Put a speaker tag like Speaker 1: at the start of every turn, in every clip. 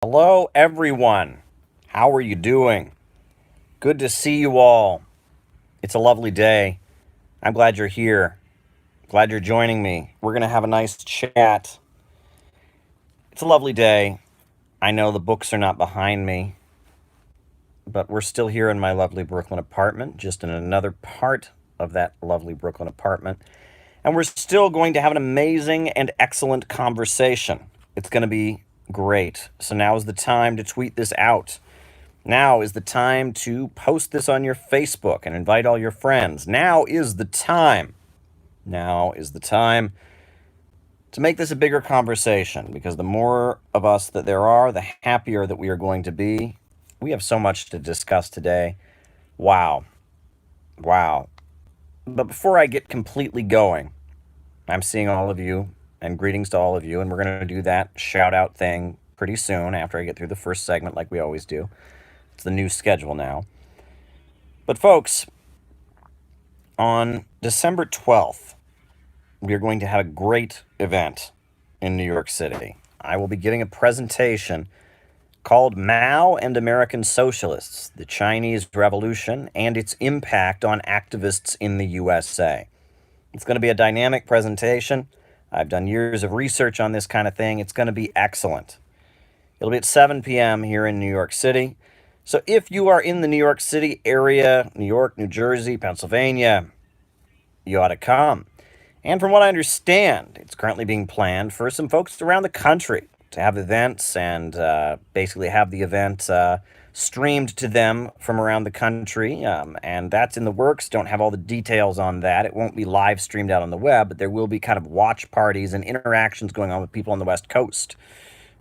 Speaker 1: Hello, everyone. How are you doing? Good to see you all. It's a lovely day. I'm glad you're here. Glad you're joining me. We're going to have a nice chat. It's a lovely day. I know the books are not behind me, but we're still here in my lovely Brooklyn apartment, just in another part of that lovely Brooklyn apartment. And we're still going to have an amazing and excellent conversation. It's going to be great. So now is the time to tweet this out. Now is the time to post this on your Facebook and invite all your friends. Now is the time. Now is the time to make this a bigger conversation, because the more of us that there are, the happier that we are going to be. We have so much to discuss today. Wow. Wow. But before I get completely going, I'm seeing all of you, and greetings to all of you, and we're going to do that shout out thing pretty soon after I get through the first segment like we always do. It's the new schedule now. But folks, on December 12th, we are going to have a great event in New York City. I will be giving a presentation called Mao and American Socialists, the Chinese Revolution and its impact on activists in the USA. It's going to be a dynamic presentation. I've done years of research on this kind of thing. It's going to be excellent. It'll be at 7 p.m. here in New York City. So if you are in the New York City area, New York, New Jersey, Pennsylvania, you ought to come. And from what I understand, it's currently being planned for some folks around the country to have events and basically have the event streamed to them from around the country. And that's in the works. Don't have all the details on that. It won't be live streamed out on the web, but there will be kind of watch parties and interactions going on with people on the West Coast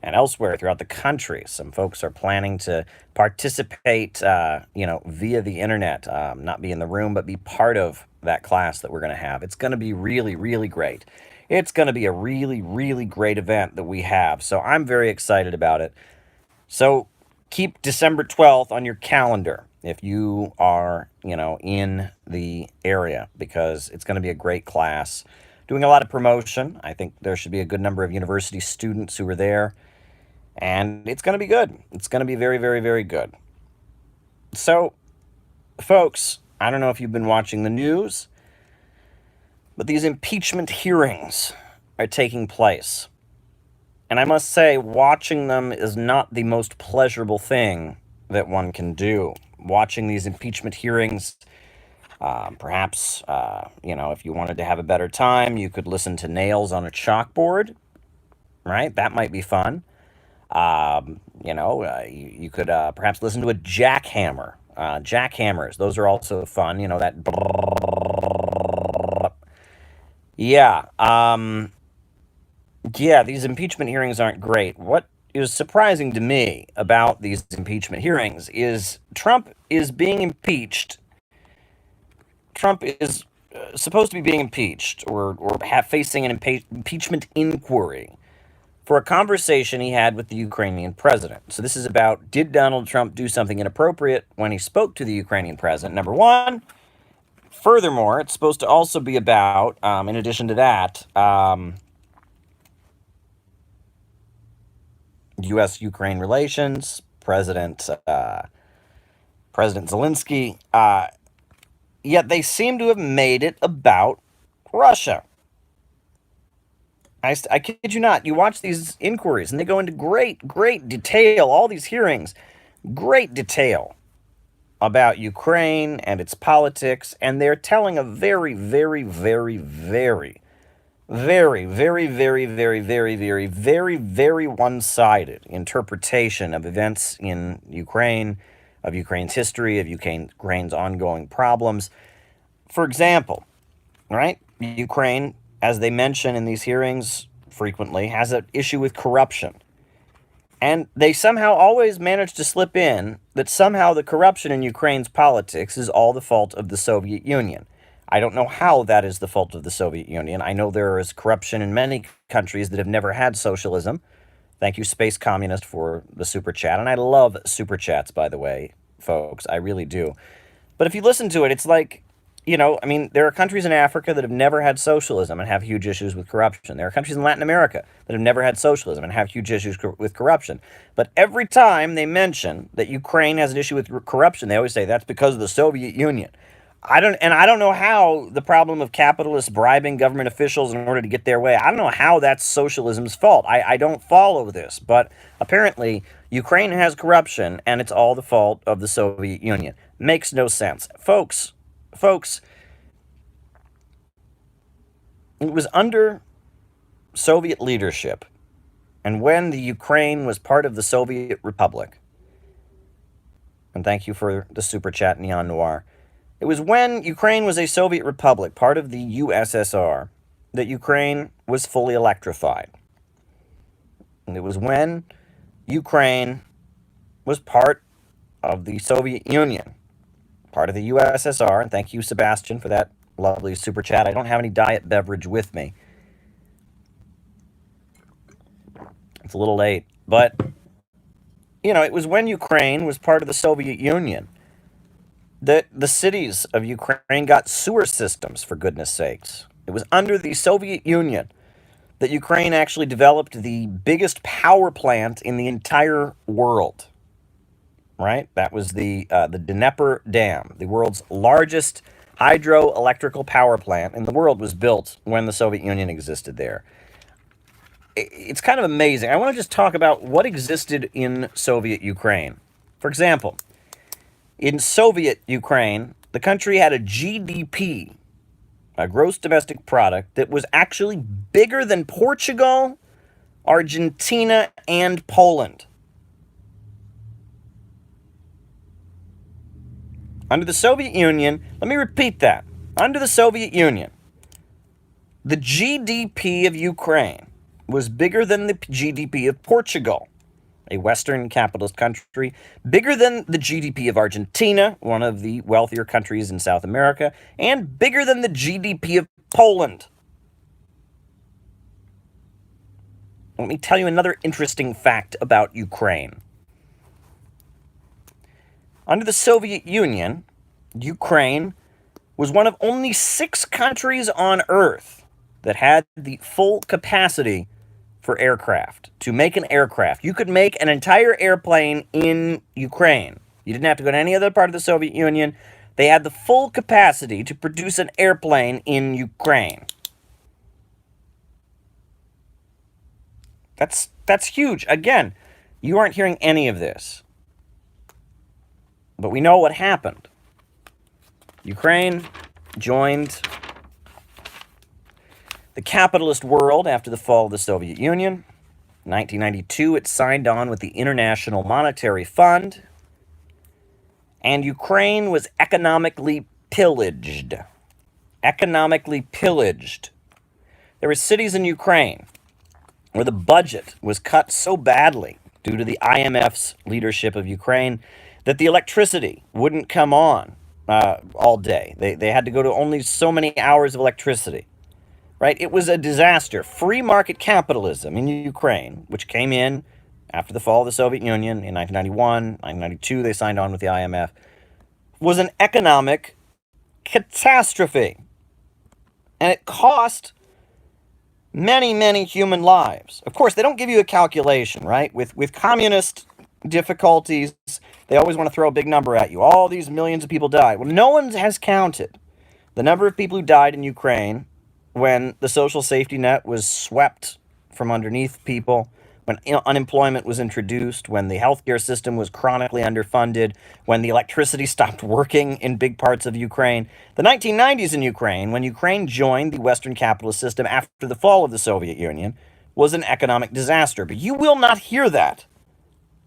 Speaker 1: and elsewhere throughout the country. Some folks are planning to participate, via the internet, not be in the room, but be part of that class that we're going to have. It's going to be really, really great. It's going to be a really, really great event that we have. So I'm very excited about it. So keep December 12th on your calendar if you are, in the area, because it's going to be a great class. Doing a lot of promotion. I think there should be a good number of university students who are there. And it's going to be good. It's going to be very, very, very good. So, folks, I don't know if you've been watching the news, but these impeachment hearings are taking place. And I must say, watching them is not the most pleasurable thing that one can do. Watching these impeachment hearings, perhaps, if you wanted to have a better time, you could listen to nails on a chalkboard, right? That might be fun. You could perhaps listen to a jackhammer. Jackhammers, those are also fun. That. Yeah. These impeachment hearings aren't great. What is surprising to me about these impeachment hearings is Trump is being impeached. Trump is supposed to be being impeached or facing an impeachment inquiry for a conversation he had with the Ukrainian president. So this is about, did Donald Trump do something inappropriate when he spoke to the Ukrainian president? Number one. Furthermore, it's supposed to also be about, in addition to that, U.S.-Ukraine relations, President Zelensky. Yet they seem to have made it about Russia. I kid you not. You watch these inquiries, and they go into great, great detail, all these hearings, great detail about Ukraine and its politics, and they're telling a very, very, very, very, very, very, very, very, very, very, very, very one-sided interpretation of events in Ukraine, of Ukraine's history, of Ukraine's ongoing problems. For example, right, Ukraine, as they mention in these hearings frequently, has an issue with corruption. And they somehow always manage to slip in that somehow the corruption in Ukraine's politics is all the fault of the Soviet Union. I don't know how that is the fault of the Soviet Union. I know there is corruption in many countries that have never had socialism. Thank you, Space Communist, for the super chat. And I love super chats, by the way, folks. I really do. But if you listen to it, it's like I mean, there are countries in Africa that have never had socialism and have huge issues with corruption. There are countries in Latin America that have never had socialism and have huge issues with corruption. But every time they mention that Ukraine has an issue with corruption, they always say that's because of the Soviet Union. I don't know how the problem of capitalists bribing government officials in order to get their way. I don't know how that's socialism's fault. I don't follow this, but apparently Ukraine has corruption and it's all the fault of the Soviet Union. Makes no sense. Folks, it was under Soviet leadership and when the Ukraine was part of the Soviet Republic. And thank you for the super chat, Neon Noir. It was when Ukraine was a Soviet republic, part of the USSR, that Ukraine was fully electrified. And it was when Ukraine was part of the Soviet Union, part of the USSR, and thank you, Sebastian, for that lovely super chat. I don't have any diet beverage with me. It's a little late, but, it was when Ukraine was part of the Soviet Union that the cities of Ukraine got sewer systems, for goodness sakes. It was under the Soviet Union that Ukraine actually developed the biggest power plant in the entire world, right? That was the Dnieper Dam, the world's largest hydroelectrical power plant in the world was built when the Soviet Union existed there. It's kind of amazing. I want to just talk about what existed in Soviet Ukraine. For example, in Soviet Ukraine, the country had a GDP, a gross domestic product, that was actually bigger than Portugal, Argentina, and Poland. Under the Soviet Union, let me repeat that. Under the Soviet Union, the GDP of Ukraine was bigger than the GDP of Portugal, a Western capitalist country, bigger than the GDP of Argentina, one of the wealthier countries in South America, and bigger than the GDP of Poland. Let me tell you another interesting fact about Ukraine. Under the Soviet Union, Ukraine was one of only 6 countries on Earth that had the full capacity for aircraft, to make an aircraft. You could make an entire airplane in Ukraine. You didn't have to go to any other part of the Soviet Union. They had the full capacity to produce an airplane in Ukraine. That's huge. Again, you aren't hearing any of this. But we know what happened. Ukraine joined the capitalist world after the fall of the Soviet Union. In 1992, it signed on with the International Monetary Fund, and Ukraine was economically pillaged. Economically pillaged. There were cities in Ukraine where the budget was cut so badly due to the IMF's leadership of Ukraine that the electricity wouldn't come on all day. They had to go to only so many hours of electricity. Right? It was a disaster. Free market capitalism in Ukraine, which came in after the fall of the Soviet Union in 1991, 1992, they signed on with the IMF, was an economic catastrophe. And it cost many, many human lives. Of course, they don't give you a calculation, right? With communist difficulties, they always want to throw a big number at you. All these millions of people died. Well, no one has counted the number of people who died in Ukraine when the social safety net was swept from underneath people, when unemployment was introduced, when the healthcare system was chronically underfunded, when the electricity stopped working in big parts of Ukraine. The 1990s in Ukraine, when Ukraine joined the Western capitalist system after the fall of the Soviet Union, was an economic disaster. But you will not hear that.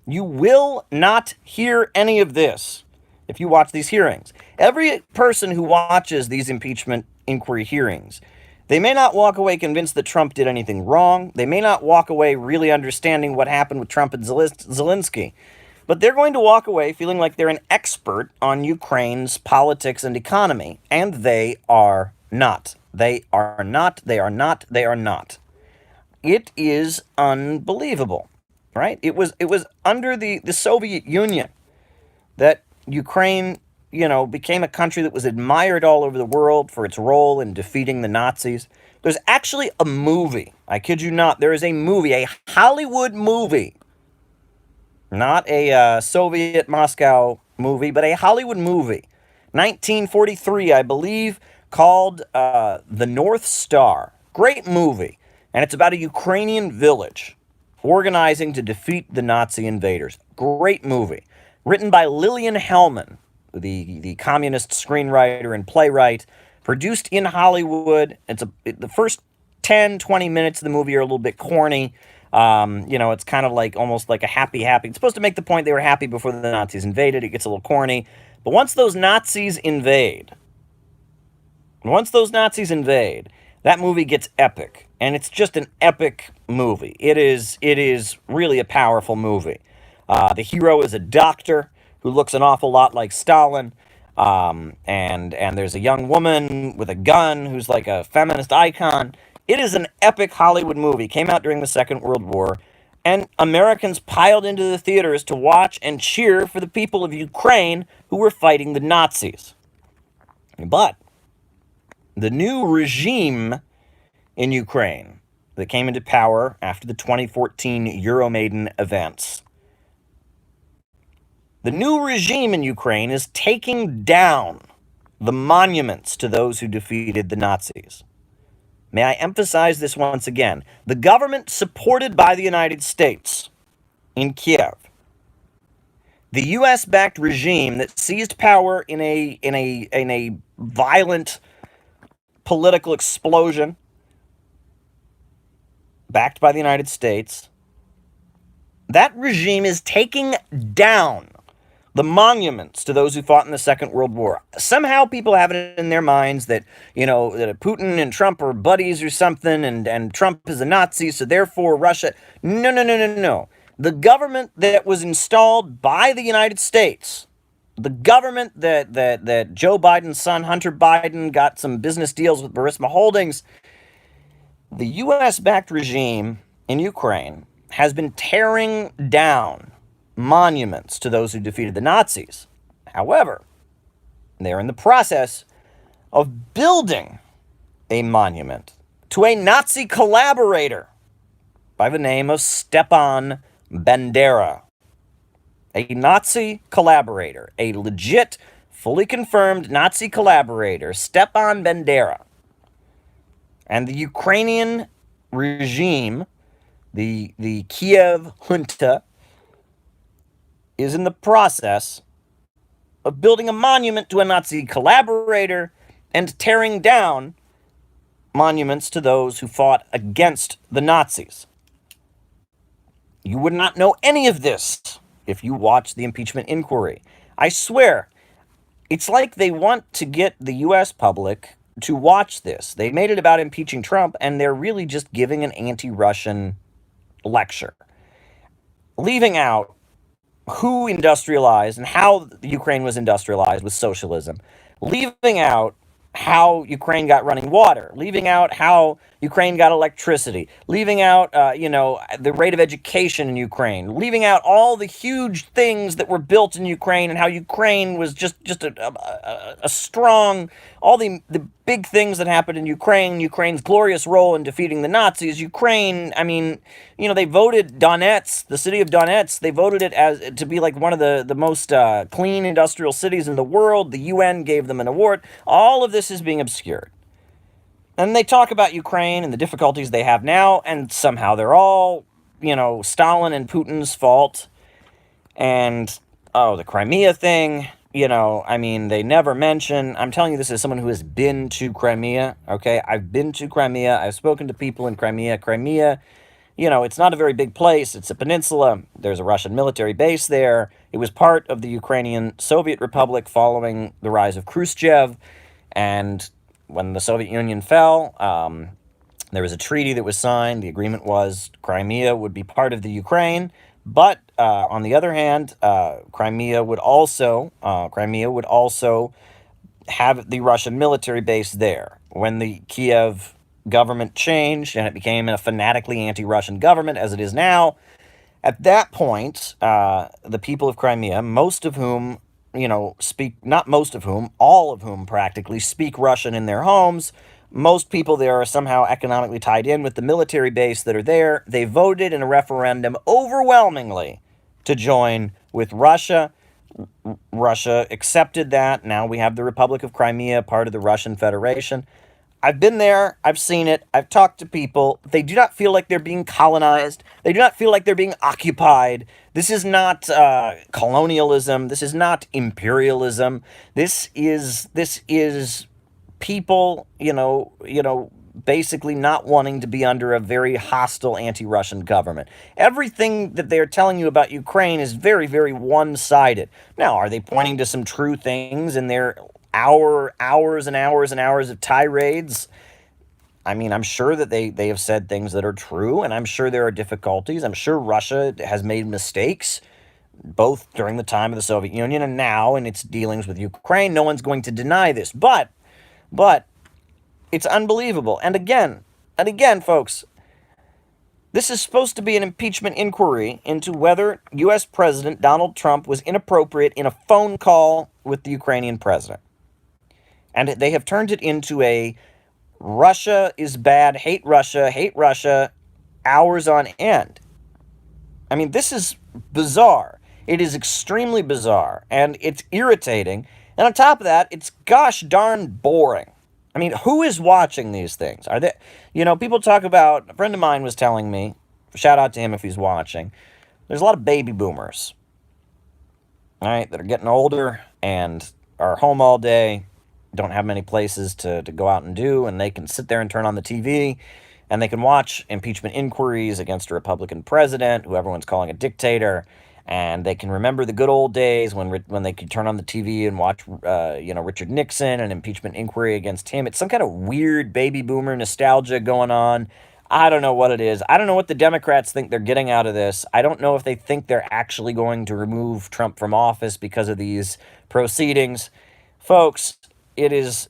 Speaker 1: You will not hear any of this if you watch these hearings. Every person who watches these impeachment inquiry hearings, they may not walk away convinced that Trump did anything wrong. They may not walk away really understanding what happened with Trump and Zelensky. But they're going to walk away feeling like they're an expert on Ukraine's politics and economy. And they are not. They are not. They are not. They are not. It is unbelievable, right? It was under the Soviet Union that Ukraine became a country that was admired all over the world for its role in defeating the Nazis. There's actually a movie. I kid you not. There is a movie, a Hollywood movie. Not a Soviet Moscow movie, but a Hollywood movie. 1943, I believe, called The North Star. Great movie. And it's about a Ukrainian village organizing to defeat the Nazi invaders. Great movie. Written by Lillian Hellman, the communist screenwriter and playwright. Produced in Hollywood. The first 10, 20 minutes of the movie are a little bit corny. It's kind of like almost like a happy. It's supposed to make the point they were happy before the Nazis invaded. It gets a little corny. But once those Nazis invade, that movie gets epic. And it's just an epic movie. It is really a powerful movie. The hero is a doctor who looks an awful lot like Stalin. And there's a young woman with a gun who's like a feminist icon. It is an epic Hollywood movie. Came out during the Second World War. And Americans piled into the theaters to watch and cheer for the people of Ukraine who were fighting the Nazis. But the new regime in Ukraine that came into power after the 2014 Euromaidan events, the new regime in Ukraine is taking down the monuments to those who defeated the Nazis. May I emphasize this once again? The government supported by the United States in Kiev, the U.S.-backed regime that seized power in a violent political explosion, backed by the United States, that regime is taking down the monuments to those who fought in the Second World War. Somehow people have it in their minds that, that Putin and Trump are buddies or something, and Trump is a Nazi, so therefore Russia... No. The government that was installed by the United States, the government that Joe Biden's son, Hunter Biden, got some business deals with Burisma Holdings, the U.S.-backed regime in Ukraine has been tearing down monuments to those who defeated the Nazis. However, they're in the process of building a monument to a Nazi collaborator by the name of Stepan Bandera. A Nazi collaborator, a legit, fully confirmed Nazi collaborator, Stepan Bandera. And the Ukrainian regime, the Kiev junta, is in the process of building a monument to a Nazi collaborator and tearing down monuments to those who fought against the Nazis. You would not know any of this if you watched the impeachment inquiry. I swear, it's like they want to get the U.S. public to watch this. They made it about impeaching Trump, and they're really just giving an anti-Russian lecture, leaving out who industrialized and how Ukraine was industrialized with socialism, leaving out how Ukraine got running water, leaving out how Ukraine got electricity, leaving out, the rate of education in Ukraine, leaving out all the huge things that were built in Ukraine and how Ukraine was just a strong, all the big things that happened in Ukraine, Ukraine's glorious role in defeating the Nazis. Ukraine, they voted Donetsk, the city of Donetsk, they voted it as to be like one of the most clean industrial cities in the world. The UN gave them an award. All of this is being obscured. And they talk about Ukraine and the difficulties they have now, and somehow they're all, Stalin and Putin's fault. And, the Crimea thing, they never mention. I'm telling you this as someone who has been to Crimea, okay? I've been to Crimea. I've spoken to people in Crimea. Crimea, it's not a very big place. It's a peninsula. There's a Russian military base there. It was part of the Ukrainian Soviet Republic following the rise of Khrushchev. And when the Soviet Union fell, there was a treaty that was signed. The agreement was Crimea would be part of the Ukraine, but on the other hand, Crimea would also have the Russian military base there. When the Kiev government changed and it became a fanatically anti-Russian government, as it is now, at that point, the people of Crimea, most of whom speak, not most of whom, all of whom practically speak Russian in their homes. Most people there are somehow economically tied in with the military base that are there. They voted in a referendum overwhelmingly to join with Russia. Russia accepted that. Now we have the Republic of Crimea, part of the Russian Federation. I've been there. I've seen it. I've talked to people. They do not feel like they're being colonized. They do not feel like they're being occupied. This is not colonialism. This is not imperialism. This is people, basically not wanting to be under a very hostile anti-Russian government. Everything that they're telling you about Ukraine is very, very one-sided. Now, are they pointing to some true things in their hours and hours and hours of tirades? I mean, I'm sure that they have said things that are true, and I'm sure there are difficulties. I'm sure Russia has made mistakes, both during the time of the Soviet Union and now in its dealings with Ukraine. No one's going to deny this. But it's unbelievable. And again, folks, this is supposed to be an impeachment inquiry into whether U.S. President Donald Trump was inappropriate in a phone call with the Ukrainian president. And they have turned it into a Russia is bad, hate Russia, hours on end. I mean, this is bizarre. It is extremely bizarre, and it's irritating. And on top of that, it's gosh darn boring. I mean, who is watching these things? Are they, people talk about, a friend of mine was telling me, shout out to him if he's watching, there's a lot of baby boomers, all right, that are getting older and are home all day, don't have many places to go out and do, and they can sit there and turn on the TV, and they can watch impeachment inquiries against a Republican president who everyone's calling a dictator, and they can remember the good old days when they could turn on the TV and watch, Richard Nixon, an impeachment inquiry against him. It's some kind of weird baby boomer nostalgia going on. I don't know what it is. I don't know what the Democrats think they're getting out of this. I don't know if they think they're actually going to remove Trump from office because of these proceedings. Folks, it is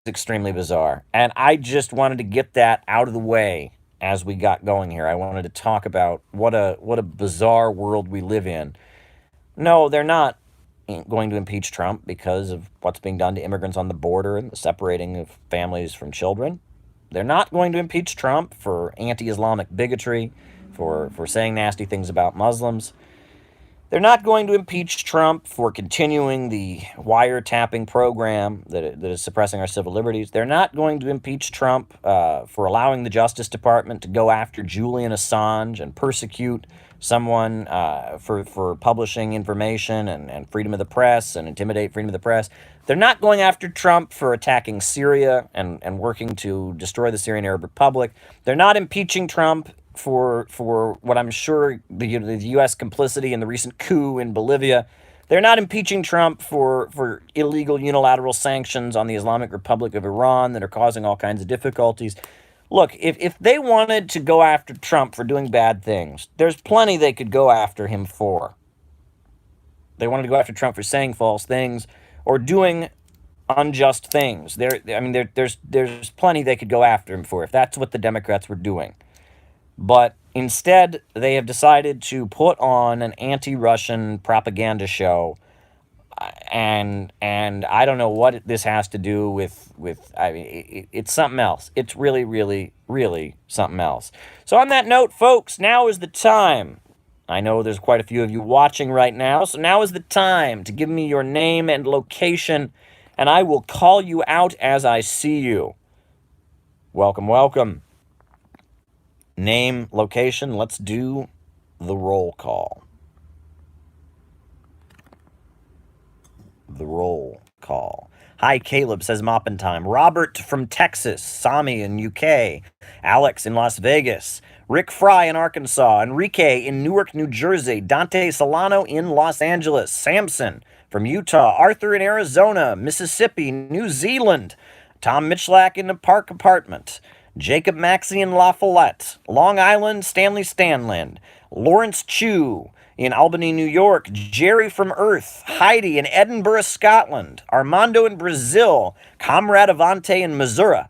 Speaker 1: extremely bizarre. And I just wanted to get that out of the way as we got going here. I wanted to talk about what a bizarre world we live in. No, they're not going to impeach Trump because of what's being done to immigrants on the border and the separating of families from children. They're not going to impeach Trump for anti-Islamic bigotry, for saying nasty things about Muslims. They're not going to impeach Trump for continuing the wiretapping program that is suppressing our civil liberties. They're not going to impeach Trump for allowing the Justice Department to go after Julian Assange and persecute someone for publishing information and freedom of the press and intimidate freedom of the press. They're not going after Trump for attacking Syria and working to destroy the Syrian Arab Republic. They're not impeaching Trump for what I'm sure the U.S. complicity in the recent coup in Bolivia. They're not impeaching Trump for illegal unilateral sanctions on the Islamic Republic of Iran that are causing all kinds of difficulties. Look, if they wanted to go after Trump for doing bad things, there's plenty they could go after him for. They wanted to go after Trump for saying false things or doing unjust things. There's plenty they could go after him for if that's what the Democrats were doing. But instead, they have decided to put on an anti-Russian propaganda show, and I don't know what this has to do with it's something else. It's really, really, really something else. So on that note, folks, now is the time. I know there's quite a few of you watching right now, so now is the time to give me your name and location, and I will call you out as I see you. Welcome, welcome. Name, location, let's do the roll call. The roll call. Hi, Caleb, says Maupin time. Robert from Texas. Sami in UK. Alex in Las Vegas. Rick Fry in Arkansas. Enrique in Newark, New Jersey. Dante Solano in Los Angeles. Samson from Utah. Arthur in Arizona. Mississippi. New Zealand. Tom Mitchlack in the Park Apartment. Jacob Maxey in La Follette, Long Island, Stanley Stanland, Lawrence Chu in Albany, New York, Jerry from Earth, Heidi in Edinburgh, Scotland, Armando in Brazil, Comrade Avante in Missouri,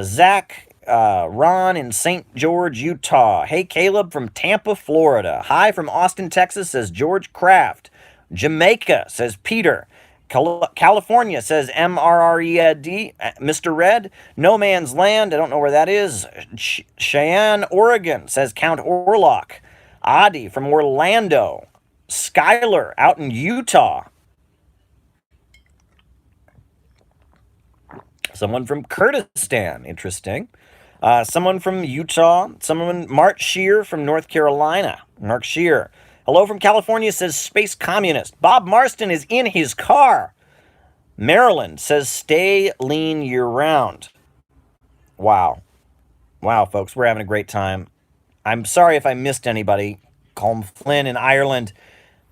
Speaker 1: Zach, Ron in St. George, Utah. Hey, Caleb from Tampa, Florida. Hi from Austin, Texas, says George Kraft. Jamaica, says Peter. California, says MRRED, Mr. Red. No Man's Land, I don't know where that is. Cheyenne, Oregon, says Count Orlock. Adi from Orlando. Skylar out in Utah. Someone from Kurdistan, interesting. Someone from Utah. Someone, Mark Shear from North Carolina. Mark Shear. Hello from California, says Space Communist. Bob Marston is in his car. Maryland says stay lean year round. Wow. Wow, folks, we're having a great time. I'm sorry if I missed anybody. Colm Flynn in Ireland.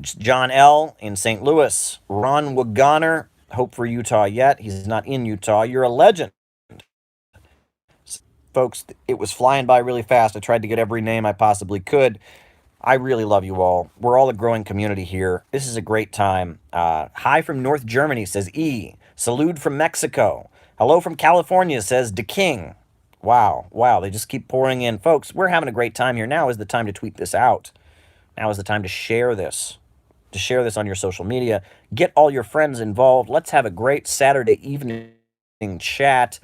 Speaker 1: John L. in St. Louis. Ron Waggoner. Hope for Utah yet. He's not in Utah. You're a legend. Folks, it was flying by really fast. I tried to get every name I possibly could. I really love you all. We're all a growing community here. This is a great time. Hi from North Germany, says E. Salud from Mexico. Hello from California, says DeKing. Wow, wow, they just keep pouring in. Folks, we're having a great time here. Now is the time to tweet this out. Now is the time to share this. To share this on your social media. Get all your friends involved. Let's have a great Saturday evening chat.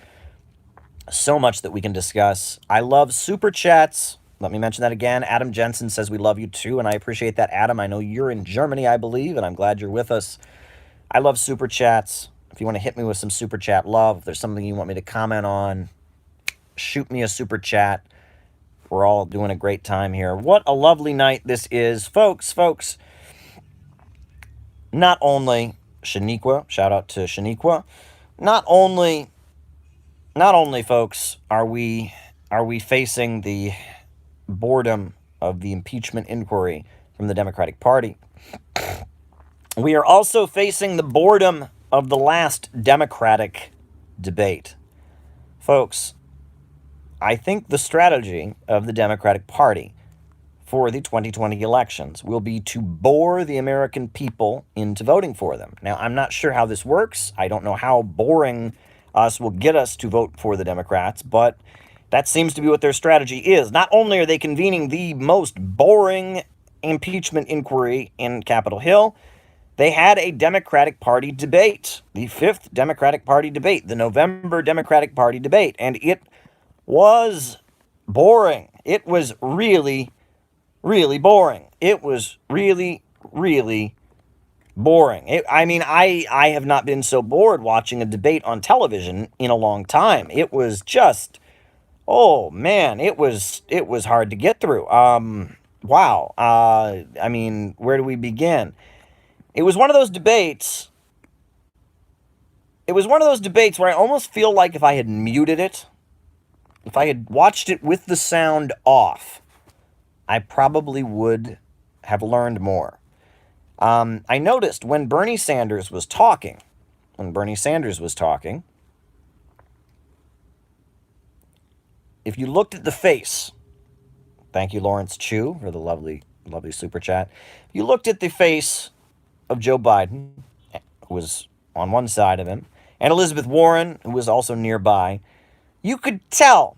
Speaker 1: So much that we can discuss. I love super chats. Let me mention that again. Adam Jensen says we love you too, and I appreciate that, Adam. I know you're in Germany, I believe, and I'm glad you're with us. I love super chats. If you want to hit me with some super chat love, if there's something you want me to comment on, shoot me a super chat. We're all doing a great time here. What a lovely night this is. Folks, not only Shaniqua, shout out to Shaniqua, not only, folks, are we facing the boredom of the impeachment inquiry from the Democratic Party, we are also facing the boredom of the last Democratic debate. Folks, I think the strategy of the Democratic Party for the 2020 elections will be to bore the American people into voting for them. Now, I'm not sure how this works. I don't know how boring us will get us to vote for the Democrats, but that seems to be what their strategy is. Not only are they convening the most boring impeachment inquiry in Capitol Hill, they had a Democratic Party debate, the 5th Democratic Party debate, the November Democratic Party debate, and it was boring. It was really, really boring. It was really, really boring. I have not been so bored watching a debate on television in a long time. It was just, oh man, it was hard to get through. Wow. Where do we begin? It was one of those debates. It was one of those debates where I almost feel like if I had muted it, if I had watched it with the sound off, I probably would have learned more. I noticed when Bernie Sanders was talking, if you looked at the face, thank you, Lawrence Chu, for the lovely, lovely super chat. If you looked at the face of Joe Biden, who was on one side of him, and Elizabeth Warren, who was also nearby, you could tell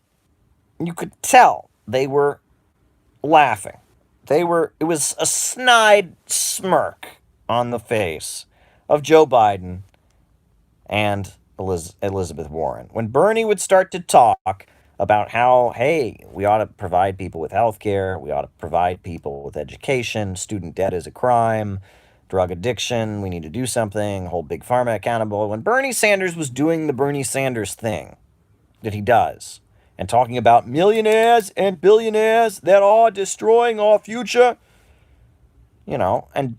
Speaker 1: they were laughing. It was a snide smirk on the face of Joe Biden and Elizabeth Warren. When Bernie would start to talk about how, hey, we ought to provide people with health care, we ought to provide people with education, student debt is a crime, drug addiction, we need to do something, hold Big Pharma accountable. When Bernie Sanders was doing the Bernie Sanders thing that he does, and talking about millionaires and billionaires that are destroying our future, and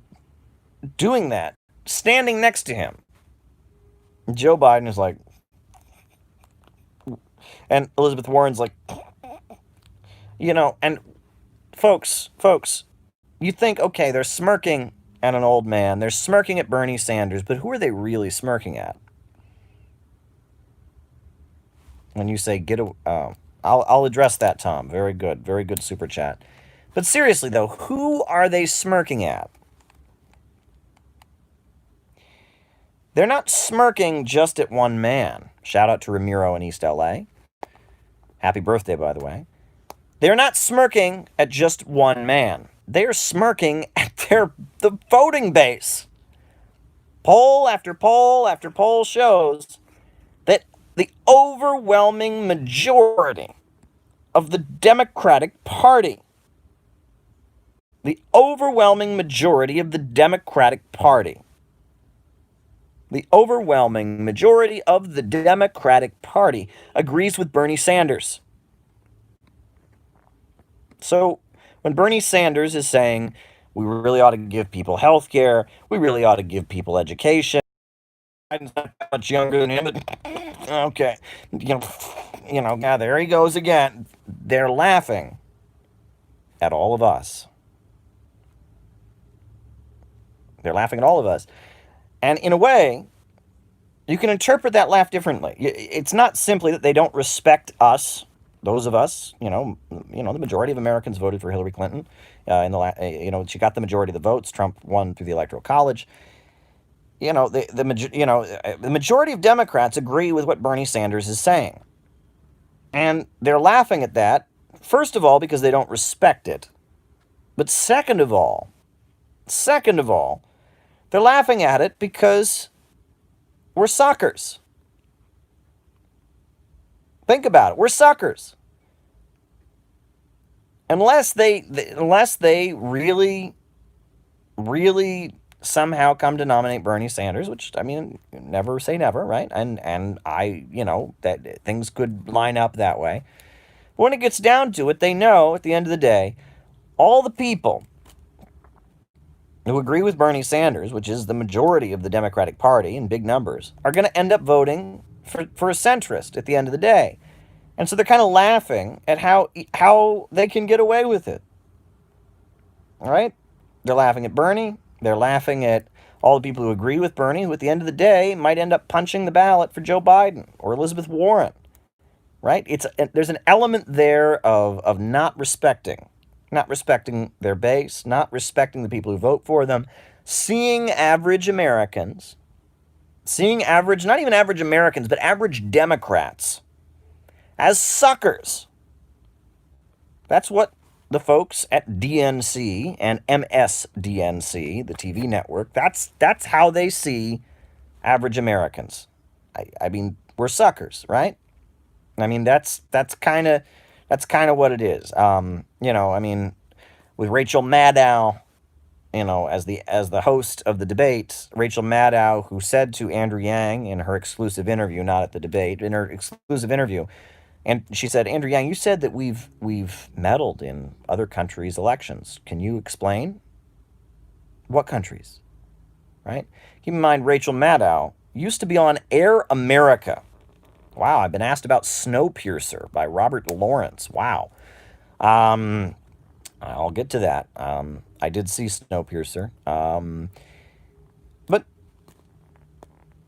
Speaker 1: doing that, standing next to him, Joe Biden is like, and Elizabeth Warren's like, and folks, you think, okay, they're smirking at an old man, they're smirking at Bernie Sanders, but who are they really smirking at? When you say I'll address that, Tom. Very good super chat. But seriously though, who are they smirking at? They're not smirking just at one man. Shout out to Ramiro in East LA. Happy birthday, by the way. They're not smirking at just one man. They are smirking at the voting base. Poll after poll after poll shows that the overwhelming majority of the Democratic Party, the overwhelming majority of the Democratic Party, the overwhelming majority of the Democratic Party agrees with Bernie Sanders. So when Bernie Sanders is saying we really ought to give people health care, we really ought to give people education, Biden's not that much younger than him, but okay, yeah, there he goes again. They're laughing at all of us. They're laughing at all of us. And in a way, you can interpret that laugh differently. It's not simply that they don't respect us, those of us, the majority of Americans voted for Hillary Clinton. She got the majority of the votes. Trump won through the Electoral College. The majority of Democrats agree with what Bernie Sanders is saying. And they're laughing at that, first of all, because they don't respect it. But second of all, they're laughing at it because we're suckers. Think about it. We're suckers. Unless they really, really somehow come to nominate Bernie Sanders, which, I mean, never say never, right? And that things could line up that way. But when it gets down to it, they know at the end of the day, all the people who agree with Bernie Sanders, which is the majority of the Democratic Party in big numbers, are going to end up voting for a centrist at the end of the day. And so they're kind of laughing at how they can get away with it. All right? They're laughing at Bernie. They're laughing at all the people who agree with Bernie, who at the end of the day might end up punching the ballot for Joe Biden or Elizabeth Warren. Right? There's an element there of not respecting their base, not respecting the people who vote for them, seeing average Americans, not even average Americans, but average Democrats as suckers. That's what the folks at DNC and MSDNC, the TV network, that's how they see average Americans. I mean, we're suckers, right? I mean, that's kind of what it is. With Rachel Maddow, as the host of the debate, Rachel Maddow, who said to Andrew Yang in her exclusive interview, not at the debate, in her exclusive interview, and she said, Andrew Yang, you said that we've meddled in other countries' elections. Can you explain? What countries? Right? Keep in mind, Rachel Maddow used to be on Air America. Wow, I've been asked about Snowpiercer by Robert Lawrence. Wow. I'll get to that. I did see Snowpiercer.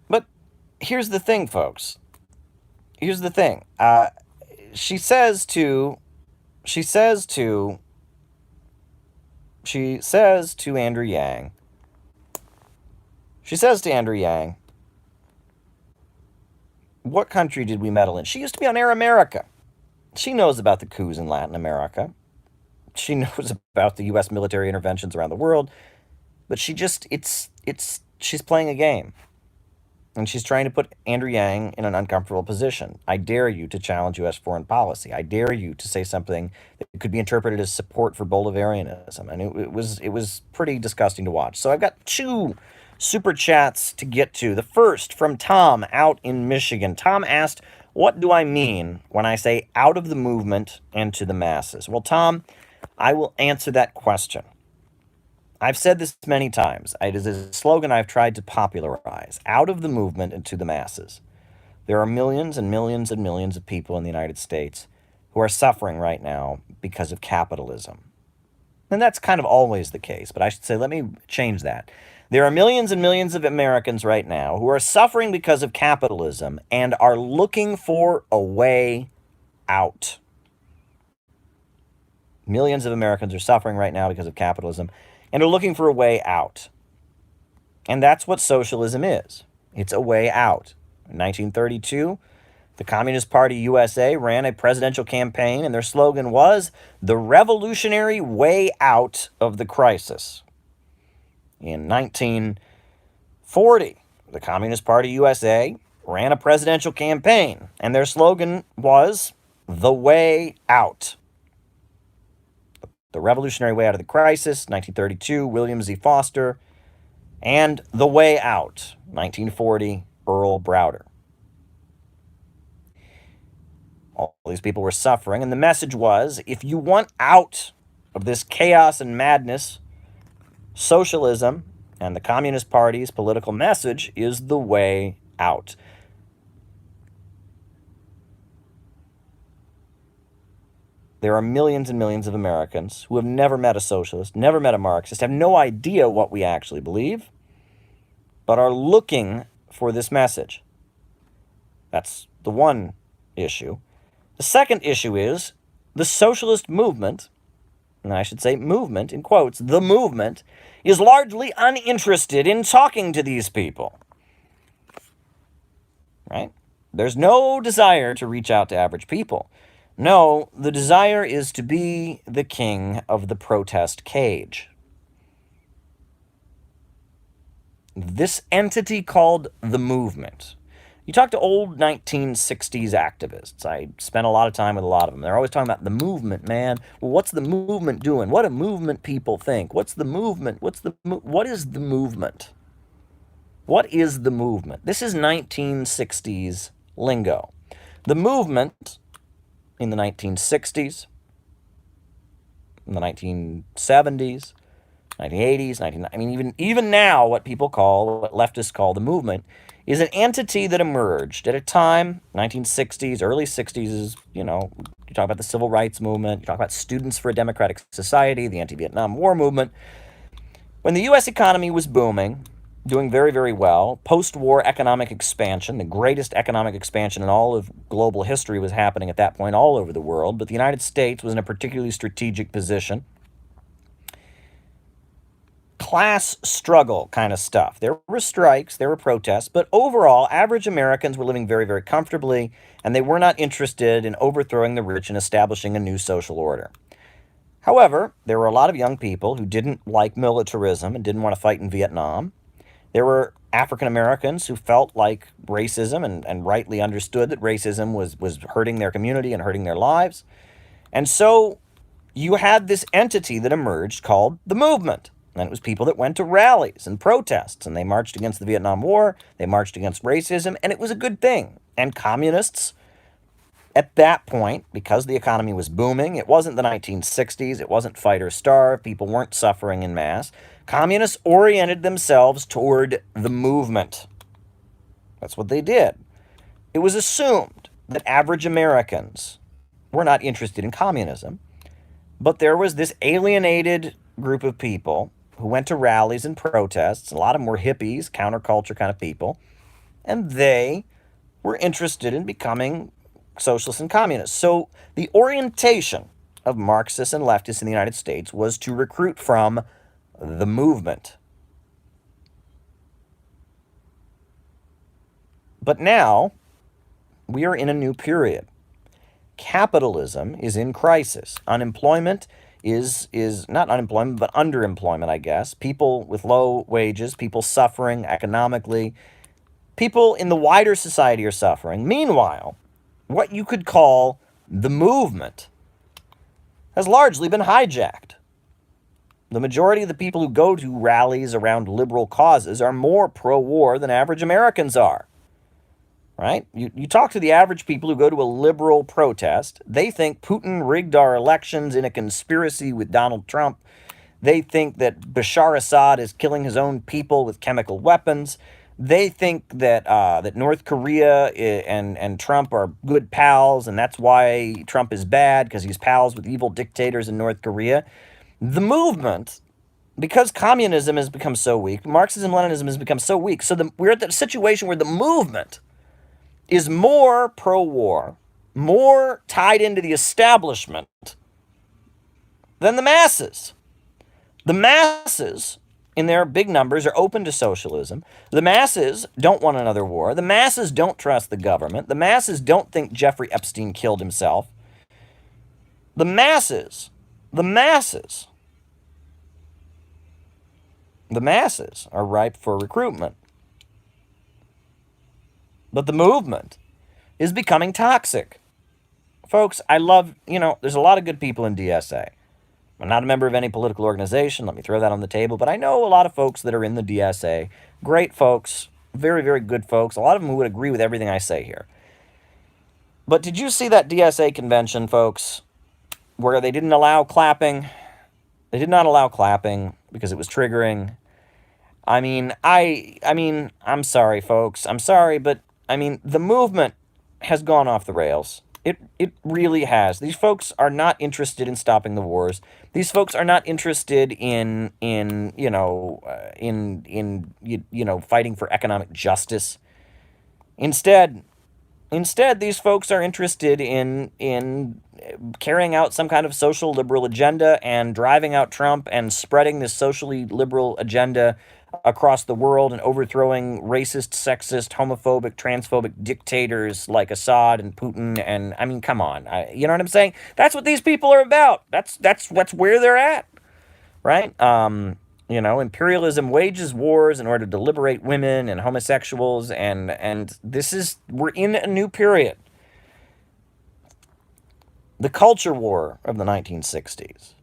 Speaker 1: But here's the thing, folks. Here's the thing. She says to Andrew Yang. She says to Andrew Yang, what country did we meddle in? She used to be on Air America. She knows about the coups in Latin America. She knows about the U.S. military interventions around the world. But she's playing a game. And she's trying to put Andrew Yang in an uncomfortable position. I dare you to challenge U.S. foreign policy. I dare you to say something that could be interpreted as support for Bolivarianism. And it was pretty disgusting to watch. So I've got two super chats to get to. The first from Tom out in Michigan. Tom asked, what do I mean when I say out of the movement and to the masses? Well, Tom, I will answer that question. I've said this many times. It is a slogan I've tried to popularize. Out of the movement and to the masses. There are millions and millions and millions of people in the United States who are suffering right now because of capitalism. And that's kind of always the case, but I should say, let me change that. There are millions and millions of Americans right now who are suffering because of capitalism and are looking for a way out. Millions of Americans are suffering right now because of capitalism and are looking for a way out. And that's what socialism is. It's a way out. In 1932, the Communist Party USA ran a presidential campaign, and their slogan was the revolutionary way out of the crisis. In 1940, the Communist Party USA ran a presidential campaign, and their slogan was "The Way Out." The Revolutionary Way Out of the Crisis, 1932, William Z. Foster, and The Way Out, 1940, Earl Browder. All these people were suffering, and the message was, if you want out of this chaos and madness, socialism and the Communist Party's political message is the way out. There are millions and millions of Americans who have never met a socialist, never met a Marxist, have no idea what we actually believe, but are looking for this message. That's the one issue. The second issue is the socialist movement, and I should say movement, in quotes, the movement, is largely uninterested in talking to these people. Right? There's no desire to reach out to average people. No, the desire is to be the king of the protest cage. This entity called the movement. You talk to old 1960s activists. I spent a lot of time with a lot of them. They're always talking about the movement, man. Well, what's the movement doing? What do movement people think? What's the movement? What is the movement? What is the movement? This is 1960s lingo. The movement in the 1960s, in the 1970s, 1980s, even now, what leftists call the movement, is an entity that emerged at a time, 1960s, early 60s, is, you talk about the civil rights movement, you talk about Students for a Democratic Society, the anti-Vietnam War movement. When the U.S. economy was booming, doing very, very well, post-war economic expansion, the greatest economic expansion in all of global history was happening at that point all over the world, but the United States was in a particularly strategic position. Class struggle kind of stuff. There were strikes, there were protests, but overall, average Americans were living very, very comfortably, and they were not interested in overthrowing the rich and establishing a new social order. However, there were a lot of young people who didn't like militarism and didn't want to fight in Vietnam. There were African Americans who felt like racism and rightly understood that racism was hurting their community and hurting their lives. And so you had this entity that emerged called the movement. And it was people that went to rallies and protests, and they marched against the Vietnam War, they marched against racism, and it was a good thing. And communists, at that point, because the economy was booming, it wasn't the 1960s, it wasn't fight or starve, people weren't suffering in mass. Communists oriented themselves toward the movement. That's what they did. It was assumed that average Americans were not interested in communism, but there was this alienated group of people who went to rallies and protests. A lot of them were hippies, counterculture kind of people, and they were interested in becoming socialists and communists. So the orientation of Marxists and leftists in the United States was to recruit from the movement. But now we are in a new period. Capitalism is in crisis. Unemployment is not unemployment, but underemployment, I guess. People with low wages, people suffering economically. People in the wider society are suffering. Meanwhile, what you could call the movement has largely been hijacked. The majority of the people who go to rallies around liberal causes are more pro-war than average Americans are. Right? You talk to the average people who go to a liberal protest, they think Putin rigged our elections in a conspiracy with Donald Trump. They think that Bashar Assad is killing his own people with chemical weapons. They think that that North Korea and Trump are good pals, and that's why Trump is bad, because he's pals with evil dictators in North Korea. The movement, because communism has become so weak, Marxism-Leninism has become so weak, so we're at the situation where the movement is more pro-war, more tied into the establishment than the masses. The masses, in their big numbers, are open to socialism. The masses don't want another war. The masses don't trust the government. The masses don't think Jeffrey Epstein killed himself. The masses The masses are ripe for recruitment. But the movement is becoming toxic. Folks, I love, there's a lot of good people in DSA. I'm not a member of any political organization. Let me throw that on the table. But I know a lot of folks that are in the DSA. Great folks. Very, very good folks. A lot of them who would agree with everything I say here. But did you see that DSA convention, folks, where they didn't allow clapping? They did not allow clapping because it was triggering. I'm sorry, folks. I'm sorry, but the movement has gone off the rails. It really has. These folks are not interested in stopping the wars. These folks are not interested in fighting for economic justice. Instead, these folks are interested in carrying out some kind of social liberal agenda and driving out Trump and spreading this socially liberal agenda across the world and overthrowing racist, sexist, homophobic, transphobic dictators like Assad and Putin. And come on, you know what I'm saying? That's what these people are about. That's where they're at, right? Imperialism wages wars in order to liberate women and homosexuals, and we're in a new period. The culture war of the 1960s,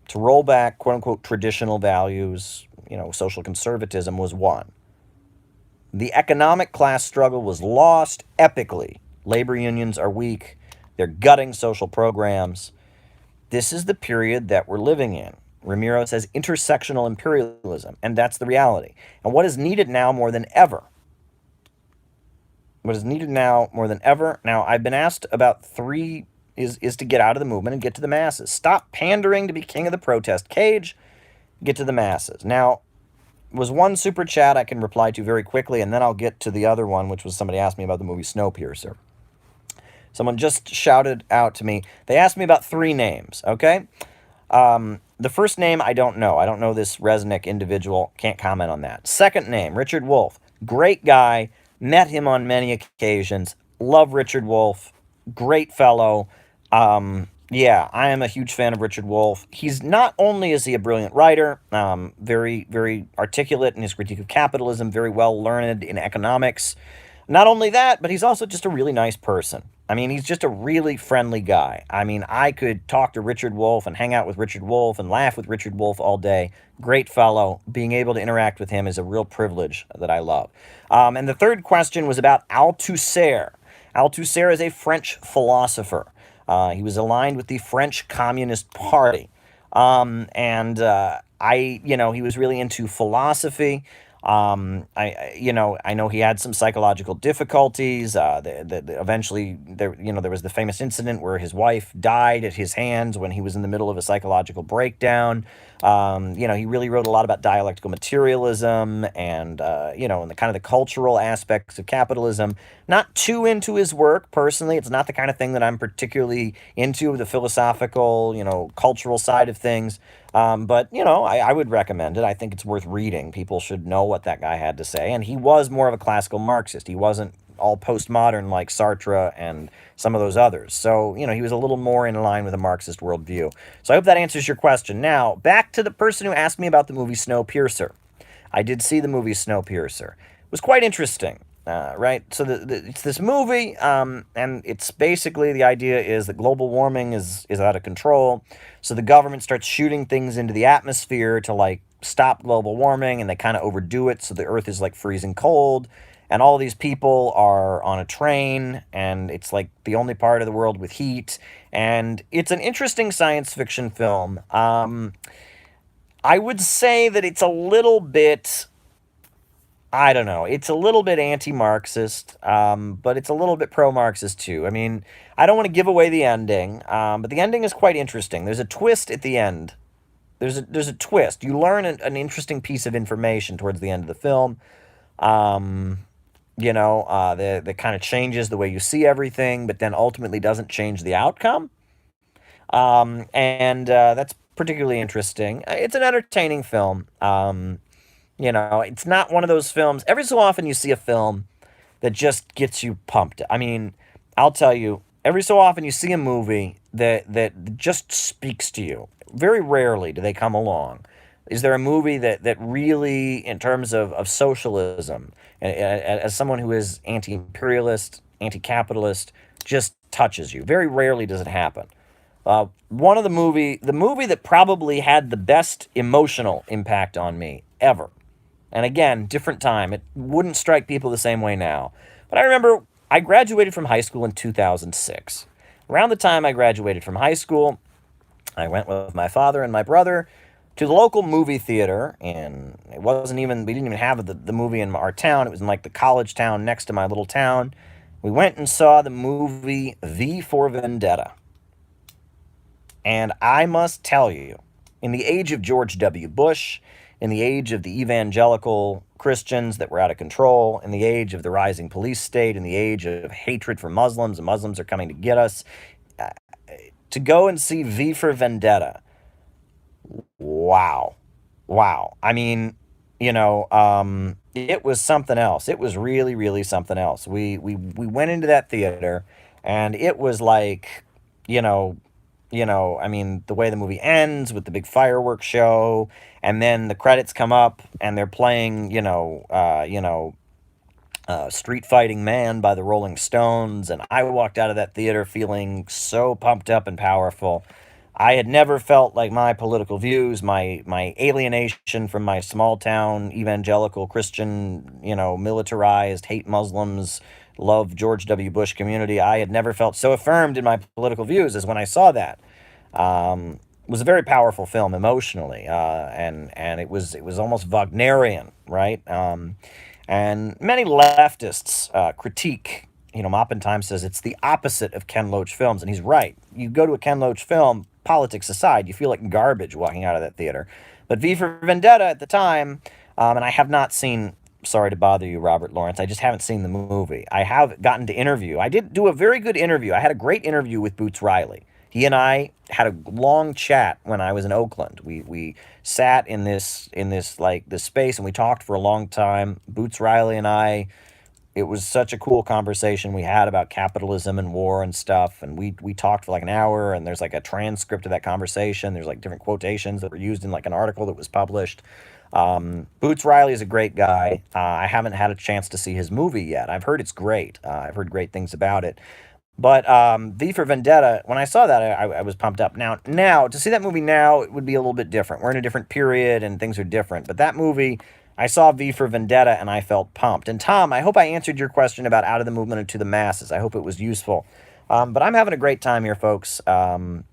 Speaker 1: to roll back quote unquote traditional values, social conservatism, was won. The economic class struggle was lost epically. Labor unions are weak. They're gutting social programs. This is the period that we're living in. Ramiro says intersectional imperialism, and that's the reality. And what is needed now more than ever? Now, I've been asked about three is to get out of the movement and get to the masses. Stop pandering to be king of the protest cage. Get to the masses. Now, was one super chat I can reply to very quickly, and then I'll get to the other one, which was somebody asked me about the movie Snowpiercer. Someone just shouted out to me. They asked me about three names, okay? The first name, I don't know. I don't know this Resnick individual. Can't comment on that. Second name, Richard Wolff. Great guy. Met him on many occasions. Love Richard Wolff. Great fellow. Yeah, I am a huge fan of Richard Wolff. He's not only is he a brilliant writer, very, very articulate in his critique of capitalism, very well learned in economics. Not only that, but he's also just a really nice person. He's just a really friendly guy. I could talk to Richard Wolff and hang out with Richard Wolff and laugh with Richard Wolff all day. Great fellow. Being able to interact with him is a real privilege that I love. And the third question was about Althusser. Althusser is a French philosopher. He was aligned with the French Communist Party. He was really into philosophy. I know he had some psychological difficulties. Eventually, there was the famous incident where his wife died at his hands when he was in the middle of a psychological breakdown. He really wrote a lot about dialectical materialism and the kind of the cultural aspects of capitalism. Not too into his work, personally. It's not the kind of thing that I'm particularly into, the philosophical, cultural side of things. But I would recommend it. I think it's worth reading. People should know what that guy had to say. And he was more of a classical Marxist. He wasn't all postmodern like Sartre and some of those others. So, he was a little more in line with a Marxist worldview. So I hope that answers your question. Now, back to the person who asked me about the movie Snowpiercer. I did see the movie Snowpiercer. It was quite interesting. Right? So it's this movie, and it's basically the idea is that global warming is out of control. So the government starts shooting things into the atmosphere to stop global warming, and they kind of overdo it. So the earth is freezing cold, and all these people are on a train, and it's the only part of the world with heat. And it's an interesting science fiction film. I would say that it's a little bit, I don't know. It's a little bit anti-Marxist, but it's a little bit pro-Marxist too. I don't want to give away the ending, but the ending is quite interesting. There's a twist at the end. There's a twist. You learn an interesting piece of information towards the end of the film. That kind of changes the way you see everything, but then ultimately doesn't change the outcome. That's particularly interesting. It's an entertaining film. It's not one of those films. Every so often you see a film that just gets you pumped. I'll tell you, every so often you see a movie that just speaks to you. Very rarely do they come along. Is there a movie that really, in terms of socialism, as someone who is anti-imperialist, anti-capitalist, just touches you? Very rarely does it happen. One of the movie that probably had the best emotional impact on me ever. And again, different time. It wouldn't strike people the same way now. But I remember I graduated from high school in 2006. Around the time I graduated from high school, I went with my father and my brother to the local movie theater, and we didn't even have the movie in our town. It was in like the college town next to my little town. We went and saw the movie V for Vendetta. And I must tell you, in the age of George W. Bush, in the age of the evangelical Christians that were out of control, in the age of the rising police state, in the age of hatred for Muslims, and Muslims are coming to get us, to go and see V for Vendetta, wow. Wow. I mean, it was something else. It was really, really something else. We went into that theater, and it was like, you know, I mean, the way the movie ends with the big fireworks show, and then the credits come up, and they're playing, Street Fighting Man by the Rolling Stones, and I walked out of that theater feeling so pumped up and powerful. I had never felt like my political views, my alienation from my small town evangelical Christian, militarized, hate Muslims, love George W. Bush community. I had never felt so affirmed in my political views as when I saw that. It was a very powerful film emotionally, and it was almost Wagnerian, right? And many leftists critique. Maupin Times says it's the opposite of Ken Loach films, and he's right. You go to a Ken Loach film, politics aside, you feel like garbage walking out of that theater. But V for Vendetta at the time, and I have not seen, sorry to bother you, Robert Lawrence, I just haven't seen the movie. I have gotten to interview. I did do a very good interview. I had a great interview with Boots Riley. He and I had a long chat when I was in Oakland. We sat in this space, and we talked for a long time. Boots Riley and I, it was such a cool conversation we had about capitalism and war and stuff. And we talked for like an hour, and there's like a transcript of that conversation. There's like different quotations that were used in like an article that was published. Boots Riley is a great guy. I haven't had a chance to see his movie yet. I've heard it's great. I've heard great things about it. But V for Vendetta, when I saw that, I was pumped up. Now, to see that movie now, it would be a little bit different. We're in a different period, and things are different. But that movie, I saw V for Vendetta, and I felt pumped. And Tom, I hope I answered your question about out of the movement and to the masses. I hope it was useful. But I'm having a great time here, folks. I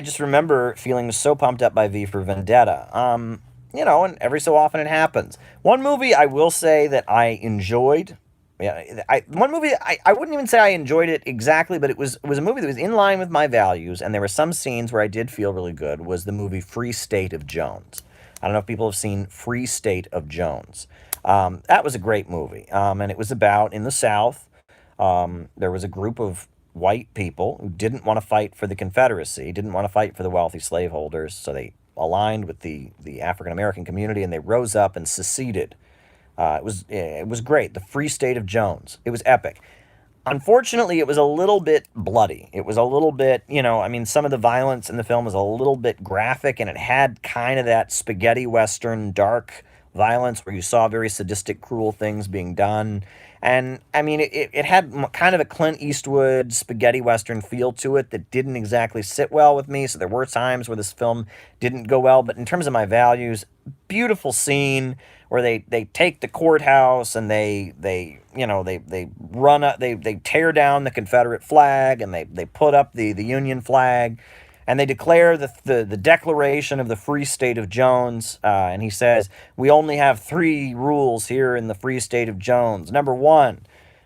Speaker 1: just remember feeling so pumped up by V for Vendetta. And every so often it happens. One movie I will say that I enjoyed. One movie, I wouldn't even say I enjoyed it exactly, but it was a movie that was in line with my values, and there were some scenes where I did feel really good, was the movie Free State of Jones. I don't know if people have seen Free State of Jones. That was a great movie, and it was about, in the South, there was a group of white people who didn't want to fight for the Confederacy, didn't want to fight for the wealthy slaveholders, so they aligned with the African-American community, and they rose up and seceded. It was great. The Free State of Jones. It was epic. Unfortunately, it was a little bit bloody. It was a little bit, some of the violence in the film was a little bit graphic, and it had kind of that spaghetti Western dark violence where you saw very sadistic, cruel things being done. And, it had kind of a Clint Eastwood spaghetti Western feel to it that didn't exactly sit well with me. So there were times where this film didn't go well. But in terms of my values, beautiful scene where they take the courthouse and they run up, they tear down the Confederate flag, and they put up the Union flag, and they declare the Declaration of the Free State of Jones. And he says, we only have 3 rules here in the Free State of Jones. Number 1,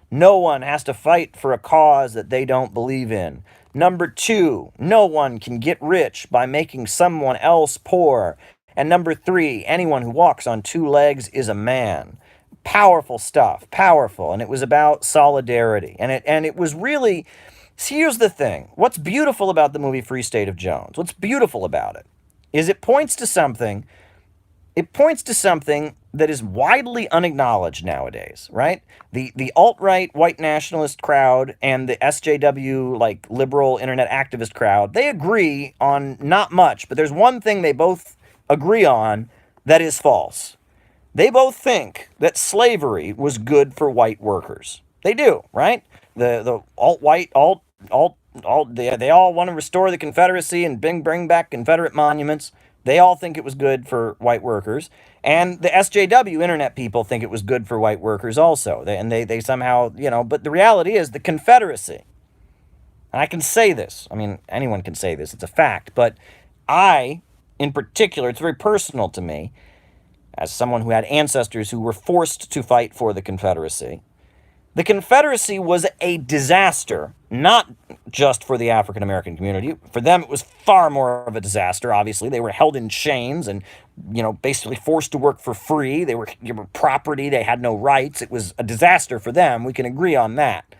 Speaker 1: no one has to fight for a cause that they don't believe in. Number 2, no one can get rich by making someone else poor. And number 3, anyone who walks on 2 legs is a man. Powerful stuff, powerful. And it was about solidarity. And it was really, see, here's the thing. What's beautiful about the movie Free State of Jones, what's beautiful about it is it points to something that is widely unacknowledged nowadays, right? The alt-right white nationalist crowd and the SJW, like liberal internet activist crowd, they agree on not much, but there's one thing they both agree on that is false. They both think that slavery was good for white workers. They do, right? The alt-white, they all want to restore the Confederacy and bring back Confederate monuments. They all think it was good for white workers. And the SJW internet people think it was good for white workers also. They somehow, but the reality is the Confederacy, and I can say this, I mean, anyone can say this, it's a fact, but I, in particular, it's very personal to me, as someone who had ancestors who were forced to fight for the Confederacy. The Confederacy was a disaster, not just for the African American community. For them, it was far more of a disaster, obviously. They were held in chains and, basically forced to work for free. They were property. They had no rights. It was a disaster for them. We can agree on that.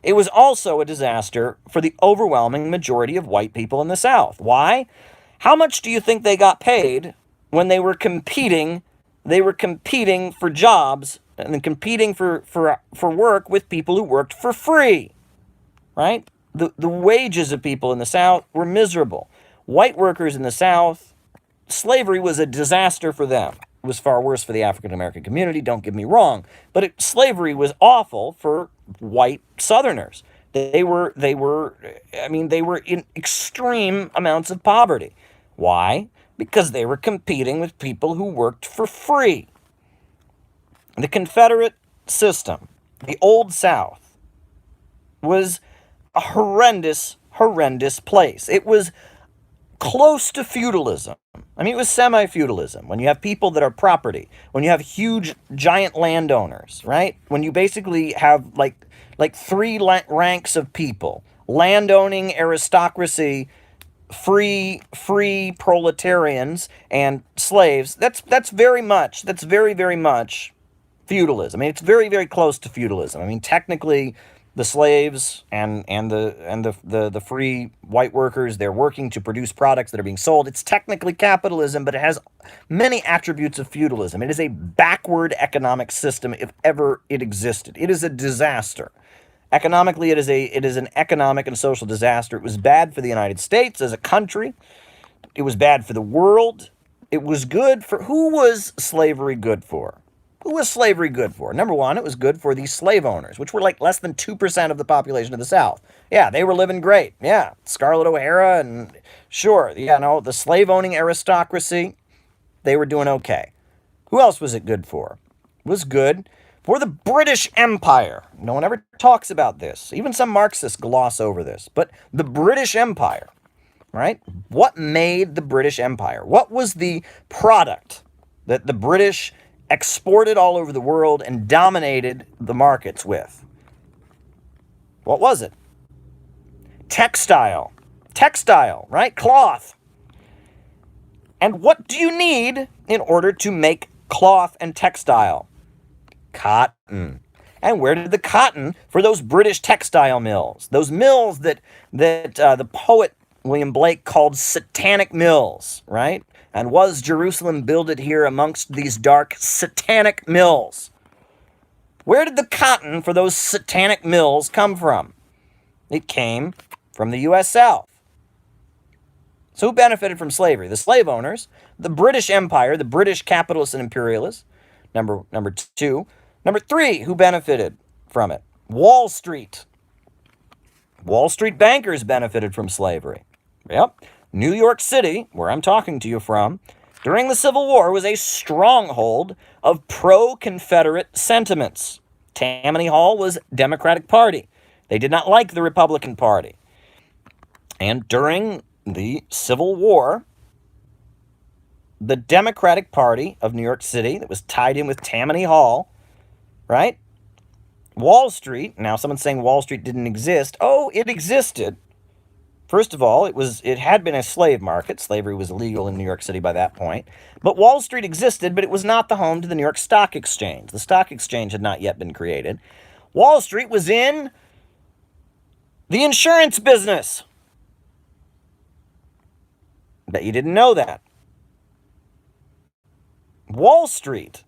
Speaker 1: It was also a disaster for the overwhelming majority of white people in the South. Why? How much do you think they got paid when they were competing? They were competing for jobs and then competing for work with people who worked for free, right? The wages of people in the South were miserable. White workers in the South, slavery was a disaster for them. It was far worse for the African American community, don't get me wrong, but slavery was awful for white Southerners. They were in extreme amounts of poverty. Why? Because they were competing with people who worked for free. The Confederate system, the Old South, was a horrendous place. It was close to feudalism. I mean, it was semi-feudalism. When you have people that are property, when you have huge, giant landowners, right? When you basically have like three ranks of people: landowning aristocracy, free proletarians, and slaves. That's very much feudalism. I mean, it's very, very close to feudalism. I mean, technically, the slaves and the free white workers, they're working to produce products that are being sold. It's technically capitalism, but it has many attributes of feudalism. It is a backward economic system if ever it existed. It is a disaster. Economically, it is an economic and social disaster. It was bad for the United States as a country. It was bad for the world. It was good for... Who was slavery good for? Who was slavery good for? Number one, it was good for the slave owners, which were like less than 2% of the population of the South. Yeah, they were living great. Yeah, Scarlett O'Hara and sure, the slave-owning aristocracy, they were doing okay. Who else was it good for? It was good for the British Empire. No one ever talks about this. Even some Marxists gloss over this. But the British Empire, right? What made the British Empire? What was the product that the British exported all over the world and dominated the markets with? What was it? Textile. Textile, right? Cloth. And what do you need in order to make cloth and textile? Cotton. And where did the cotton for those British textile mills? Those mills that the poet William Blake called satanic mills, right? And was Jerusalem builded here amongst these dark satanic mills? Where did the cotton for those satanic mills come from? It came from the U.S. South. So who benefited from slavery? The slave owners, the British Empire, the British capitalists and imperialists, number two. Number three, who benefited from it? Wall Street. Wall Street bankers benefited from slavery. Yep. New York City, where I'm talking to you from, during the Civil War was a stronghold of pro-Confederate sentiments. Tammany Hall was Democratic Party. They did not like the Republican Party. And during the Civil War, the Democratic Party of New York City that was tied in with Tammany Hall, right? Wall Street, now someone's saying Wall Street didn't exist. Oh, it existed. First of all, it had been a slave market. Slavery was illegal in New York City by that point. But Wall Street existed, but it was not the home to the New York Stock Exchange. The Stock Exchange had not yet been created. Wall Street was in the insurance business. Bet you didn't know that. Wall Street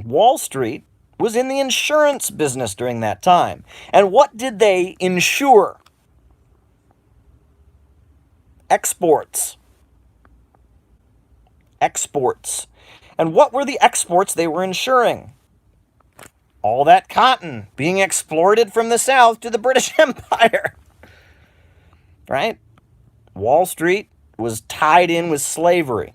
Speaker 1: Wall Street was in the insurance business during that time. And what did they insure? Exports. Exports. And what were the exports they were insuring? All that cotton being exported from the South to the British Empire. Right? Wall Street was tied in with slavery.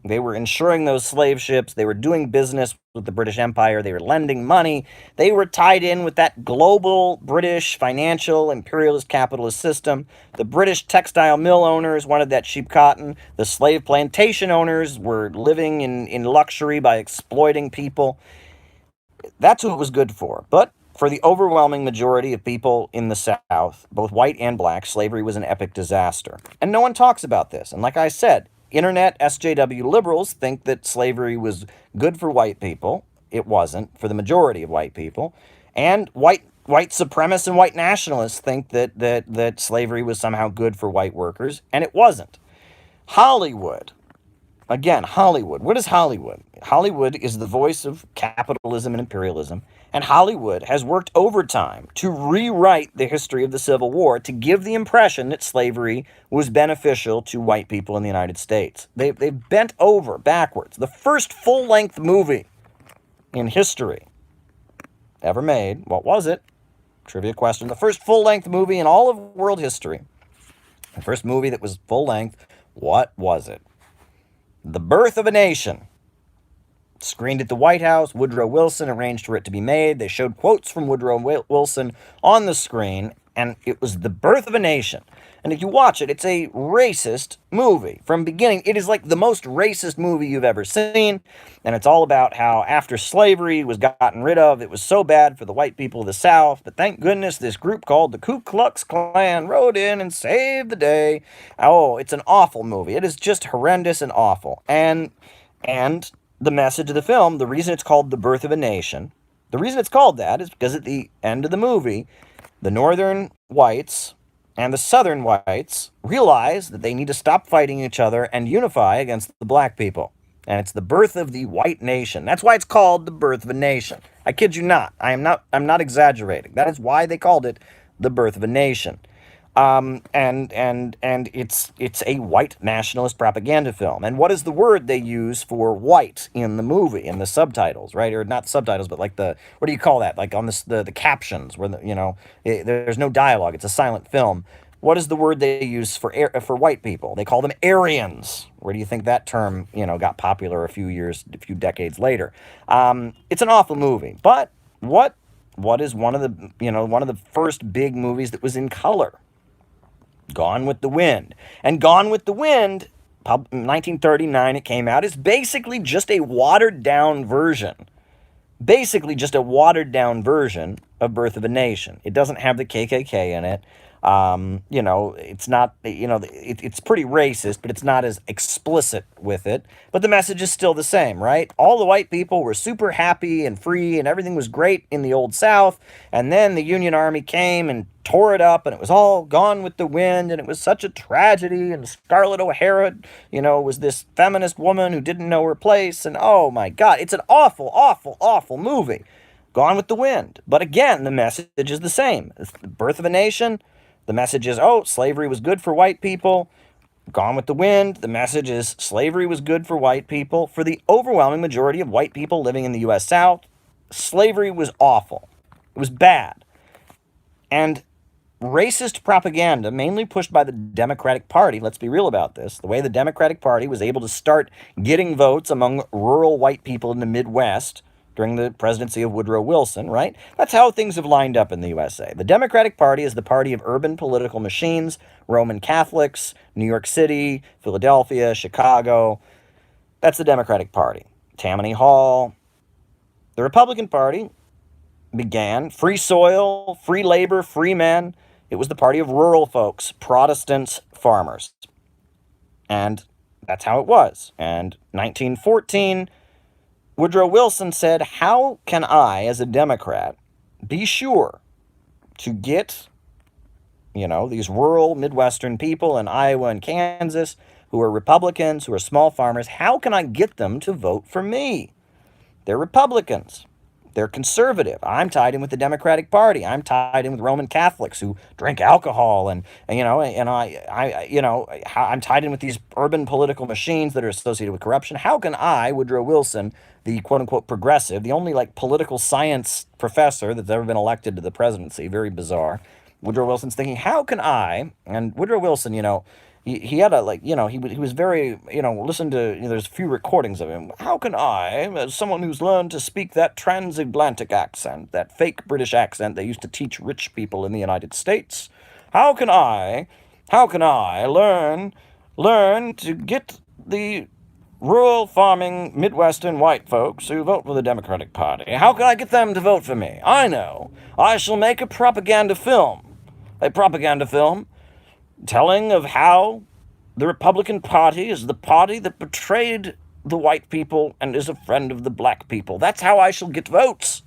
Speaker 1: They were insuring those slave ships. They were doing business with the British Empire. They were lending money. They were tied in with that global British financial imperialist capitalist system. The British textile mill owners wanted that cheap cotton. The slave plantation owners were living in luxury by exploiting people. That's who it was good for. But for the overwhelming majority of people in the South, both white and black, slavery was an epic disaster. And no one talks about this. And like I said, internet SJW liberals think that slavery was good for white people. It wasn't for the majority of white people. And white supremacists and white nationalists think that slavery was somehow good for white workers, and it wasn't. Hollywood. Again, Hollywood. What is Hollywood? Hollywood is the voice of capitalism and imperialism, and Hollywood has worked overtime to rewrite the history of the Civil War to give the impression that slavery was beneficial to white people in the United States. They've bent over backwards. The first full-length movie in history ever made, what was it? Trivia question. The first full-length movie in all of world history. The first movie that was full-length, what was it? The Birth of a Nation. Screened at the White House. Woodrow Wilson arranged for it to be made. They showed quotes from Woodrow Wilson on the screen, and it was The Birth of a Nation. And if you watch it, it's a racist movie. From beginning, it is like the most racist movie you've ever seen, and it's all about how after slavery was gotten rid of, it was so bad for the white people of the South, but thank goodness this group called the Ku Klux Klan rode in and saved the day. Oh, it's an awful movie. It is just horrendous and awful. And the message of the film, the reason it's called The Birth of a Nation, the reason it's called that is because at the end of the movie, the northern whites and the southern whites realize that they need to stop fighting each other and unify against the black people. And it's the birth of the white nation. That's why it's called The Birth of a Nation. I kid you not. I'm not exaggerating. That is why they called it The Birth of a Nation. And it's a white nationalist propaganda film. And what is the word they use for white in the movie, in the subtitles, right? Or not subtitles, but like what do you call that? Like on the captions where, there's no dialogue. It's a silent film. What is the word they use for white people? They call them Aryans. Where do you think that term, got popular a few decades later? It's an awful movie. But what is one of the first big movies that was in color? Gone with the Wind. And Gone with the Wind, 1939 it came out, is basically just a watered-down version. Basically just a watered-down version of Birth of a Nation. It doesn't have the KKK in it. It's not, it's pretty racist, but it's not as explicit with it. But the message is still the same, right? All the white people were super happy and free and everything was great in the Old South. And then the Union Army came and tore it up and it was all gone with the wind and it was such a tragedy. And Scarlett O'Hara, was this feminist woman who didn't know her place. And oh my God, it's an awful, awful, awful movie. Gone with the Wind. But again, the message is the same. It's the Birth of a Nation. The message is, slavery was good for white people. Gone with the Wind. The message is slavery was good for white people. For the overwhelming majority of white people living in the U.S. South, slavery was awful. It was bad. And racist propaganda, mainly pushed by the Democratic Party, let's be real about this, the way the Democratic Party was able to start getting votes among rural white people in the Midwest during the presidency of Woodrow Wilson, right? That's how things have lined up in the USA. The Democratic Party is the party of urban political machines, Roman Catholics, New York City, Philadelphia, Chicago. That's the Democratic Party. Tammany Hall. The Republican Party began free soil, free labor, free men. It was the party of rural folks, Protestants, farmers. And that's how it was. And 1914... Woodrow Wilson said, how can I, as a Democrat, be sure to get, these rural Midwestern people in Iowa and Kansas who are Republicans, who are small farmers, how can I get them to vote for me? They're Republicans. They're conservative. I'm tied in with the Democratic Party. I'm tied in with Roman Catholics who drink alcohol, I'm tied in with these urban political machines that are associated with corruption. How can I, Woodrow Wilson, the quote unquote progressive, the only like political science professor that's ever been elected to the presidency, very bizarre. Woodrow Wilson's thinking, how can I? And Woodrow Wilson, he had a he was very listen to there's a few recordings of him. How can I, as someone who's learned to speak that transatlantic accent, that fake British accent they used to teach rich people in the United States, how can I learn to get the rural farming Midwestern white folks who vote for the Democratic Party? How can I get them to vote for me? I know. I shall make a propaganda film telling of how the Republican Party is the party that betrayed the white people and is a friend of the black people. That's how I shall get votes.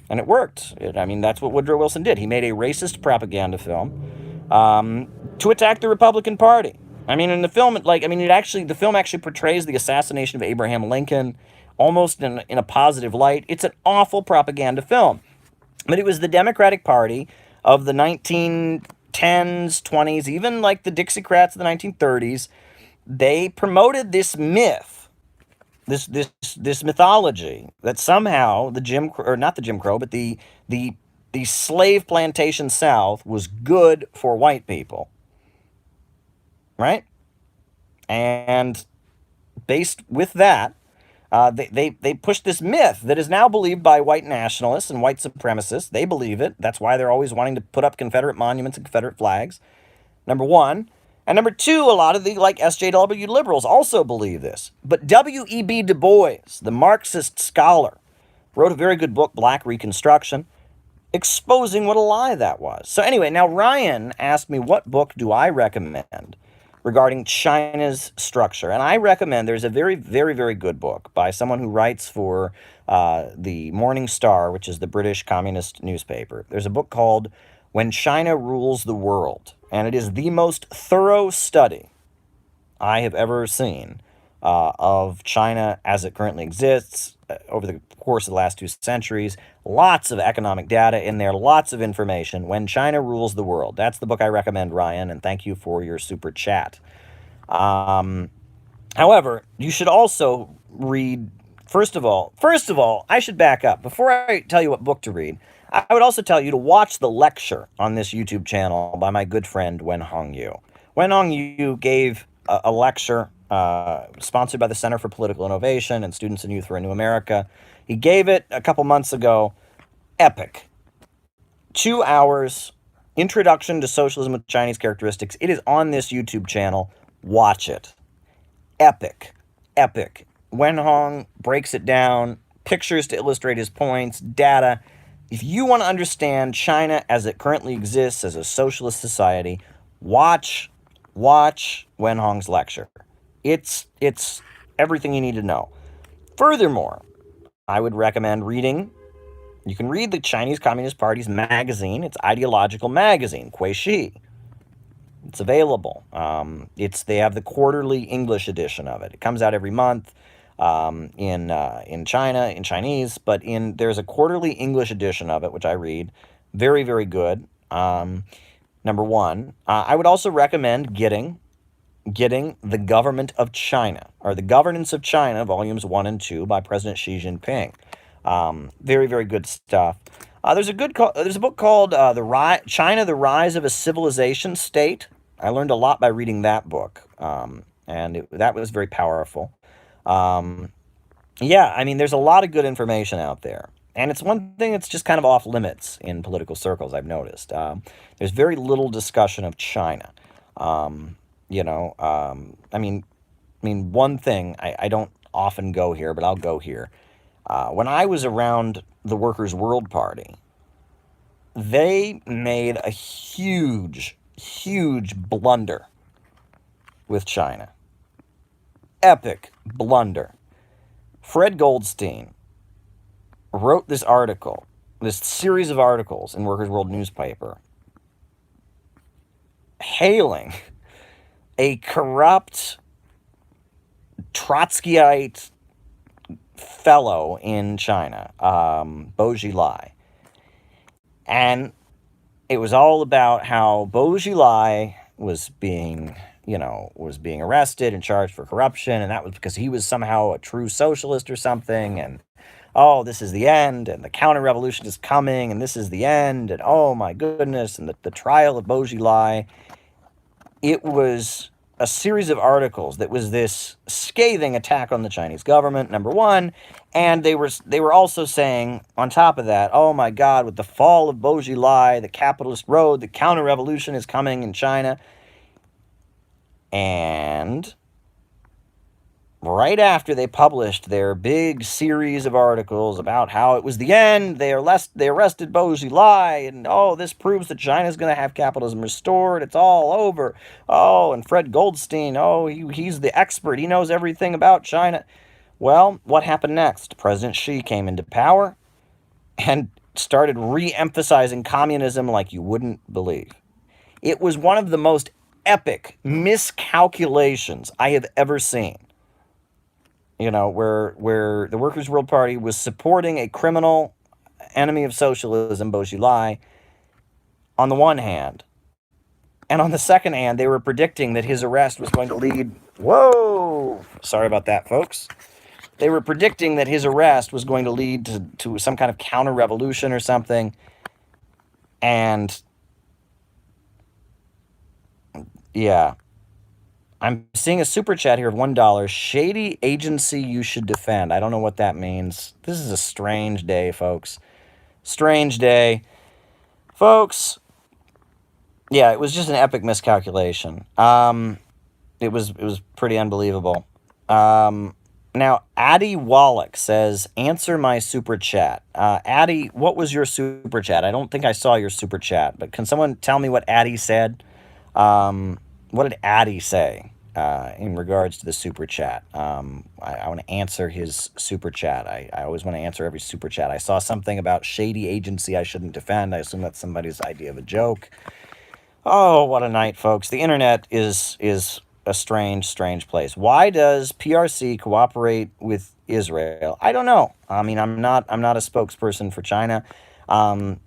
Speaker 1: And it worked. That's what Woodrow Wilson did. He made a racist propaganda film to attack the Republican Party. In the film, the film actually portrays the assassination of Abraham Lincoln almost in a positive light. It's an awful propaganda film. But it was the Democratic Party of the 1910s, 20s, even like the Dixiecrats of the 1930s. They promoted this myth, this mythology that somehow not the Jim Crow, but the slave plantation South was good for white people, right? And based with that, they pushed this myth that is now believed by white nationalists and white supremacists. They believe it. That's why they're always wanting to put up Confederate monuments and Confederate flags, number one. And number two, a lot of the SJW liberals also believe this. But W.E.B. Du Bois, the Marxist scholar, wrote a very good book, Black Reconstruction, exposing what a lie that was. So anyway, now Ryan asked me what book do I recommend regarding China's structure. And I recommend, there's a very, very, very good book by someone who writes for the Morning Star, which is the British communist newspaper. There's a book called When China Rules the World. And it is the most thorough study I have ever seen of China as it currently exists over the course of the last 2 centuries. Lots of economic data in there, lots of information. When China Rules the World. That's the book I recommend, Ryan, and thank you for your super chat. However, you should also read, first of all, I should back up. Before I tell you what book to read, I would also tell you to watch the lecture on this YouTube channel by my good friend Wenhong Yu. Wenhong Yu gave a lecture sponsored by the Center for Political Innovation and Students and Youth for a New America. He gave it a couple months ago. Epic. 2 hours, Introduction to Socialism with Chinese Characteristics. It is on this YouTube channel. Watch it. Epic. Epic. Wenhong breaks it down, pictures to illustrate his points, data. If you want to understand China as it currently exists as a socialist society, watch Wenhong's lecture. It's everything you need to know. Furthermore, I would recommend reading. You can read the Chinese Communist Party's magazine. It's ideological magazine, Kuishi. It's available. They have the quarterly English edition of it. It comes out every month in China, in Chinese, but there's a quarterly English edition of it, which I read. Very, very good. Number one. I would also recommend getting The Government of China, or The Governance of China, volumes 1 and 2 by President Xi Jinping. Very, very good stuff. There's a book called China, The Rise of a Civilization State. I learned a lot by reading that book, and that was very powerful. There's a lot of good information out there. And it's one thing that's just kind of off limits in political circles, I've noticed. There's very little discussion of China. One thing, I don't often go here, but I'll go here. When I was around the Workers' World Party, they made a huge, huge blunder with China. Epic blunder. Fred Goldstein wrote this series of articles in Workers' World newspaper, hailing a corrupt Trotskyite fellow in China, Bo Xilai. And it was all about how Bo Xilai was being, was being arrested and charged for corruption, and that was because he was somehow a true socialist or something, and oh, this is the end, and the counter-revolution is coming, and this is the end, and oh my goodness, and the trial of Bo Xilai. It was a series of articles that was this scathing attack on the Chinese government, number one, and they were also saying, on top of that, oh my God, with the fall of Bo Xilai, the capitalist road, the counter-revolution is coming in China. And right after they published their big series of articles about how it was the end, they arrested Bo Xilai, and oh, this proves that China's going to have capitalism restored. It's all over. Oh, and Fred Goldstein, oh, he's the expert. He knows everything about China. Well, what happened next? President Xi came into power and started re-emphasizing communism like you wouldn't believe. It was one of the most epic miscalculations I have ever seen. Where the Workers' World Party was supporting a criminal enemy of socialism, Bo Xilai, on the one hand. And on the second hand, they were predicting that his arrest was going to lead... Whoa! Sorry about that, folks. They were predicting that his arrest was going to lead to some kind of counter-revolution or something. And... yeah. I'm seeing a super chat here of $1. Shady agency you should defend. I don't know what that means. This is a strange day, folks. Strange day. Folks, yeah, it was just an epic miscalculation. It was pretty unbelievable. Now, Addie Wallach says, answer my super chat. Addie, what was your super chat? I don't think I saw your super chat, but can someone tell me what Addie said? What did Addie say in regards to the super chat? I want to answer his super chat. I always want to answer every super chat. I saw something about shady agency I shouldn't defend. I assume that's somebody's idea of a joke. Oh, what a night, folks. The internet is a strange, strange place. Why does PRC cooperate with Israel? I don't know. I mean, I'm not a spokesperson for China. The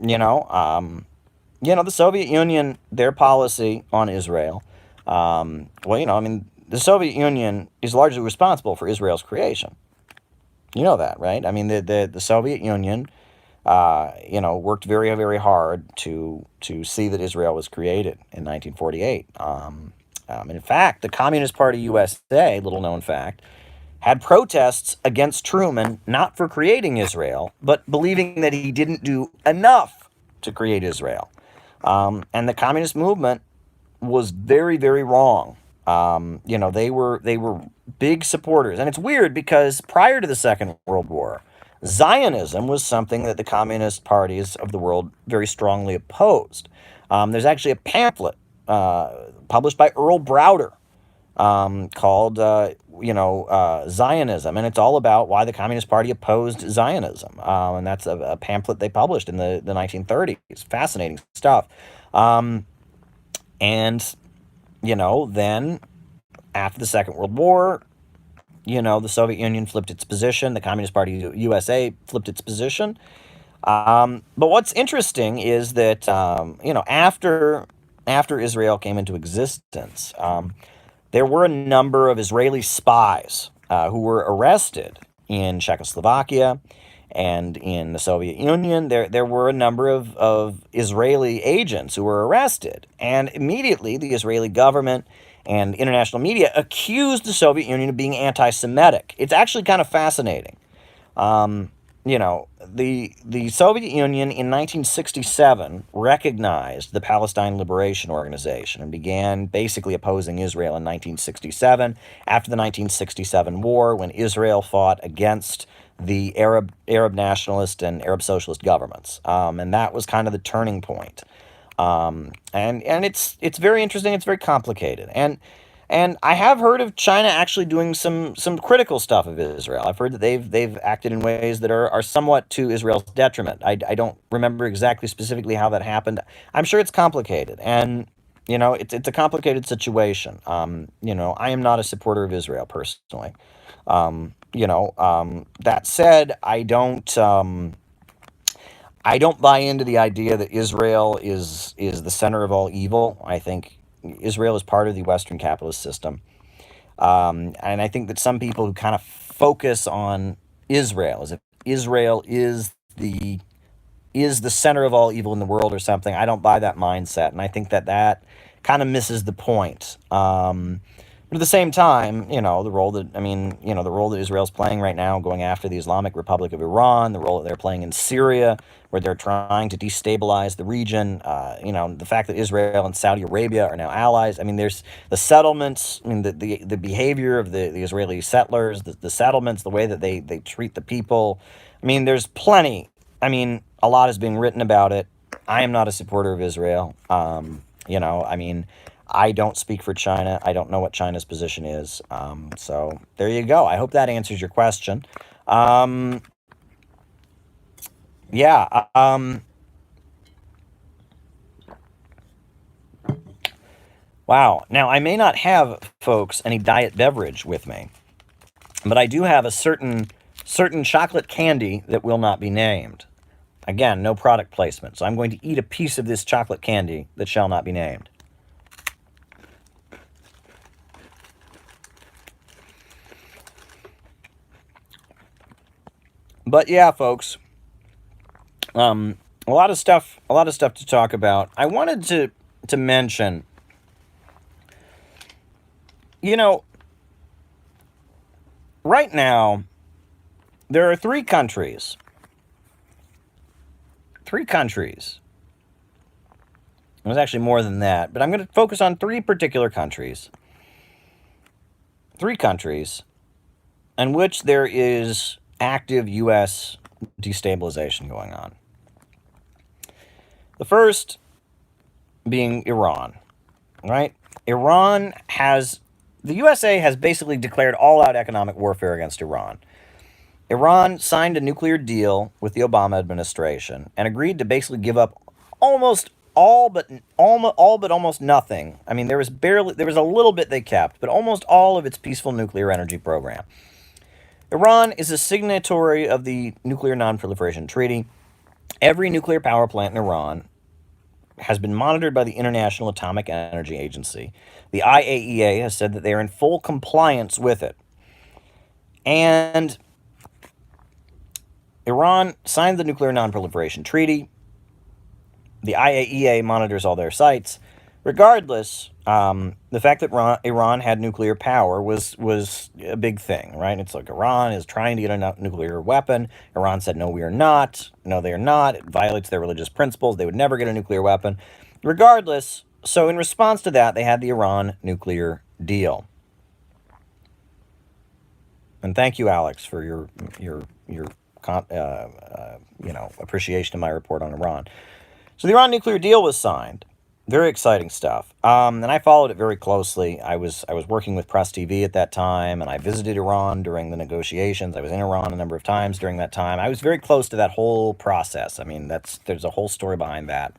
Speaker 1: Soviet Union, their policy on Israel, the Soviet Union is largely responsible for Israel's creation. You know that, right? I mean, the Soviet Union, worked very, very hard to see that Israel was created in 1948. And in fact, the Communist Party USA, little known fact, had protests against Truman, not for creating Israel, but believing that he didn't do enough to create Israel. And the communist movement was very, very wrong. They were big supporters. And it's weird because prior to the Second World War, Zionism was something that the communist parties of the world very strongly opposed. There's actually a pamphlet published by Earl Browder called, Zionism. And it's all about why the Communist Party opposed Zionism. And that's a pamphlet they published in the 1930s. Fascinating stuff. Then after the Second World War, the Soviet Union flipped its position. The Communist Party USA flipped its position. But what's interesting is that, after Israel came into existence, there were a number of Israeli spies who were arrested in Czechoslovakia and in the Soviet Union. There were a number of Israeli agents who were arrested. And immediately the Israeli government and international media accused the Soviet Union of being anti-Semitic. It's actually kind of fascinating. The Soviet Union in 1967 recognized the Palestine Liberation Organization and began basically opposing Israel in 1967 after the 1967 war, when Israel fought against the Arab nationalist and Arab socialist governments. And that was kind of the turning point. And it's very interesting. It's very complicated. And I have heard of China actually doing some critical stuff of Israel. I've heard that they've acted in ways that are somewhat to Israel's detriment. I don't remember exactly specifically how that happened. I'm sure it's complicated. And, it's a complicated situation. I am not a supporter of Israel personally. That said, I don't buy into the idea that Israel is the center of all evil. I think Israel is part of the Western capitalist system. And I think that some people who kind of focus on Israel as if Israel is the center of all evil in the world or something. I don't buy that mindset, and I think that kind of misses the point. But at the same time, the role that Israel's playing right now, going after the Islamic Republic of Iran, the role that they're playing in Syria, where they're trying to destabilize the region. The fact that Israel and Saudi Arabia are now allies. I mean, there's the settlements. I mean, the behavior of the Israeli settlers, the settlements, the way that they treat the people. I mean, there's plenty. I mean, a lot has been written about it. I am not a supporter of Israel. I don't speak for China. I don't know what China's position is. So there you go. I hope that answers your question. Um, yeah. Wow. Now, I may not have, folks, any diet beverage with me, but I do have a certain chocolate candy that will not be named. Again, no product placement. So I'm going to eat a piece of this chocolate candy that shall not be named. But yeah, folks, a lot of stuff to talk about. I wanted to mention, you know, right now there are three countries. Three countries. It was actually more than that, but I'm going to focus on three particular countries. Three countries in which there is active U.S. destabilization going on. The first being Iran, right? The USA has basically declared all-out economic warfare against Iran. Iran signed a nuclear deal with the Obama administration and agreed to basically give up almost almost nothing. I mean, there was a little bit they kept, but almost all of its peaceful nuclear energy program. Iran is a signatory of the Nuclear Non-Proliferation Treaty. Every nuclear power plant in Iran has been monitored by the International Atomic Energy Agency. The IAEA has said that they are in full compliance with it. And Iran signed the Nuclear Non-Proliferation Treaty. The IAEA monitors all their sites. Regardless, the fact that Iran had nuclear power was a big thing, right? It's like Iran is trying to get a nuclear weapon. Iran said, no, we are not. No, they are not. It violates their religious principles. They would never get a nuclear weapon. Regardless, so in response to that, they had the Iran nuclear deal. And thank you, Alex, for your appreciation of my report on Iran. So the Iran nuclear deal was signed. Very exciting stuff. And I followed it very closely. I was working with Press TV at that time, and I visited Iran during the negotiations. I was in Iran a number of times during that time. I was very close to that whole process. I mean, there's a whole story behind that.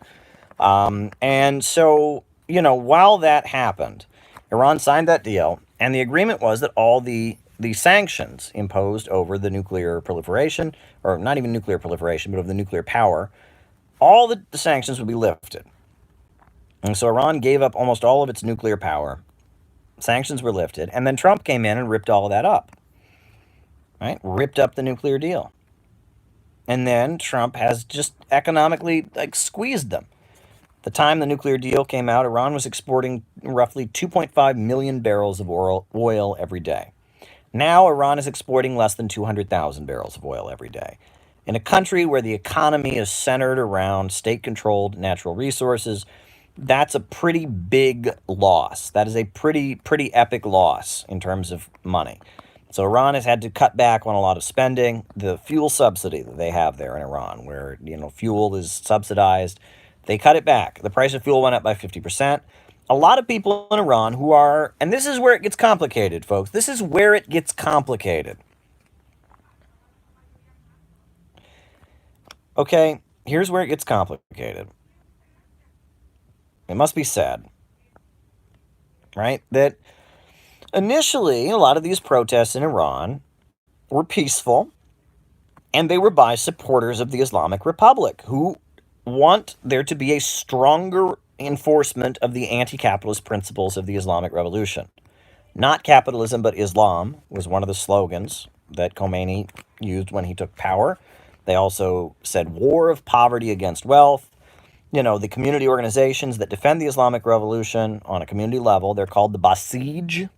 Speaker 1: And so, while that happened, Iran signed that deal, and the agreement was that all the sanctions imposed over the nuclear proliferation, or not even nuclear proliferation, but of the nuclear power, all the sanctions would be lifted. And so Iran gave up almost all of its nuclear power. Sanctions were lifted. And then Trump came in and ripped all of that up. Right? Ripped up the nuclear deal. And then Trump has just economically squeezed them. The time the nuclear deal came out, Iran was exporting roughly 2.5 million barrels of oil every day. Now Iran is exporting less than 200,000 barrels of oil every day. In a country where the economy is centered around state-controlled natural resources, that's a pretty big loss. That is a pretty epic loss in terms of money. So Iran has had to cut back on a lot of spending. The fuel subsidy that they have there in Iran, where fuel is subsidized, they cut it back. The price of fuel went up by 50%. A lot of people in Iran who are, and this is where it gets complicated, folks. This is where it gets complicated. Okay, here's where it gets complicated. It must be said right? That initially, a lot of these protests in Iran were peaceful, and they were by supporters of the Islamic Republic who want there to be a stronger enforcement of the anti-capitalist principles of the Islamic Revolution. Not capitalism, but Islam was one of the slogans that Khomeini used when he took power. They also said war of poverty against wealth. You know, the community organizations that defend the Islamic Revolution on a community level, they're called the Basij,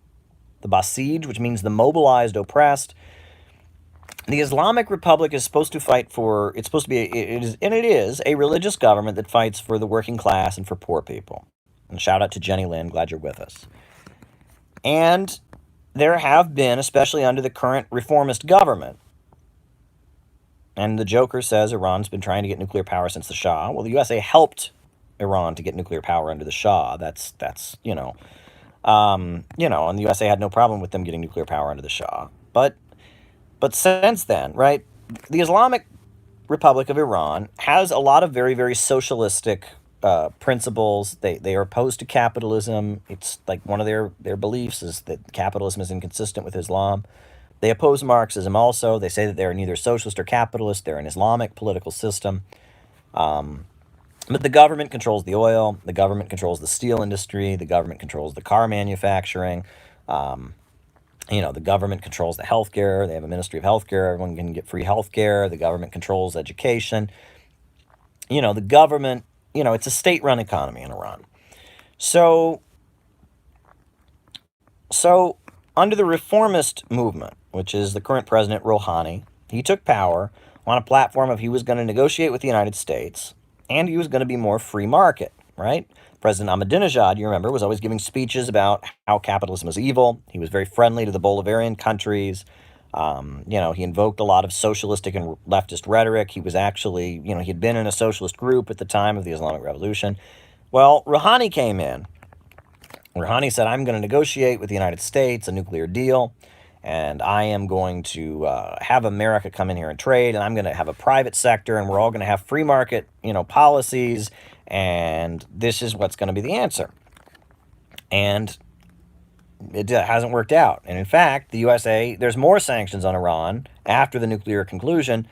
Speaker 1: which means the mobilized oppressed. The Islamic Republic is supposed to fight for, it's supposed to be, it is a religious government that fights for the working class and for poor people. And shout out to Jenny Lynn, glad you're with us. And there have been, especially under the current reformist government, and the Joker says Iran's been trying to get nuclear power since the Shah. Well, the USA helped Iran to get nuclear power under the Shah. That's and the USA had no problem with them getting nuclear power under the Shah. But since then, right, the Islamic Republic of Iran has a lot of very, very socialistic principles. They are opposed to capitalism. It's like one of their beliefs is that capitalism is inconsistent with Islam. They oppose Marxism also. They say that they're neither socialist or capitalist. They're an Islamic political system. But the government controls the oil. The government controls the steel industry. The government controls the car manufacturing. The government controls the healthcare. They have a ministry of healthcare. Everyone can get free healthcare. The government controls education. The government, it's a state-run economy in Iran. So under the reformist movement, which is the current president Rouhani, he took power on a platform of he was going to negotiate with the United States and he was going to be more free market, right? President Ahmadinejad, you remember, was always giving speeches about how capitalism was evil. He was very friendly to the Bolivarian countries. He invoked a lot of socialistic and leftist rhetoric. He was actually, he had been in a socialist group at the time of the Islamic Revolution. Well, Rouhani came in. Rouhani said, I'm going to negotiate with the United States a nuclear deal, and I am going to have America come in here and trade, and I'm going to have a private sector, and we're all going to have free market, policies, and this is what's going to be the answer. And it hasn't worked out. And in fact, the USA, there's more sanctions on Iran after the nuclear conclusion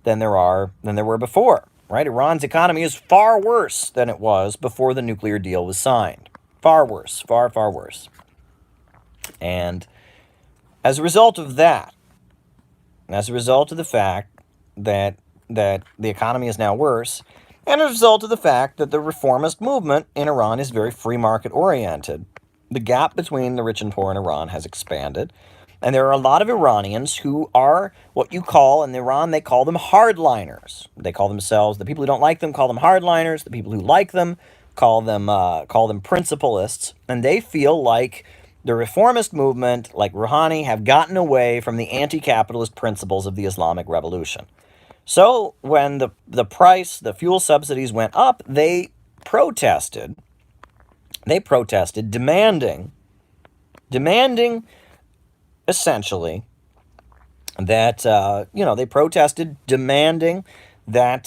Speaker 1: than there were before, right? Iran's economy is far worse than it was before the nuclear deal was signed. Far worse, far, far worse. And as a result of that, as a result of the fact that the economy is now worse, and as a result of the fact that the reformist movement in Iran is very free market oriented, the gap between the rich and poor in Iran has expanded. And there are a lot of Iranians who are what you call, in Iran, they call them hardliners. They call themselves, the people who don't like them call them hardliners. The people who like them call them principalists. And they feel like the reformist movement, like Rouhani, have gotten away from the anti-capitalist principles of the Islamic Revolution. So when the fuel subsidies went up, they protested, demanding essentially that, they protested demanding that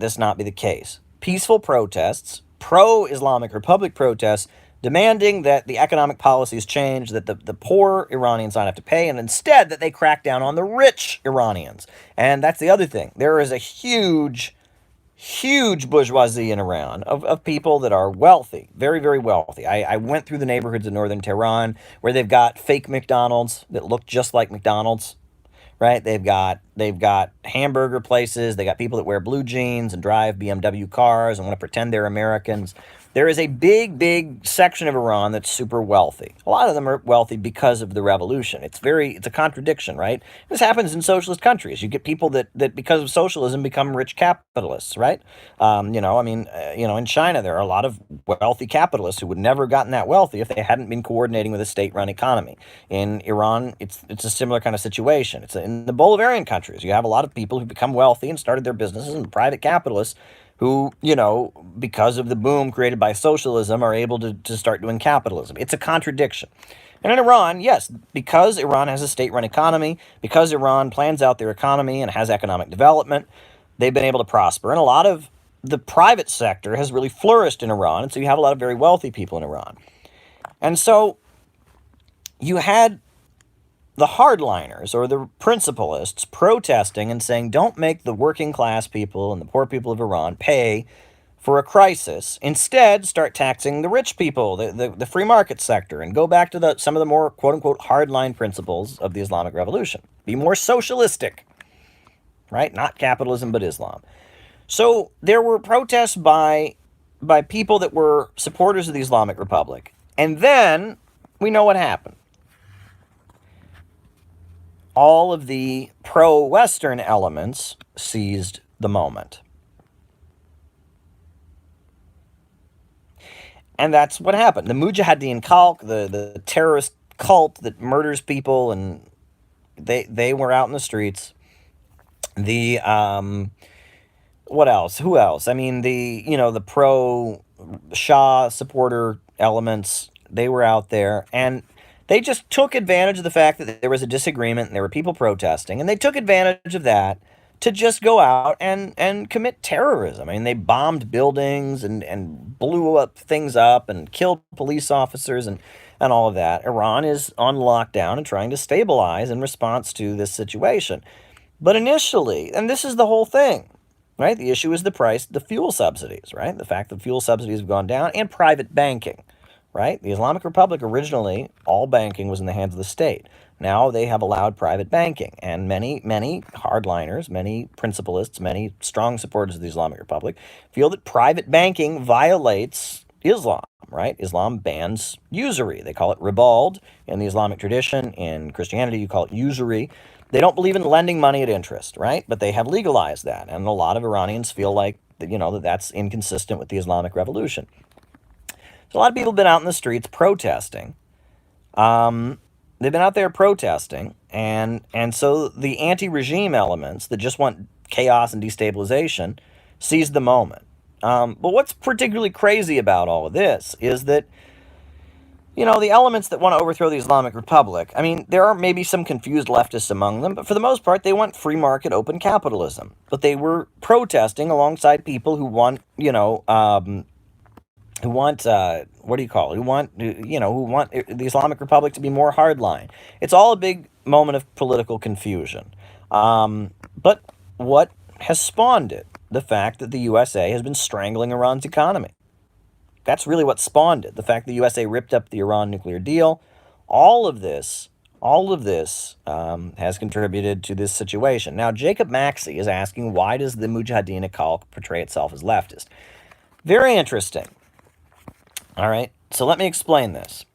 Speaker 1: this not be the case. Peaceful protests, pro-Islamic Republic protests, demanding that the economic policies change, that the poor Iranians not have to pay, and instead that they crack down on the rich Iranians. And that's the other thing. There is a huge bourgeoisie in Iran of people that are wealthy, very, very wealthy. I went through the neighborhoods of northern Tehran where they've got fake McDonald's that look just like McDonald's, right? They've got hamburger places. They got people that wear blue jeans and drive BMW cars and want to pretend they're Americans. There is a big section of Iran that's super wealthy. A lot of them are wealthy because of the revolution. It's a contradiction, right? This happens in socialist countries. You get people that because of socialism become rich capitalists, right? In China, there are a lot of wealthy capitalists who would never have gotten that wealthy if they hadn't been coordinating with a state-run economy. In Iran, it's a similar kind of situation. It's in the Bolivarian countries. You have a lot of people who become wealthy and started their businesses, and private capitalists who, because of the boom created by socialism, are able to start doing capitalism. It's a contradiction. And in Iran, yes, because Iran has a state-run economy, because Iran plans out their economy and has economic development, they've been able to prosper. And a lot of the private sector has really flourished in Iran, and so you have a lot of very wealthy people in Iran. And so you had the hardliners or the principalists protesting and saying, don't make the working class people and the poor people of Iran pay for a crisis. Instead, start taxing the rich people, the free market sector, and go back to some of the more quote-unquote hardline principles of the Islamic Revolution. Be more socialistic, right? Not capitalism, but Islam. So there were protests by people that were supporters of the Islamic Republic. And then we know what happened. All of the pro-Western elements seized the moment. And that's what happened. The Mujahideen cult, the terrorist cult that murders people, and they were out in the streets. The what else? Who else? I mean, the pro Shah supporter elements, they were out there, and they just took advantage of the fact that there was a disagreement and there were people protesting, and they took advantage of that to just go out and commit terrorism. I mean, they bombed buildings and blew up things up and killed police officers and all of that. Iran is on lockdown and trying to stabilize in response to this situation. But initially, and this is the whole thing, right? The issue is the price, the fuel subsidies, right? The fact that fuel subsidies have gone down, and private banking, right? The Islamic Republic, originally, all banking was in the hands of the state. Now they have allowed private banking, and many hardliners, many principalists, many strong supporters of the Islamic Republic feel that private banking violates Islam, right? Islam bans usury. They call it ribald in the Islamic tradition. In Christianity, you call it usury. They don't believe in lending money at interest, right? But they have legalized that, and a lot of Iranians feel like that that's inconsistent with the Islamic Revolution. So a lot of people have been out in the streets protesting. They've been out there protesting, and so the anti-regime elements that just want chaos and destabilization seized the moment. But what's particularly crazy about all of this is that, the elements that want to overthrow the Islamic Republic, I mean, there are maybe some confused leftists among them, but for the most part, they want free market, open capitalism. But they were protesting alongside people who want, who want the Islamic Republic to be more hardline. It's all a big moment of political confusion. But what has spawned it? The fact that the USA has been strangling Iran's economy. That's really what spawned it. The fact the USA ripped up the Iran nuclear deal. All of this has contributed to this situation. Now, Jacob Maxey is asking, why does the Mujahideen cult portray itself as leftist? Very interesting. All right, so let me explain this.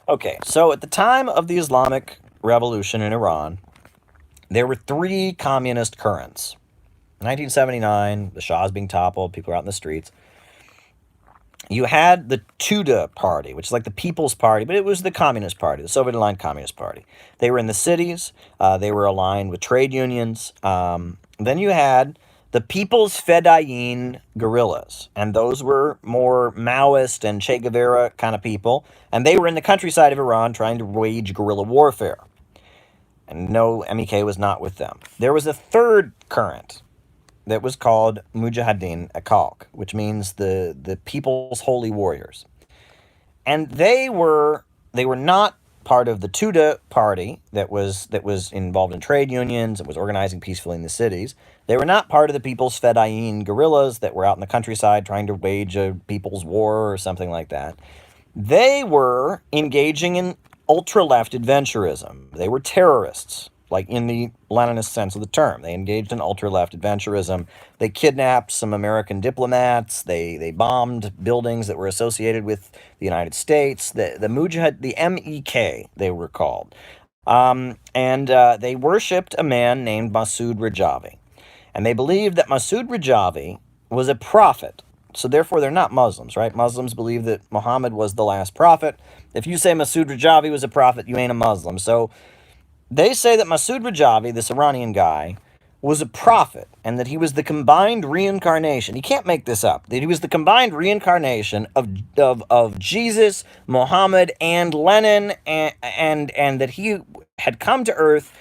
Speaker 1: Okay, so at the time of the Islamic Revolution in Iran, there were three communist currents. In 1979, the Shah's being toppled, people are out in the streets. You had the Tuda Party, which is like the People's Party, but it was the Communist Party, the Soviet-aligned Communist Party. They were in the cities. They were aligned with trade unions. Then you had the People's Fedayeen guerrillas, and those were more Maoist and Che Guevara kind of people, and they were in the countryside of Iran trying to wage guerrilla warfare. And no, MEK was not with them. There was a third current that was called Mujahideen Khalq, which means the People's Holy Warriors. And they were not part of the Tuda Party that was involved in trade unions and was organizing peacefully in the cities. They were not part of the People's Fedayeen guerrillas that were out in the countryside trying to wage a people's war or something like that. They were engaging in ultra-left adventurism. They were terrorists, like in the Leninist sense of the term. They engaged in ultra-left adventurism. They kidnapped some American diplomats. They bombed buildings that were associated with the United States. The MEK, they were called. And they worshipped a man named Masoud Rajavi. And they believed that Masoud Rajavi was a prophet. So therefore, they're not Muslims, right? Muslims believe that Muhammad was the last prophet. If you say Masoud Rajavi was a prophet, you ain't a Muslim. So they say that Masoud Rajavi, this Iranian guy, was a prophet, and that he was the combined reincarnation. You can't make this up. That he was the combined reincarnation of Jesus, Muhammad, and Lenin, and that he had come to Earth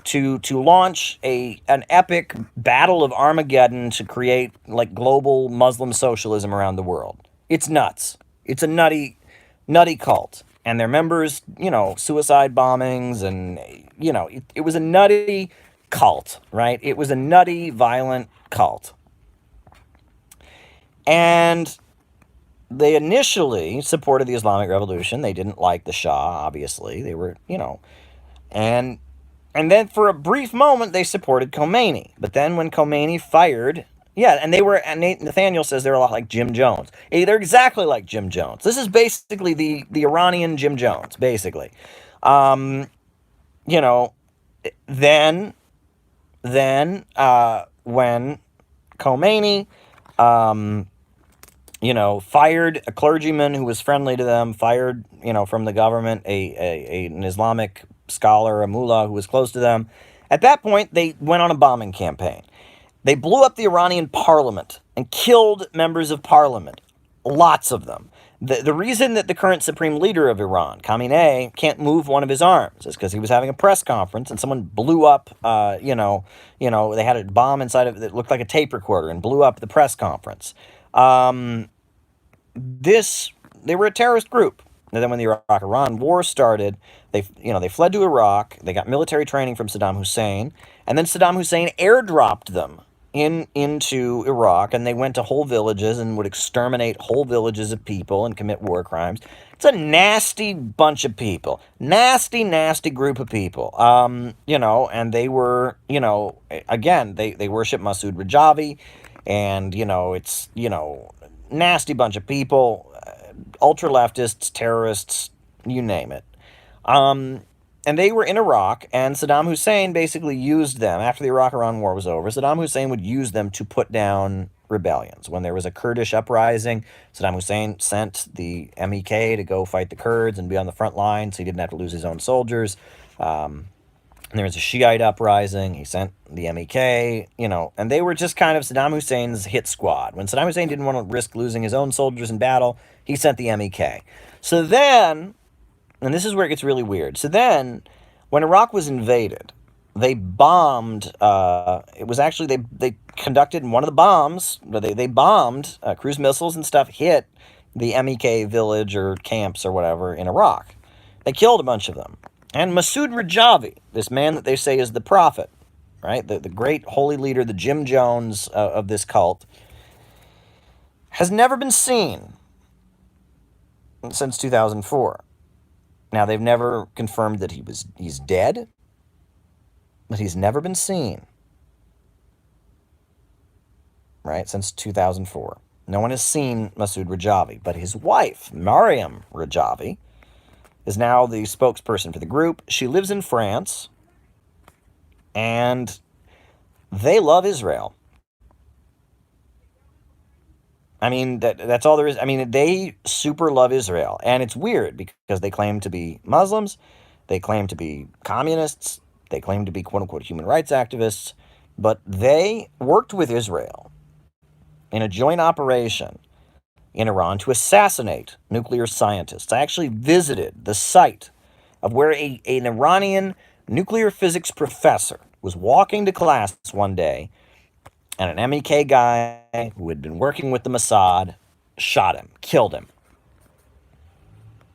Speaker 1: to launch an epic battle of Armageddon to create like global Muslim socialism around the world. It's nuts. It's a nutty cult. And their members, suicide bombings, and it was a nutty cult, right? It was a nutty, violent cult. And they initially supported the Islamic Revolution. They didn't like the Shah, obviously. They were, and then for a brief moment they supported Khomeini. But then when Khomeini fired, and Nathaniel says they're a lot like Jim Jones. Hey, they're exactly like Jim Jones. This is basically the Iranian Jim Jones, basically. Then when Khomeini fired a clergyman who was friendly to them, fired, from the government, an Islamic scholar, a mullah who was close to them. At that point, they went on a bombing campaign. They blew up the Iranian parliament and killed members of parliament, lots of them. The reason that the current supreme leader of Iran, Khamenei, can't move one of his arms is because he was having a press conference and someone blew up, they had a bomb inside of it that looked like a tape recorder and blew up the press conference. They were a terrorist group. And then when the Iraq-Iran war started, they fled to Iraq. They got military training from Saddam Hussein, and then Saddam Hussein airdropped them into Iraq, and they went to whole villages and would exterminate whole villages of people and commit war crimes. It's a nasty bunch of people, nasty group of people. And they were, again, they worship Masoud Rajavi, and it's nasty bunch of people, ultra leftists, terrorists, you name it. And they were in Iraq, and Saddam Hussein basically used them. After the Iraq-Iran war was over, Saddam Hussein would use them to put down rebellions. When there was a Kurdish uprising, Saddam Hussein sent the MEK to go fight the Kurds and be on the front line so he didn't have to lose his own soldiers. And there was a Shiite uprising. He sent the MEK, and they were just kind of Saddam Hussein's hit squad. When Saddam Hussein didn't want to risk losing his own soldiers in battle, he sent the MEK. So then, and this is where it gets really weird. So then, when Iraq was invaded, they bombed, it was actually, they conducted one of the bombs, they bombed, cruise missiles and stuff hit the MEK village or camps or whatever in Iraq. They killed a bunch of them. And Masoud Rajavi, this man that they say is the prophet, right, the great holy leader, the Jim Jones of this cult, has never been seen since 2004. Now, they've never confirmed that he's dead, but he's never been seen, right, since 2004. No one has seen Masoud Rajavi, but his wife, Mariam Rajavi, is now the spokesperson for the group. She lives in France, and they love Israel. I mean, that's all there is. I mean, they super love Israel. And it's weird because they claim to be Muslims. They claim to be communists. They claim to be quote-unquote human rights activists. But they worked with Israel in a joint operation in Iran to assassinate nuclear scientists. I actually visited the site of where an Iranian nuclear physics professor was walking to class one day, and an MEK guy who had been working with the Mossad shot him, killed him,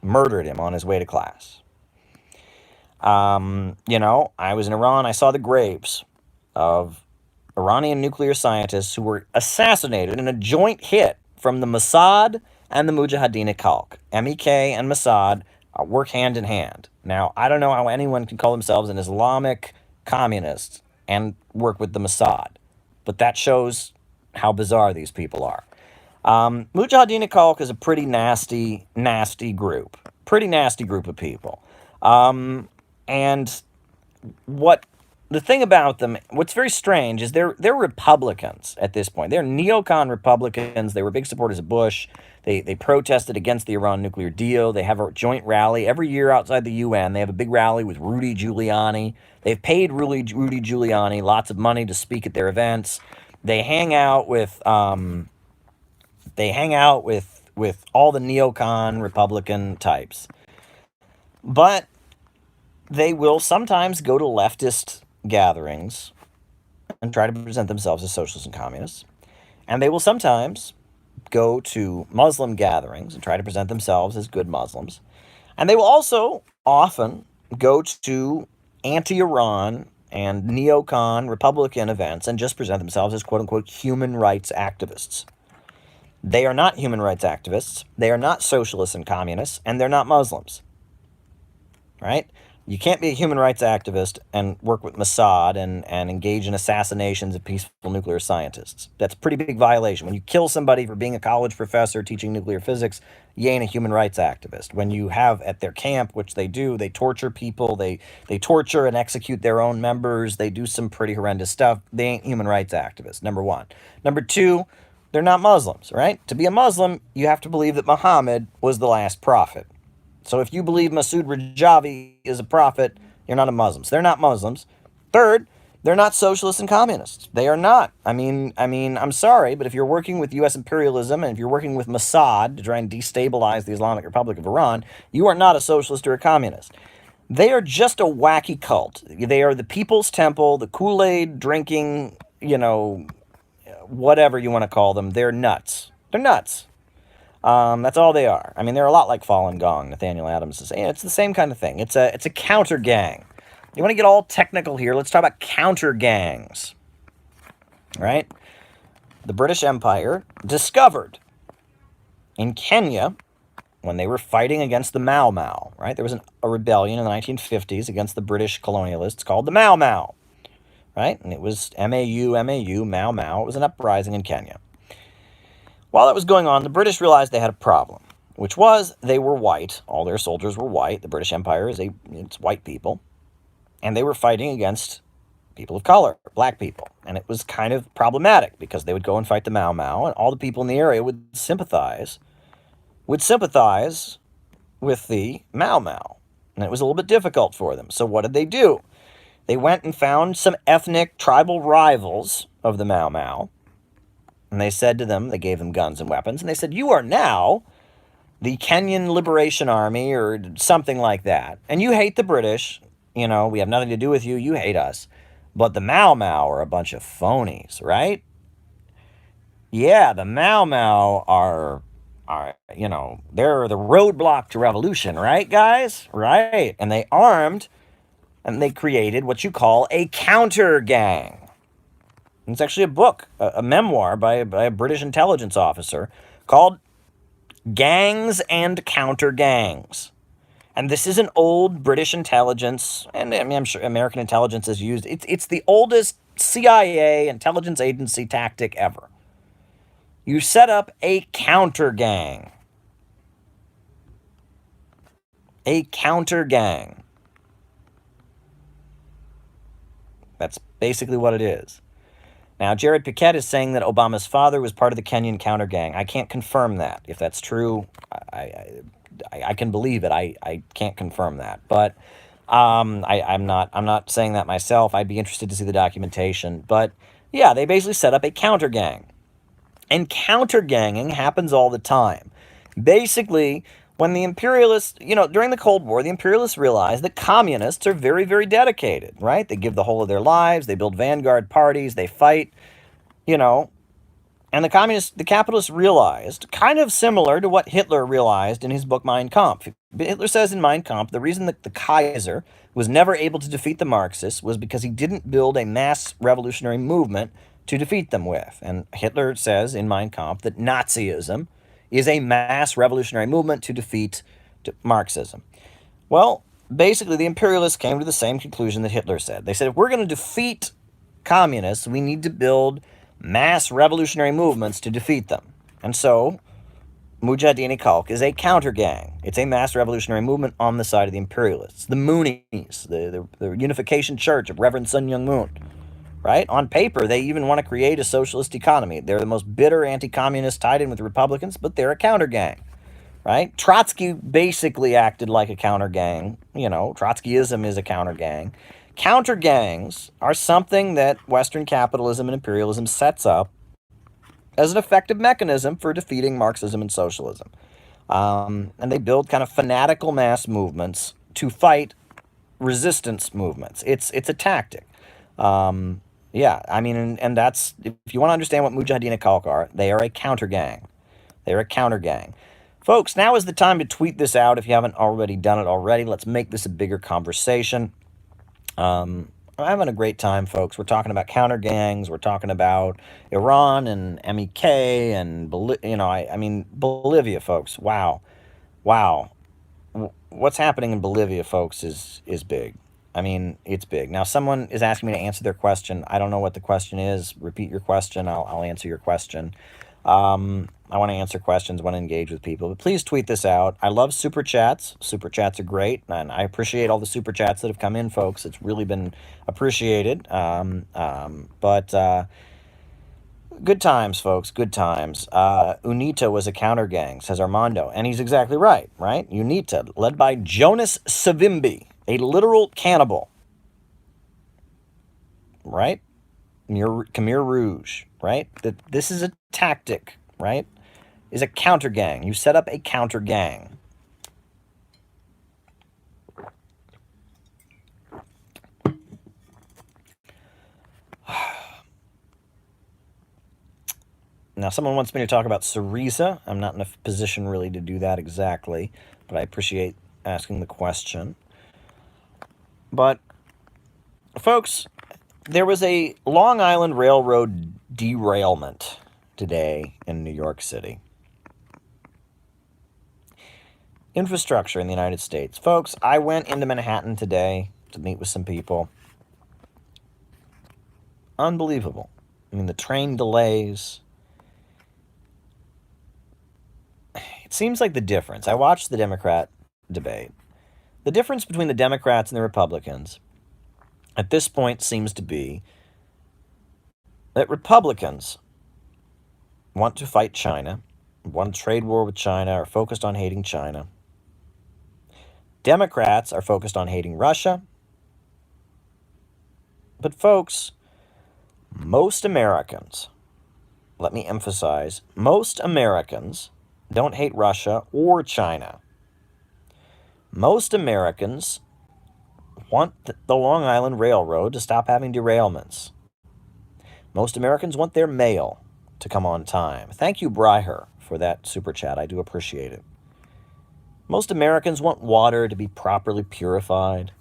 Speaker 1: murdered him on his way to class. I was in Iran. I saw the graves of Iranian nuclear scientists who were assassinated in a joint hit from the Mossad and the Mujahideen Khalq. MEK and Mossad work hand in hand. Now, I don't know how anyone can call themselves an Islamic communist and work with the Mossad, but that shows how bizarre these people are. Mujahideen Khalq is a pretty nasty group. Pretty nasty group of people. And the thing about them, what's very strange is they're Republicans at this point. They're neocon Republicans. They were big supporters of Bush. They protested against the Iran nuclear deal. They have a joint rally every year outside the UN. They have a big rally with Rudy Giuliani. They've paid Rudy Giuliani lots of money to speak at their events. They hang out with all the neocon Republican types. But they will sometimes go to leftist gatherings and try to present themselves as socialists and communists. And they will sometimes go to Muslim gatherings and try to present themselves as good Muslims. And they will also often go to anti-Iran and neocon Republican events and just present themselves as quote-unquote human rights activists. They are not human rights activists. They are not socialists and communists, and they're not Muslims. Right? You can't be a human rights activist and work with Mossad and engage in assassinations of peaceful nuclear scientists. That's a pretty big violation. When you kill somebody for being a college professor teaching nuclear physics, you ain't a human rights activist. When you have at their camp, which they do, they torture people, they torture and execute their own members, they do some pretty horrendous stuff, they ain't human rights activists, number one. Number two, they're not Muslims, right? To be a Muslim, you have to believe that Muhammad was the last prophet. So if you believe Masood Rajavi is a prophet, you're not a Muslim. So they're not Muslims. Third, they're not socialists and communists. They are not. I mean, I'm sorry, but if you're working with U.S. imperialism and if you're working with Mossad to try and destabilize the Islamic Republic of Iran, you are not a socialist or a communist. They are just a wacky cult. They are the People's Temple, the Kool-Aid drinking, whatever you want to call them. They're nuts. They're nuts. That's all they are. I mean, they're a lot like Falun Gong, Nathaniel Adams is saying. It's the same kind of thing. It's a counter gang. You want to get all technical here? Let's talk about counter gangs. Right? The British Empire discovered in Kenya when they were fighting against the Mau Mau. Right? There was a rebellion in the 1950s against the British colonialists called the Mau Mau. Right? And it was Mau, Mau Mau. It was an uprising in Kenya. While that was going on, the British realized they had a problem, which was they were white. All their soldiers were white. The British Empire it's white people. And they were fighting against people of color, black people. And it was kind of problematic because they would go and fight the Mau Mau, and all the people in the area would sympathize with the Mau Mau. And it was a little bit difficult for them. So what did they do? They went and found some ethnic tribal rivals of the Mau Mau. And they said to them, they gave them guns and weapons, and they said, you are now the Kenyan Liberation Army or something like that. And you hate the British. We have nothing to do with you. You hate us. But the Mau Mau are a bunch of phonies, right? Yeah, the Mau Mau are they're the roadblock to revolution, right, guys? Right. And they armed and they created what you call a counter gang. It's actually a book, a memoir by a British intelligence officer called Gangs and Counter Gangs. And this is an old British intelligence, and I'm sure American intelligence has used it. It's the oldest CIA intelligence agency tactic ever. You set up a counter gang. A counter gang. That's basically what it is. Now, Jared Piquet is saying that Obama's father was part of the Kenyan counter gang. I can't confirm that. If that's true, I can believe it. I can't confirm that. But I'm not saying that myself. I'd be interested to see the documentation. But yeah, they basically set up a counter gang. And counter ganging happens all the time. Basically, when the imperialists, during the Cold War, the imperialists realized that communists are very, very dedicated, right? They give the whole of their lives, they build vanguard parties, they fight, and the capitalists realized, kind of similar to what Hitler realized in his book Mein Kampf. Hitler says in Mein Kampf, the reason that the Kaiser was never able to defeat the Marxists was because he didn't build a mass revolutionary movement to defeat them with. And Hitler says in Mein Kampf that Nazism is a mass revolutionary movement to defeat Marxism. Well, basically, the imperialists came to the same conclusion that Hitler said. They said, if we're going to defeat communists, we need to build mass revolutionary movements to defeat them. And so, Mujahideen Khalq is a counter gang. It's a mass revolutionary movement on the side of the imperialists. The Moonies, the Unification Church of Reverend Sun Myung Moon. Right? On paper, they even want to create a socialist economy. They're the most bitter anti-communists tied in with the Republicans, but they're a counter gang. Right? Trotsky basically acted like a counter gang. Trotskyism is a counter gang. Counter gangs are something that Western capitalism and imperialism sets up as an effective mechanism for defeating Marxism and socialism. And they build kind of fanatical mass movements to fight resistance movements. It's a tactic. Yeah, I mean, and that's, if you want to understand what Mujahideen Khalq are, they are a counter gang. They're a counter gang. Folks, now is the time to tweet this out if you haven't already done it already. Let's make this a bigger conversation. I'm having a great time, folks. We're talking about counter gangs. We're talking about Iran and MEK and I mean Bolivia, folks. Wow, wow. What's happening in Bolivia, folks, is big. I mean, it's big. Now, someone is asking me to answer their question. I don't know what the question is. Repeat your question. I'll answer your question. I want to answer questions, want to engage with people. But please tweet this out. I love super chats. Super chats are great, and I appreciate all the super chats that have come in, folks. It's really been appreciated. But good times, folks. Good times. UNITA was a counter gang, says Armando, and he's exactly right. Right? UNITA, led by Jonas Savimbi, a literal cannibal. Right? Khmer Rouge. Right? That this is a tactic. Right? Is a counter gang. You set up a counter gang. Now, someone wants me to talk about Syriza. I'm not in a position really to do that exactly, but I appreciate asking the question. But, folks, there was a Long Island Railroad derailment today in New York City. Infrastructure in the United States. Folks, I went into Manhattan today to meet with some people. Unbelievable. I mean, the train delays. It seems like the difference. I watched the Democrat debate. The difference between the Democrats and the Republicans at this point seems to be that Republicans want to fight China, want a trade war with China, are focused on hating China. Democrats are focused on hating Russia. But folks, most Americans, let me emphasize, most Americans don't hate Russia or China. Most Americans want the Long Island Railroad to stop having derailments. Most Americans want their mail to come on time. Thank you, Bryher, for that super chat. I do appreciate it. Most Americans want water to be properly purified.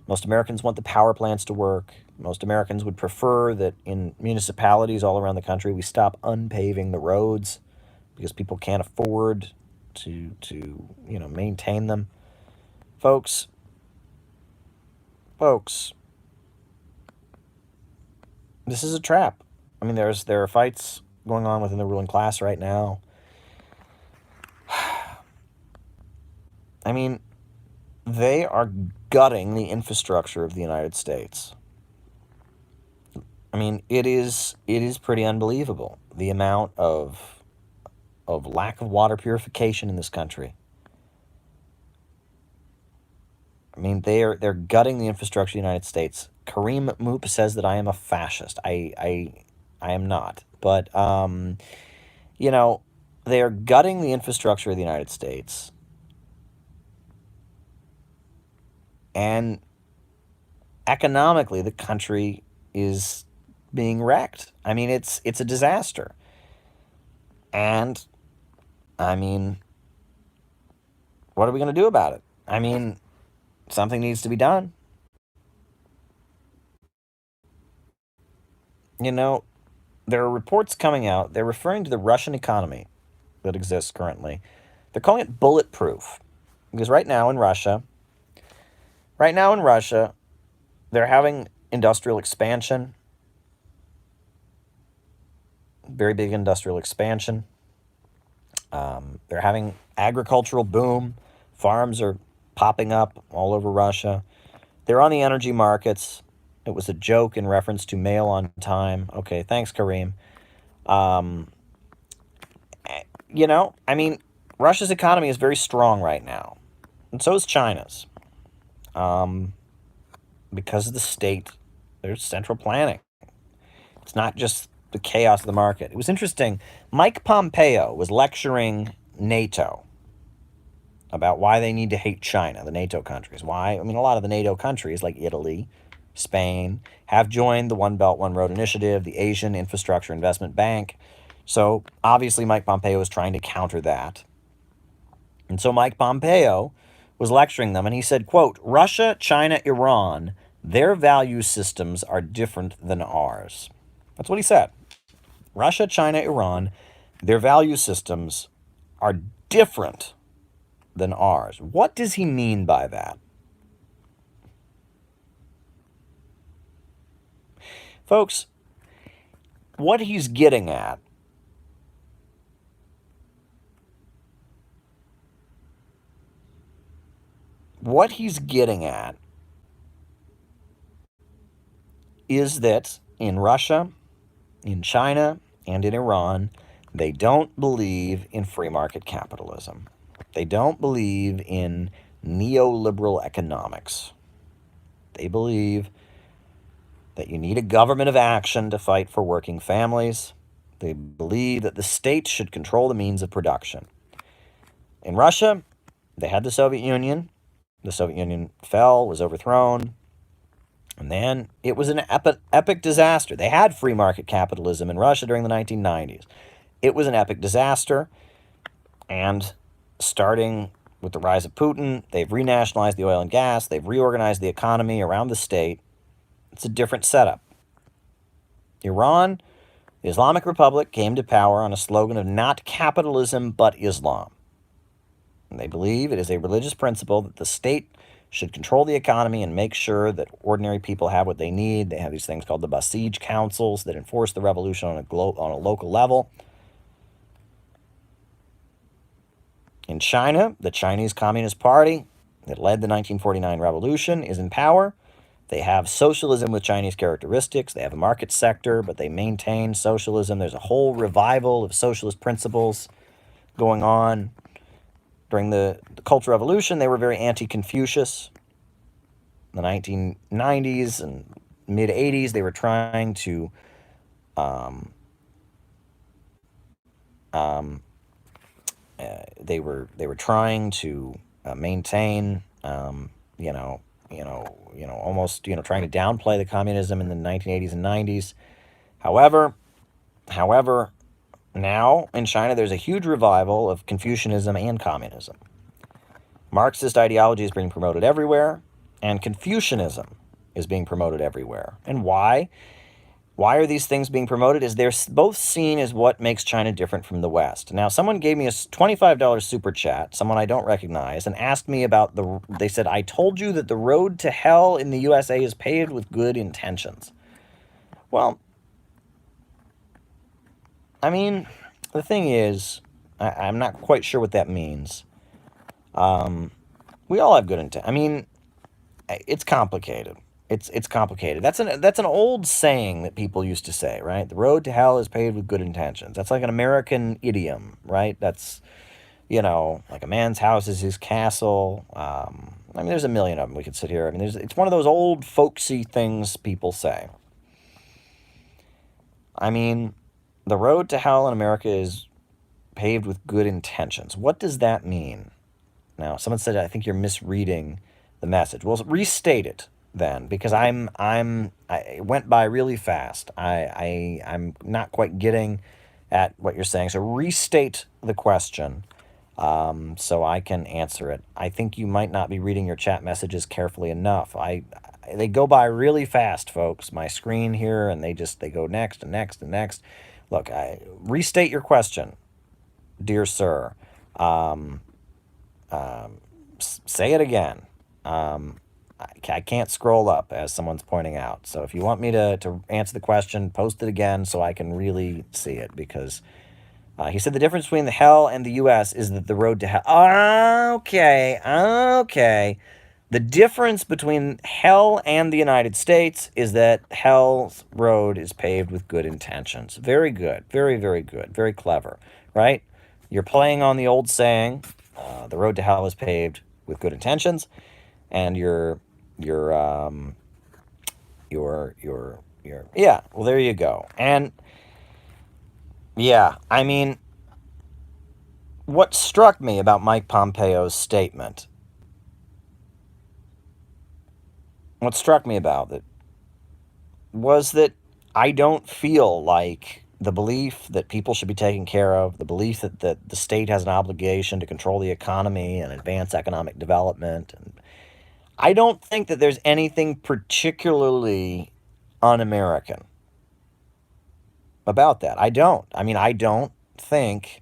Speaker 1: Most Americans want the power plants to work. Most Americans would prefer that in municipalities all around the country we stop unpaving the roads because people can't afford to maintain them. Folks, this is a trap. I mean, there are fights going on within the ruling class right now. I mean, they are gutting the infrastructure of the United States. I mean, it is pretty unbelievable, the amount of lack of water purification in this country. I mean, they're gutting the infrastructure of the United States. Kareem Moop says that I am a fascist. I am not. But, they are gutting the infrastructure of the United States. And economically, the country is being wrecked. I mean, it's a disaster. And, I mean, what are we going to do about it? I mean, something needs to be done. There are reports coming out. They're referring to the Russian economy that exists currently. They're calling it bulletproof. Because right now in Russia, they're having industrial expansion. Very big industrial expansion. They're having agricultural boom. Farms are popping up all over Russia. They're on the energy markets. It was a joke in reference to mail on time. Okay, thanks, Kareem. I mean, Russia's economy is very strong right now. And so is China's. Because of the state, there's central planning. It's not just the chaos of the market. It was interesting. Mike Pompeo was lecturing NATO about why they need to hate China, the NATO countries. Why? I mean, a lot of the NATO countries, like Italy, Spain have joined the One Belt, One Road Initiative, the Asian Infrastructure Investment Bank. So obviously Mike Pompeo is trying to counter that. And so Mike Pompeo was lecturing them, and he said, quote, Russia, China, Iran, their value systems are different than ours. That's what he said. Russia, China, Iran, their value systems are different than ours. What does he mean by that? Folks, what he's getting at is that in Russia, in China, and in Iran, they don't believe in free market capitalism. They don't believe in neoliberal economics. They believe that you need a government of action to fight for working families. They believe that the state should control the means of production. In Russia, they had the Soviet Union. The Soviet Union fell, was overthrown, and then it was an epic disaster. They had free market capitalism in Russia during the 1990s. It was an epic disaster, and starting with the rise of Putin, they've renationalized the oil and gas, they've reorganized the economy around the state. It's a different setup. Iran, the Islamic Republic, came to power on a slogan of not capitalism but Islam. And they believe it is a religious principle that the state should control the economy and make sure that ordinary people have what they need. They have these things called the Basij councils that enforce the revolution on a local level. In China, the Chinese Communist Party that led the 1949 revolution is in power. They have socialism with Chinese characteristics. They have a market sector, but they maintain socialism. There's a whole revival of socialist principles going on. During the Cultural Revolution, they were very anti-Confucius. In the 1990s and mid-80s, they were trying to maintain, almost, trying to downplay the communism in the 1980s and 90s. However, now in China, there's a huge revival of Confucianism and communism. Marxist ideology is being promoted everywhere, and Confucianism is being promoted everywhere. And why? Why are these things being promoted? Is they're both seen as what makes China different from the West. Now, someone gave me a $25 super chat, someone I don't recognize, and asked me about they said, I told you that the road to hell in the USA is paved with good intentions. Well, I mean, the thing is, I'm not quite sure what that means. We all have good intent. I mean, it's complicated. It's complicated. That's an old saying that people used to say, right? The road to hell is paved with good intentions. That's like an American idiom, right? That's, like a man's house is his castle. I mean, there's a million of them. We could sit here. I mean, it's one of those old folksy things people say. I mean, the road to hell in America is paved with good intentions. What does that mean? Now, someone said, I think you're misreading the message. Well, restate it then, because it went by really fast. I'm not quite getting at what you're saying. So restate the question, so I can answer it. I think you might not be reading your chat messages carefully enough. They go by really fast, folks. My screen here, and they go next and next and next. Look, restate your question, dear sir. Say it again. I can't scroll up, as someone's pointing out. So if you want me to answer the question, post it again so I can really see it, because he said the difference between the hell and the U.S. is that the road to hell... Okay. The difference between hell and the United States is that hell's road is paved with good intentions. Very good. Very, very good. Very clever, right? You're playing on the old saying, the road to hell is paved with good intentions, and yeah, well, there you go. And yeah, I mean, what struck me about Mike Pompeo's statement, what struck me about it was that I don't feel like the belief that people should be taken care of, the belief that the state has an obligation to control the economy and advance economic development. And I don't think that there's anything particularly un-American about that. I don't. I mean, I don't think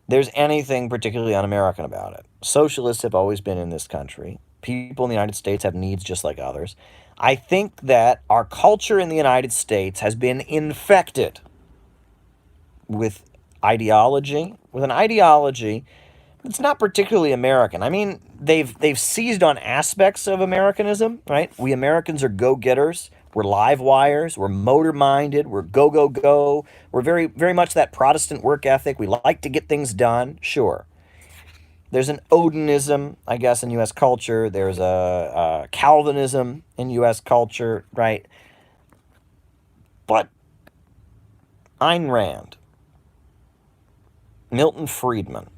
Speaker 1: there's anything particularly un-American about it. Socialists have always been in this country. People in the United States have needs just like others. I think that our culture in the United States has been infected with with an ideology that's not particularly American. I mean, they've seized on aspects of Americanism, right? We Americans are go-getters. We're live wires. We're motor-minded. We're go, go, go. We're very much that Protestant work ethic. We like to get things done. Sure. There's an Odinism, I guess, in U.S. culture. There's a Calvinism in U.S. culture, right? But Ayn Rand, Milton Friedman,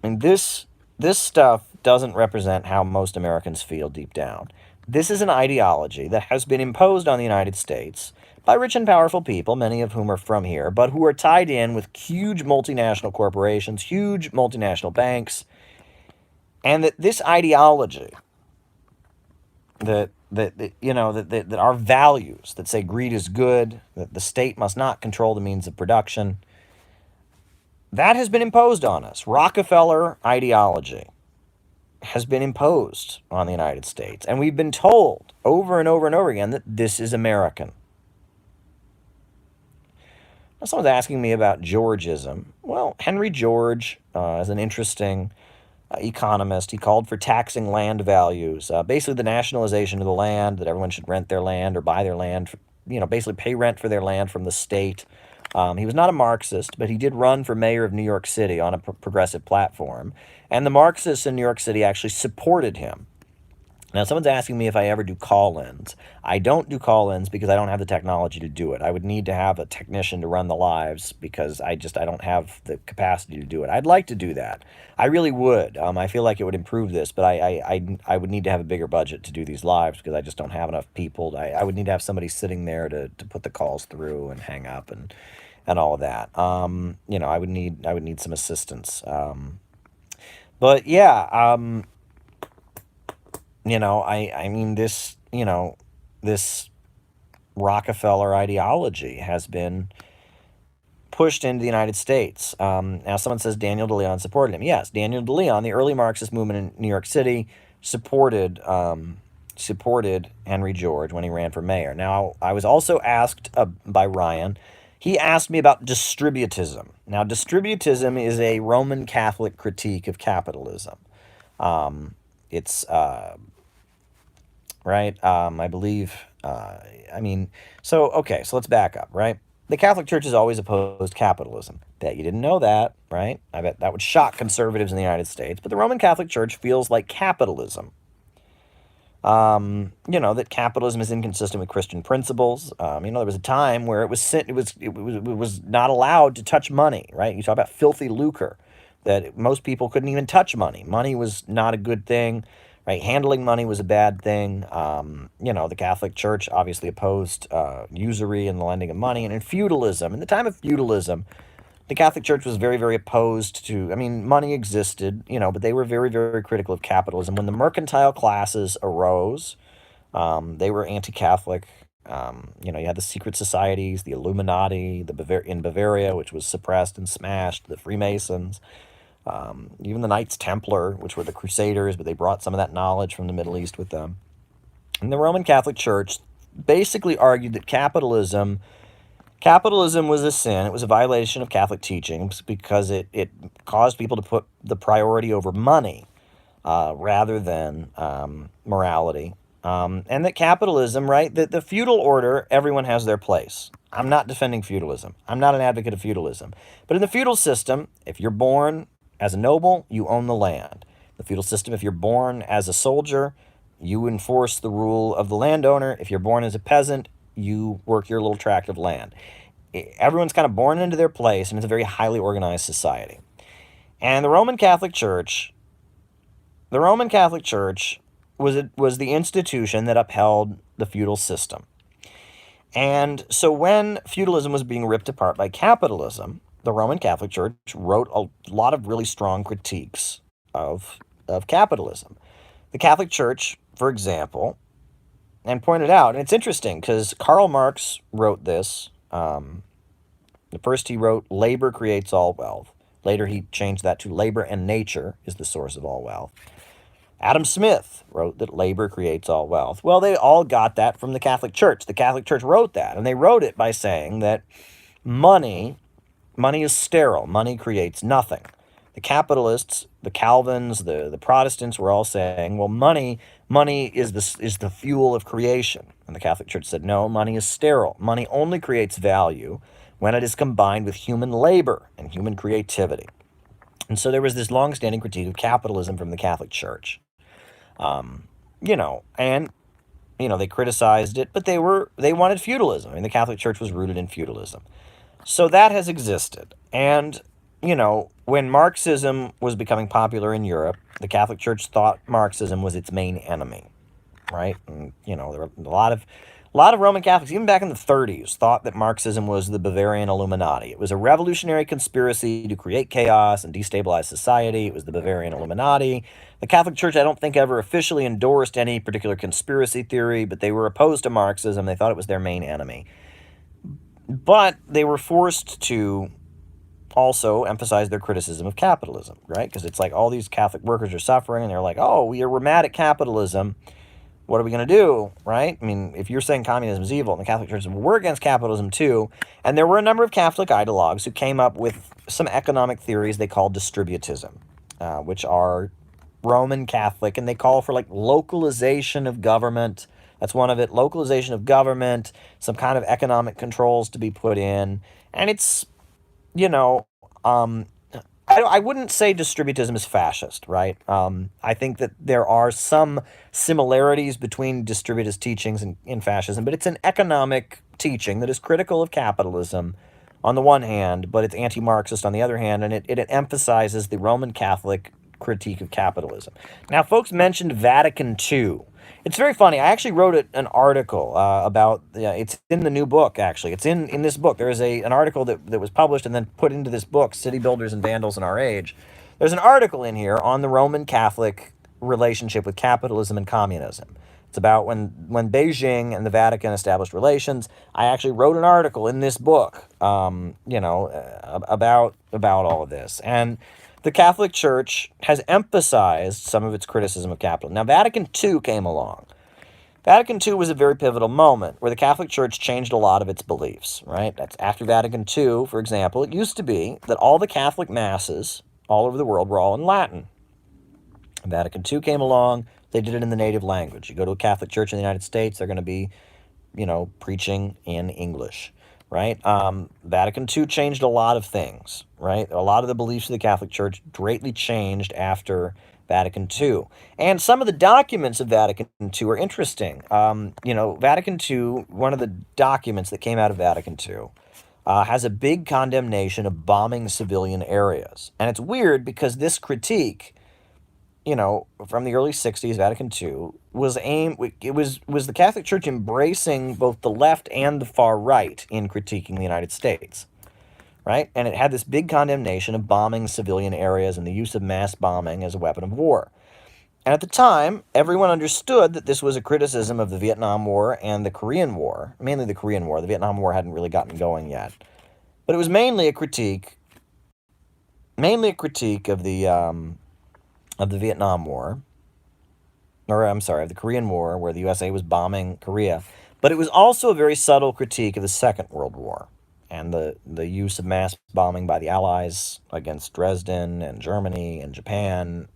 Speaker 1: and this stuff doesn't represent how most Americans feel deep down. This is an ideology that has been imposed on the United States by rich and powerful people, many of whom are from here, but who are tied in with huge multinational corporations, huge multinational banks, and that this ideology, that our values that say greed is good, that the state must not control the means of production, that has been imposed on us. Rockefeller ideology has been imposed on the United States. And we've been told over and over and over again that this is American. Now, someone's asking me about Georgism. Well, Henry George is an interesting economist. He called for taxing land values, basically the nationalization of the land, that everyone should rent their land or buy their land, basically pay rent for their land from the state. He was not a Marxist, but he did run for mayor of New York City on a progressive platform. And the Marxists in New York City actually supported him. Now, someone's asking me if I ever do call-ins. I don't do call-ins because I don't have the technology to do it. I would need to have a technician to run the lives because I don't have the capacity to do it. I'd like to do that. I really would. I feel like it would improve this, but I would need to have a bigger budget to do these lives because I just don't have enough people. I would need to have somebody sitting there to put the calls through and hang up and all of that. I would need some assistance. But yeah, I mean, this Rockefeller ideology has been pushed into the United States. Now, someone says Daniel DeLeon supported him. Yes, Daniel DeLeon, the early Marxist movement in New York City, supported Henry George when he ran for mayor. Now, I was also asked by Ryan. He asked me about distributism. Now, distributism is a Roman Catholic critique of capitalism. It's right? I believe, so let's back up, right? The Catholic Church has always opposed capitalism. Bet you didn't know that, right? I bet that would shock conservatives in the United States. But the Roman Catholic Church feels like capitalism, that capitalism is inconsistent with Christian principles. There was a time where it was not allowed to touch money, right? You talk about filthy lucre, that most people couldn't even touch money. Money was not a good thing, right? Handling money was a bad thing. The Catholic Church obviously opposed usury and the lending of money. And in feudalism, in the time of feudalism, the Catholic Church was very, very opposed to, money existed, but they were very, very critical of capitalism. When the mercantile classes arose, they were anti-Catholic. You had the secret societies, the Illuminati, in Bavaria, which was suppressed and smashed, the Freemasons, even the Knights Templar, which were the Crusaders, but they brought some of that knowledge from the Middle East with them. And the Roman Catholic Church basically argued that capitalism was a sin. It was a violation of Catholic teachings because it caused people to put the priority over money rather than morality. And that capitalism, right, the feudal order, everyone has their place. I'm not defending feudalism. I'm not an advocate of feudalism. But in the feudal system, if you're born as a noble, you own the land. The feudal system, if you're born as a soldier, you enforce the rule of the landowner. If you're born as a peasant, you work your little tract of land. Everyone's kind of born into their place, and it's a very highly organized society. And the Roman Catholic Church was the institution that upheld the feudal system. And so when feudalism was being ripped apart by capitalism, the Roman Catholic Church wrote a lot of really strong critiques of capitalism. The Catholic Church, for example, and pointed out, and it's interesting because Karl Marx wrote this. First he wrote, labor creates all wealth. Later he changed that to labor and nature is the source of all wealth. Adam Smith wrote that labor creates all wealth. Well, they all got that from the Catholic Church. The Catholic Church wrote that, and they wrote it by saying that money is sterile. Money creates nothing. The capitalists, the Calvins, the Protestants were all saying, well, money is the fuel of creation. And the Catholic Church said, no, money is sterile. Money only creates value when it is combined with human labor and human creativity. And so there was this long-standing critique of capitalism from the Catholic Church. They criticized it, but they wanted feudalism. I mean, the Catholic Church was rooted in feudalism. So that has existed. And, when Marxism was becoming popular in Europe, the Catholic Church thought Marxism was its main enemy, right? And, there were a lot of Roman Catholics, even back in the 30s, thought that Marxism was the Bavarian Illuminati. It was a revolutionary conspiracy to create chaos and destabilize society. It was the Bavarian Illuminati. The Catholic Church, I don't think, ever officially endorsed any particular conspiracy theory, but they were opposed to Marxism. They thought it was their main enemy. But they were forced to also emphasize their criticism of capitalism, right? Because it's like all these Catholic workers are suffering, and they're like, oh, we're mad at capitalism. What are we going to do, right? I mean, if you're saying communism is evil, and the Catholic Church said, well, we're against capitalism too. And there were a number of Catholic ideologues who came up with some economic theories they called distributism, which are Roman Catholic, and they call for like localization of government. That's one of it, localization of government, some kind of economic controls to be put in. And it's, I wouldn't say distributism is fascist, right? I think that there are some similarities between distributist teachings and fascism, but it's an economic teaching that is critical of capitalism on the one hand, but it's anti-Marxist on the other hand, and it emphasizes the Roman Catholic critique of capitalism. Now, folks mentioned Vatican II. It's very funny. I actually wrote an article about, it's in the new book, actually. It's in this book. There is an article that was published and then put into this book, City Builders and Vandals in Our Age. There's an article in here on the Roman Catholic relationship with capitalism and communism. It's about when Beijing and the Vatican established relations. I actually wrote an article in this book, about all of this. And the Catholic Church has emphasized some of its criticism of capitalism. Now, Vatican II came along. Vatican II was a very pivotal moment where the Catholic Church changed a lot of its beliefs, right? That's after Vatican II, for example. It used to be that all the Catholic masses all over the world were all in Latin. Vatican II came along. They did it in the native language. You go to a Catholic church in the United States, they're going to be, preaching in English. Right? Vatican II changed a lot of things, right? A lot of the beliefs of the Catholic Church greatly changed after Vatican II. And some of the documents of Vatican II are interesting. Vatican II, one of the documents that came out of Vatican II, has a big condemnation of bombing civilian areas. And it's weird because this critique, from the early 60s, Vatican II, was the Catholic Church embracing both the left and the far right in critiquing the United States, right? And it had this big condemnation of bombing civilian areas and the use of mass bombing as a weapon of war. And at the time, everyone understood that this was a criticism of the Vietnam War and the Korean War, mainly the Korean War. The Vietnam War hadn't really gotten going yet. But it was mainly a critique of the Vietnam War, of the Korean War, where the USA was bombing Korea. But it was also a very subtle critique of the Second World War and the use of mass bombing by the Allies against Dresden and Germany and Japan.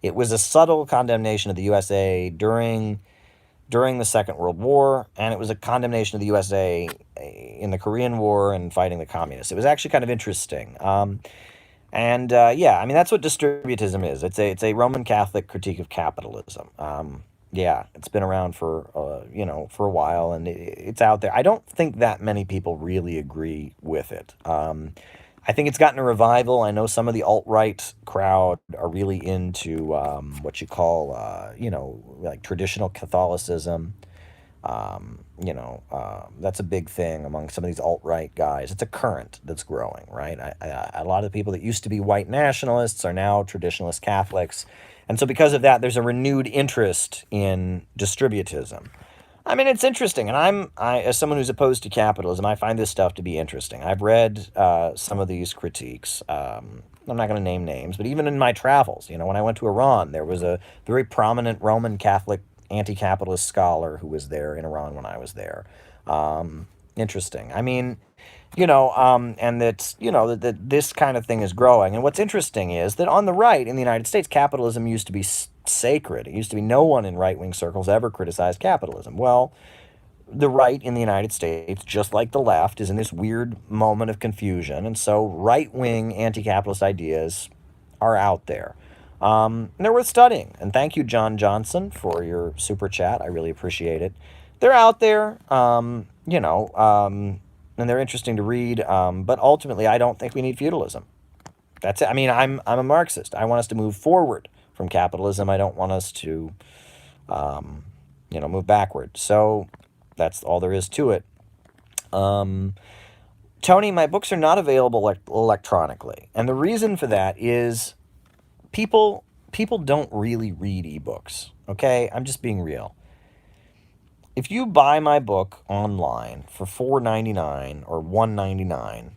Speaker 1: It was a subtle condemnation of the USA during the Second World War, and it was a condemnation of the USA in the Korean War and fighting the communists. It was actually kind of interesting. That's what distributism is. It's a Roman Catholic critique of capitalism. It's been around for a while, and it's out there. I don't think that many people really agree with it. I think it's gotten a revival. I know some of the alt-right crowd are really into what you call, like traditional Catholicism. That's a big thing among some of these alt-right guys. It's a current that's growing, right? A lot of the people that used to be white nationalists are now traditionalist Catholics. And so because of that, there's a renewed interest in distributism. I mean, it's interesting, and as someone who's opposed to capitalism, I find this stuff to be interesting. I've read some of these critiques. I'm not going to name names, but even in my travels, when I went to Iran, there was a very prominent Roman Catholic anti-capitalist scholar who was there in Iran when I was there. Interesting. I mean, and that this kind of thing is growing. And what's interesting is that on the right in the United States, capitalism used to be sacred. It used to be no one in right-wing circles ever criticized capitalism. Well, the right in the United States, just like the left, is in this weird moment of confusion. And so right-wing anti-capitalist ideas are out there. And they're worth studying. And thank you, John Johnson, for your super chat. I really appreciate it. They're out there, and they're interesting to read. But ultimately, I don't think we need feudalism. That's it. I mean, I'm a Marxist. I want us to move forward from capitalism. I don't want us to, move backward. So that's all there is to it. Tony, my books are not available electronically, and the reason for that is people don't really read ebooks. Okay, I'm just being real. If you buy my book online for $4.99 or $1.99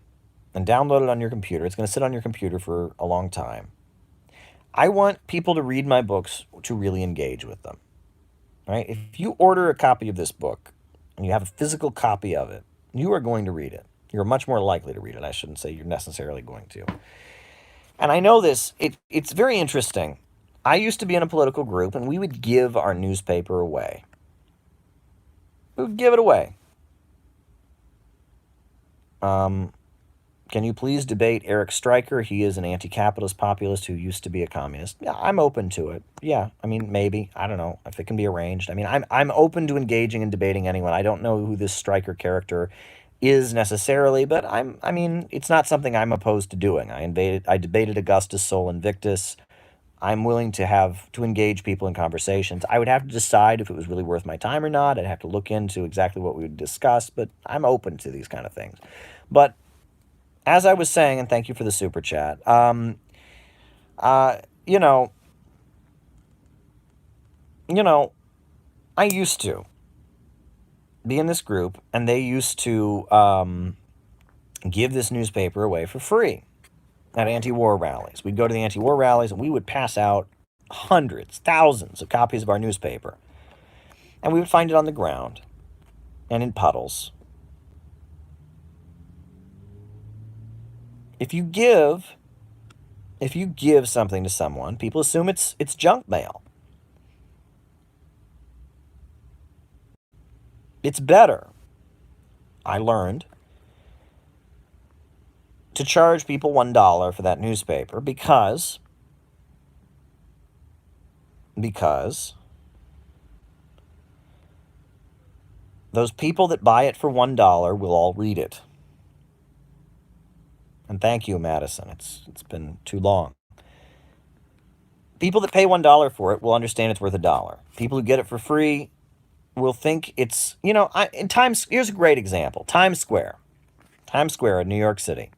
Speaker 1: and download it on your computer, it's going to sit on your computer for a long time. I want people to read my books to really engage with them. Right? If you order a copy of this book and you have a physical copy of it, you are going to read it. You're much more likely to read it. I shouldn't say you're necessarily going to. And I know this. It's very interesting. I used to be in a political group, and we would give our newspaper away. We would give it away. Can you please debate Eric Stryker? He is an anti-capitalist populist who used to be a communist. Yeah, I'm open to it. Yeah, I mean, maybe. I don't know if it can be arranged. I mean, I'm open to engaging and debating anyone. I don't know who this Stryker character is necessarily, but I mean, it's not something I'm opposed to doing. I debated Augustus Sol Invictus. I'm willing to engage people in conversations. I would have to decide if it was really worth my time or not. I'd have to look into exactly what we would discuss, but I'm open to these kind of things. But as I was saying, and thank you for the super chat, I used to be in this group, and they used to give this newspaper away for free at anti-war rallies. We'd go to the anti-war rallies, and we would pass out hundreds, thousands of copies of our newspaper. And we would find it on the ground and in puddles. If you give something to someone, people assume it's junk mail. It's better, I learned, to charge people $1 for that newspaper because those people that buy it for $1 will all read it. And thank you, Madison. It's been too long. People that pay $1 for it will understand it's worth $1. People who get it for free will think it's, here's a great example. Times Square in New York City.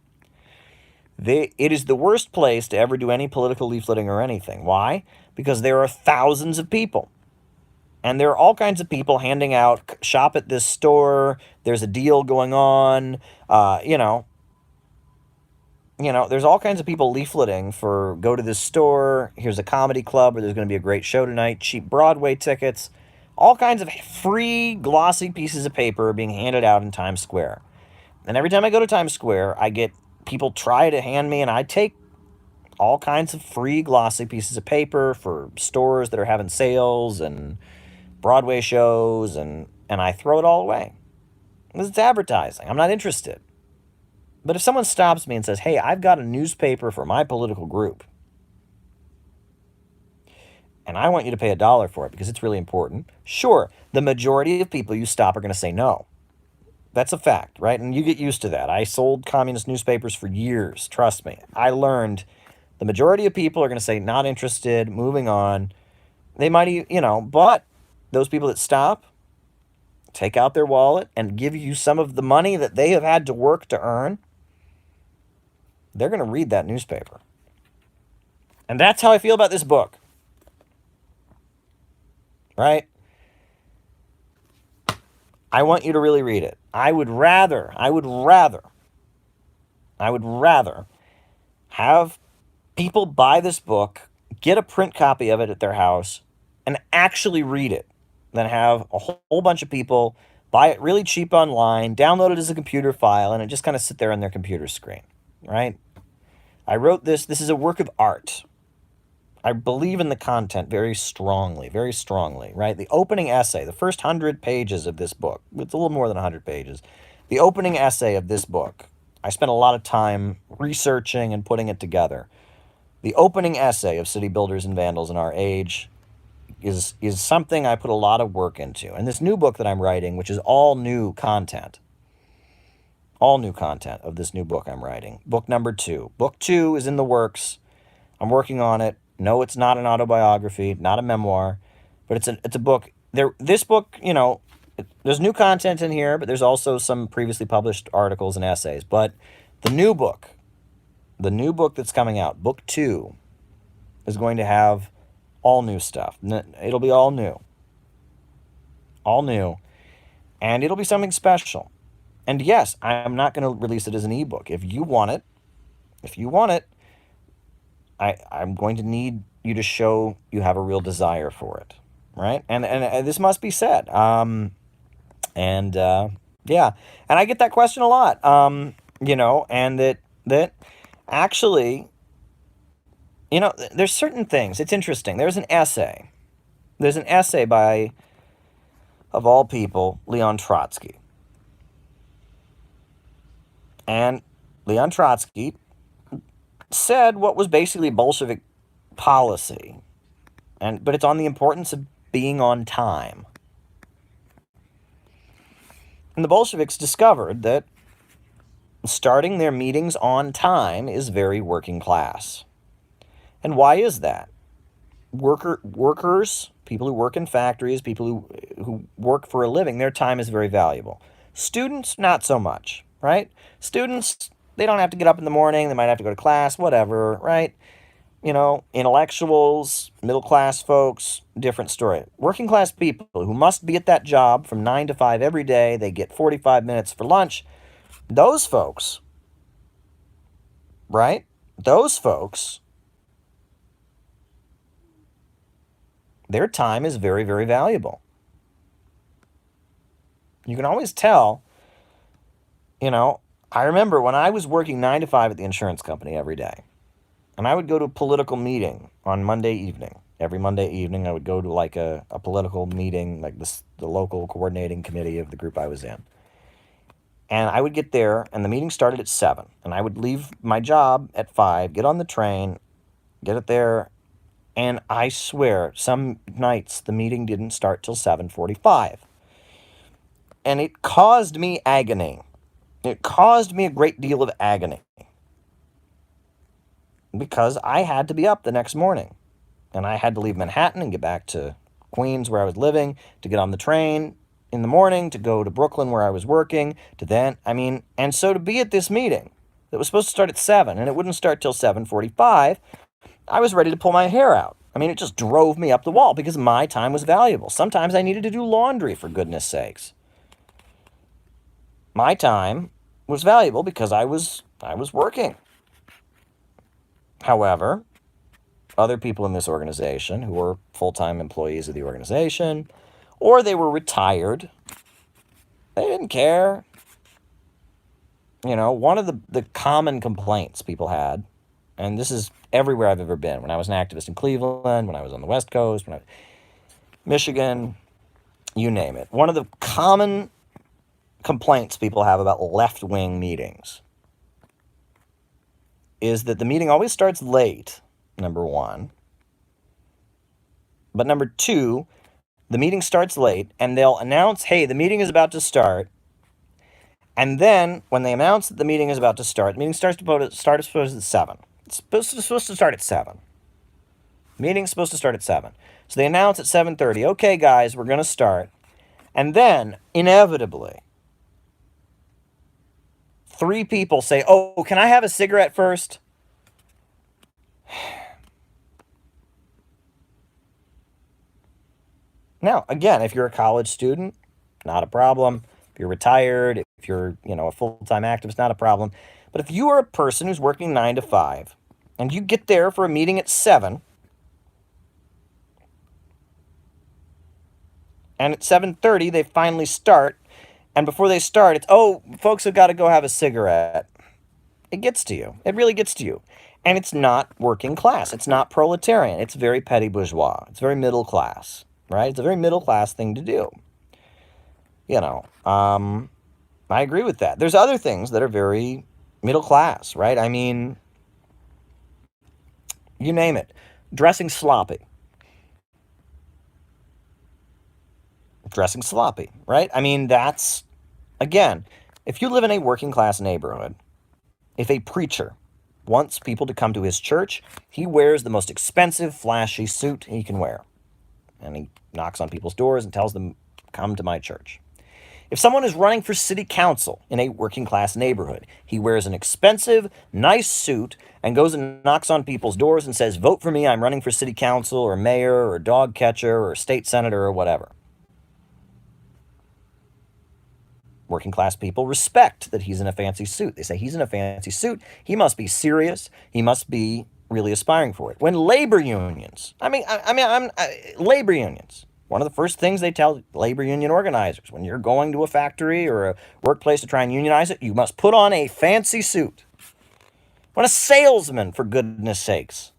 Speaker 1: It is the worst place to ever do any political leafleting or anything. Why? Because there are thousands of people. And there are all kinds of people handing out, shop at this store, there's a deal going on, there's all kinds of people leafleting for go to this store, here's a comedy club where there's going to be a great show tonight, cheap Broadway tickets, all kinds of free glossy pieces of paper being handed out in Times Square. And every time I go to Times Square, I get people try to hand me, and I take all kinds of free glossy pieces of paper for stores that are having sales and Broadway shows, and I throw it all away. Because it's advertising. I'm not interested. But if someone stops me and says, hey, I've got a newspaper for my political group, and I want you to pay $1 for it because it's really important, sure, the majority of people you stop are going to say no. That's a fact, right? And you get used to that. I sold communist newspapers for years. Trust me. I learned the majority of people are going to say, not interested, moving on. They might, but those people that stop, take out their wallet and give you some of the money that they have had to work to earn, they're going to read that newspaper. And that's how I feel about this book. Right? I want you to really read it. I would rather have people buy this book, get a print copy of it at their house, and actually read it than have a whole bunch of people buy it really cheap online, download it as a computer file, and it just kind of sit there on their computer screen, right? I wrote this. This is a work of art. I believe in the content very strongly, right? The opening essay, the first 100 pages of this book, it's a little more than 100 pages. The opening essay of this book, I spent a lot of time researching and putting it together. The opening essay of City Builders and Vandals in Our Age is something I put a lot of work into. And this new book that I'm writing, which is all new content of this new book I'm writing, book number 2. Book 2 is in the works. I'm working on it. No, it's not an autobiography, not a memoir, but it's a book. This book, there's new content in here, but there's also some previously published articles and essays. But the new book that's coming out, book 2, is going to have all new stuff. It'll be all new, and it'll be something special. And yes, I'm not going to release it as an ebook. If you want it, I'm going to need you to show you have a real desire for it, right? And this must be said. Yeah, and I get that question a lot. And that actually, there's certain things. It's interesting. There's an essay by, of all people, Leon Trotsky. And Leon Trotsky said what was basically Bolshevik policy, but it's on the importance of being on time. And the Bolsheviks discovered that starting their meetings on time is very working class. And why is that? Workers, people who work in factories, people who work for a living, their time is very valuable. Students, not so much, right? Students, they don't have to get up in the morning. They might have to go to class, whatever, right? Intellectuals, middle-class folks, different story. Working class people who must be at that job from 9 to 5 every day, they get 45 minutes for lunch. Those folks, right? Their time is very, very valuable. You can always tell, I remember when I was working 9 to 5 at the insurance company every day, and I would go to a political meeting on Monday evening. Every Monday evening, I would go to like a political meeting, like the local coordinating committee of the group I was in. And I would get there, and the meeting started at 7. And I would leave my job at 5, get on the train, get it there, and I swear, some nights the meeting didn't start till 7:45. And it caused me agony. It caused me a great deal of agony. Because I had to be up the next morning. And I had to leave Manhattan and get back to Queens, where I was living, to get on the train in the morning, to go to Brooklyn, where I was working, and so to be at this meeting that was supposed to start at 7, and it wouldn't start till 7:45, I was ready to pull my hair out. It just drove me up the wall because my time was valuable. Sometimes I needed to do laundry, for goodness sakes. My time was valuable because I was working. However, other people in this organization who were full-time employees of the organization, or they were retired, they didn't care. One of the common complaints people had, and this is everywhere I've ever been, when I was an activist in Cleveland, when I was on the West Coast, Michigan, you name it. One of the common complaints people have about left-wing meetings is that the meeting always starts late, number one. But number two, the meeting starts late, and they'll announce, hey, the meeting is about to start, And then when they announce that the meeting is about to start, the meeting starts at 7. It's supposed to start at 7. The meeting's supposed to start at 7. So they announce at 7:30, okay, guys, we're going to start. And then, inevitably, 3 people say, oh, can I have a cigarette first? Now, again, if you're a college student, not a problem. If you're retired, if you're, a full-time activist, not a problem. But if you are a person who's working 9 to 5, and you get there for a meeting at 7, and at 7:30 they finally start, and before they start, it's, oh, folks have got to go have a cigarette. It gets to you. It really gets to you. And it's not working class. It's not proletarian. It's very petty bourgeois. It's very middle class, right? It's a very middle class thing to do. I agree with that. There's other things that are very middle class, right? I mean, you name it. Dressing sloppy. Dressing sloppy, right? I mean, that's, again, if you live in a working class neighborhood, if a preacher wants people to come to his church, he wears the most expensive, flashy suit he can wear. And he knocks on people's doors and tells them, come to my church. If someone is running for city council in a working class neighborhood, he wears an expensive, nice suit and goes and knocks on people's doors and says, vote for me, I'm running for city council or mayor or dog catcher or state senator or whatever. Working class people respect that he's in a fancy suit. They say he's in a fancy suit. He must be serious. He must be really aspiring for it. When labor unions, labor unions, one of the first things they tell labor union organizers, when you're going to a factory or a workplace to try and unionize it, you must put on a fancy suit. When a salesman, for goodness sakes,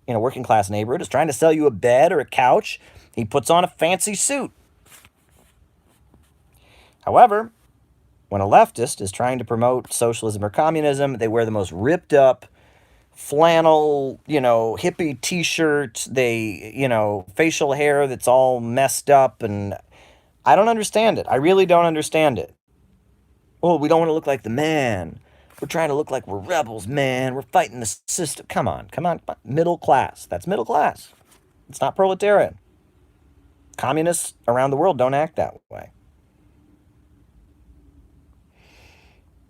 Speaker 1: in a working class neighborhood is trying to sell you a bed or a couch, he puts on a fancy suit. However, when a leftist is trying to promote socialism or communism, they wear the most ripped up flannel, hippie t-shirt, facial hair that's all messed up, and I don't understand it. I really don't understand it. Oh, we don't want to look like the man. We're trying to look like we're rebels, man. We're fighting the system. Come on. Middle class. That's middle class. It's not proletarian. Communists around the world don't act that way.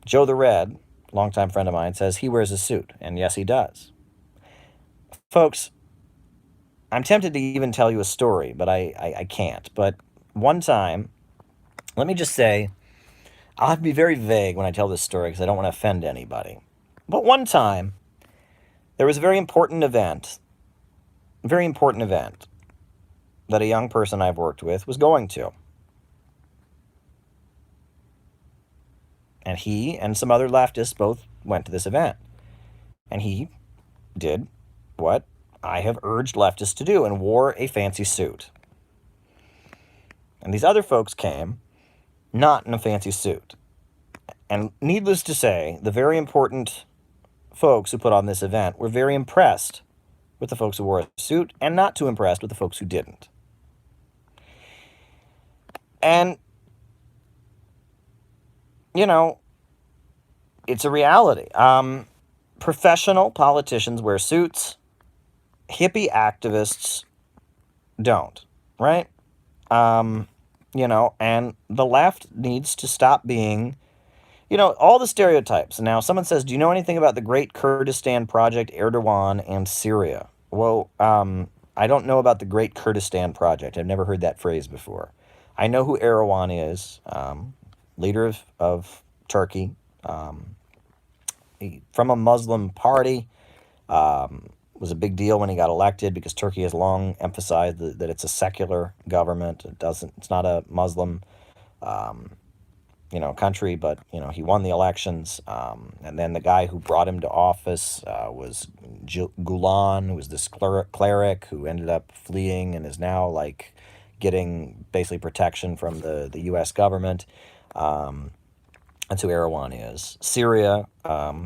Speaker 1: Joe the Red, longtime friend of mine, says he wears a suit. And yes, he does. Folks, I'm tempted to even tell you a story, but I can't. But one time, let me just say, I'll have to be very vague when I tell this story because I don't want to offend anybody. But one time, there was a very important event that a young person I've worked with was going to. And he and some other leftists both went to this event. And he did what I have urged leftists to do and wore a fancy suit. And these other folks came not in a fancy suit. And needless to say, the very important folks who put on this event were very impressed with the folks who wore a suit and not too impressed with the folks who didn't. And it's a reality. Professional politicians wear suits. Hippie activists don't, right? And the left needs to stop being, all the stereotypes. Now, someone says, do you know anything about the Great Kurdistan Project, Erdogan, and Syria? Well, I don't know about the Great Kurdistan Project. I've never heard that phrase before. I know who Erdogan is, leader of Turkey, from a Muslim party. Was a big deal when he got elected because Turkey has long emphasized that it's a secular government. It's not a Muslim, country, but, he won the elections. And then the guy who brought him to office was Gulen, who was this cleric who ended up fleeing and is now getting basically protection from the U.S. government. That's who Erdogan is. Syria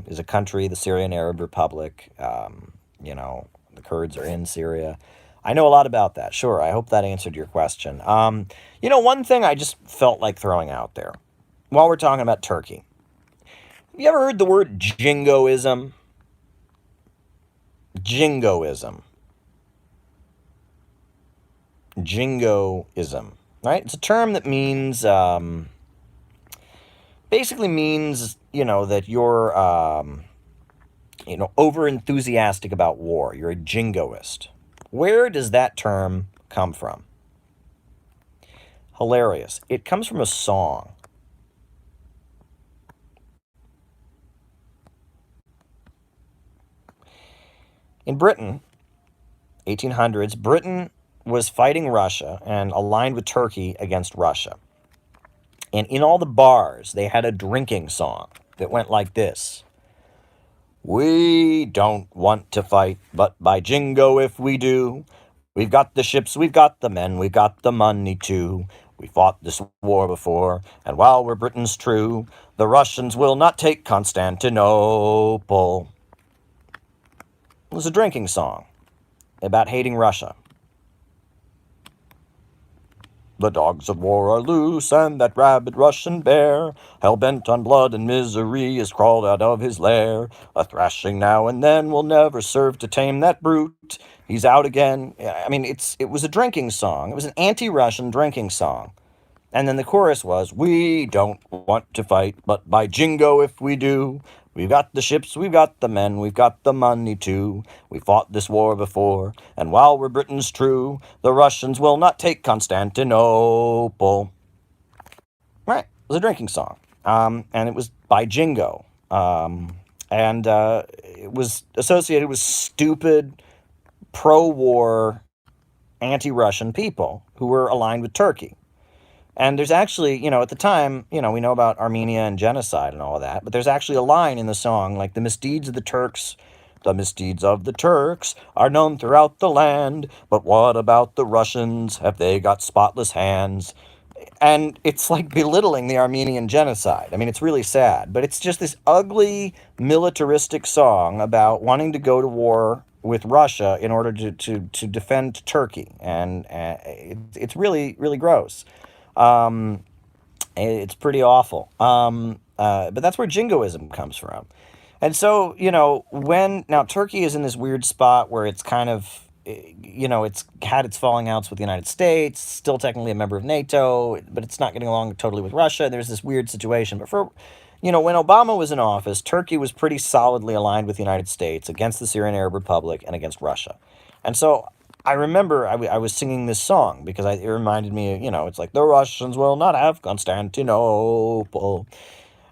Speaker 1: is a country, the Syrian Arab Republic. The Kurds are in Syria. I know a lot about that. Sure, I hope that answered your question. One thing I just felt like throwing out there. while we're talking about Turkey, have you ever heard the word jingoism? Jingoism. Jingoism. Right? It's a term that means, basically means, that you're, over enthusiastic about war. You're a jingoist. Where does that term come from? Hilarious. It comes from a song. In Britain, 1800s, Britain was fighting Russia and aligned with Turkey against Russia. And in all the bars, they had a drinking song that went like this. We don't want to fight, but by jingo if we do. We've got the ships, we've got the men, we've got the money too. We fought this war before, and while we're Britain's true, the Russians will not take Constantinople. It was a drinking song about hating Russia. The dogs of war are loose, and that rabid Russian bear, hell-bent on blood and misery, has crawled out of his lair. A thrashing now and then will never serve to tame that brute. He's out again. I mean, it was a drinking song. It was an anti-Russian drinking song. And then the chorus was, we don't want to fight, but by jingo if we do. We've got the ships, we've got the men, we've got the money too. We fought this war before, and while we're Britain's true, the Russians will not take Constantinople. Right, it was a drinking song. And it was by Jingo. And it was associated with stupid, pro-war, anti-Russian people who were aligned with Turkey. And there's actually, at the time, we know about Armenia and genocide and all of that, but there's actually a line in the song, like, the misdeeds of the Turks are known throughout the land, but what about the Russians? Have they got spotless hands? And it's like belittling the Armenian genocide. I mean, it's really sad, but it's just this ugly militaristic song about wanting to go to war with Russia in order to defend Turkey. And it's really, really gross. It's pretty awful. But that's where jingoism comes from. And so, now Turkey is in this weird spot where it's kind of, it's had its falling outs with the United States, still technically a member of NATO, but it's not getting along totally with Russia. There's this weird situation. But when Obama was in office, Turkey was pretty solidly aligned with the United States against the Syrian Arab Republic and against Russia. And so I remember I was singing this song because it reminded me, it's like, the Russians will not have Constantinople.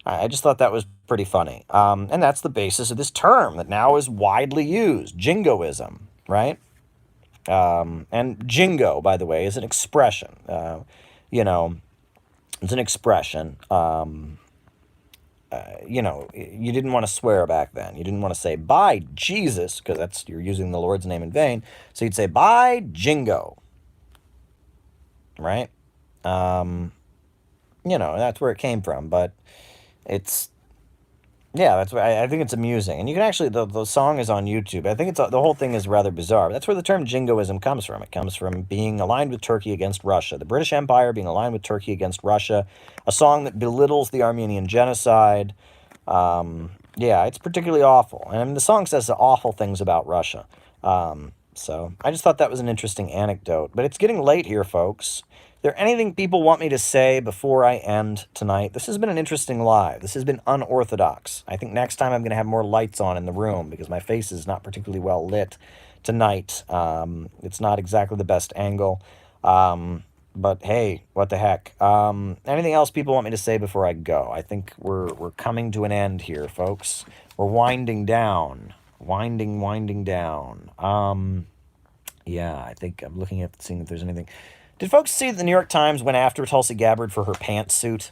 Speaker 1: I just thought that was pretty funny. And that's the basis of this term that now is widely used, jingoism, right? And jingo, by the way, is an expression. It's an expression. You didn't want to swear back then. You didn't want to say, by Jesus, because you're using the Lord's name in vain. So you'd say, by jingo. Right? That's where it came from. But that's why I think it's amusing. And you can actually, the song is on YouTube. I think the whole thing is rather bizarre. But that's where the term jingoism comes from. It comes from being aligned with Turkey against Russia. The British Empire being aligned with Turkey against Russia. A song that belittles the Armenian genocide. It's particularly awful. And the song says awful things about Russia. So I just thought that was an interesting anecdote. But it's getting late here, folks. Is there anything people want me to say before I end tonight? This has been an interesting live. This has been unorthodox. I think next time I'm going to have more lights on in the room because my face is not particularly well lit tonight. It's not exactly the best angle. But hey, what the heck? Anything else people want me to say before I go? I think we're coming to an end here, folks. We're winding down. Winding down. I think I'm looking at seeing if there's anything. Did folks see that the New York Times went after Tulsi Gabbard for her pantsuit?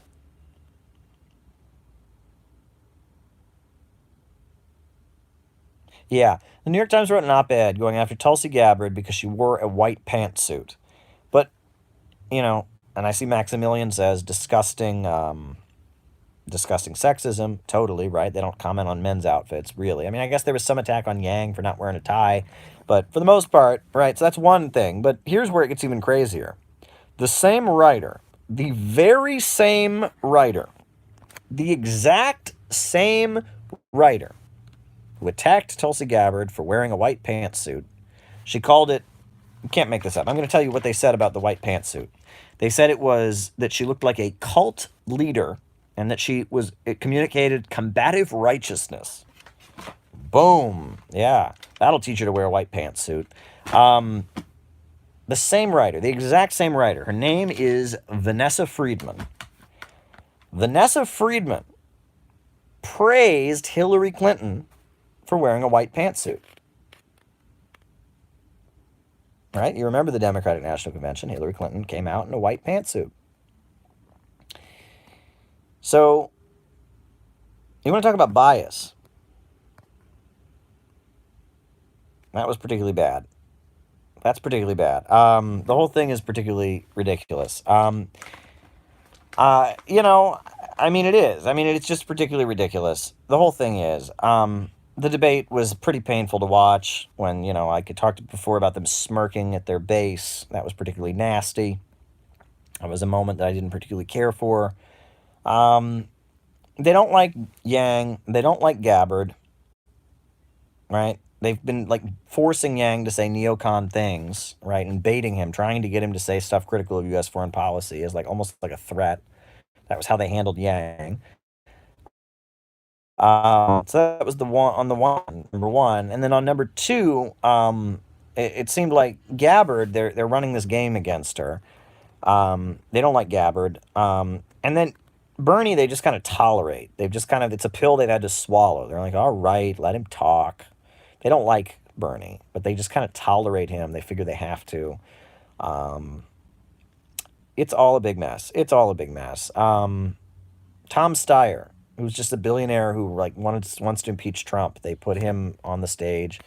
Speaker 1: Yeah, the New York Times wrote an op-ed going after Tulsi Gabbard because she wore a white pantsuit. But, and I see Maximilian says disgusting sexism. Totally, right? They don't comment on men's outfits, really. I mean, I guess there was some attack on Yang for not wearing a tie. But for the most part, right, so that's one thing. But here's where it gets even crazier. The very same writer, The exact same writer who attacked Tulsi Gabbard for wearing a white pantsuit. She called it, you can't make this up. I'm going to tell you what they said about the white pantsuit. They said it was that she looked like a cult leader and that it communicated combative righteousness. Boom. Yeah, that'll teach you to wear a white pantsuit. The same writer, the exact same writer. Her name is Vanessa Friedman. Vanessa Friedman praised Hillary Clinton for wearing a white pantsuit. Right? You remember the Democratic National Convention. Hillary Clinton came out in a white pantsuit. So, you want to talk about bias? That was particularly bad. That's particularly bad. The whole thing is particularly ridiculous. It is. It's just particularly ridiculous. The whole thing is. The debate was pretty painful to watch when, I could talk before about them smirking at their base. That was particularly nasty. That was a moment that I didn't particularly care for. They don't like Yang. They don't like Gabbard. Right? They've been forcing Yang to say neocon things, right? And baiting him, trying to get him to say stuff critical of U.S. foreign policy as almost like a threat. That was how they handled Yang. So that was number one. And then on number two, it seemed like Gabbard, they're running this game against her. They don't like Gabbard. And then Bernie, they just kind of tolerate. It's a pill they've had to swallow. They're like, all right, let him talk. They don't like Bernie, but they just kind of tolerate him. They figure they have to. It's all a big mess. Tom Steyer, who's just a billionaire who wants to impeach Trump. They put him on the stage.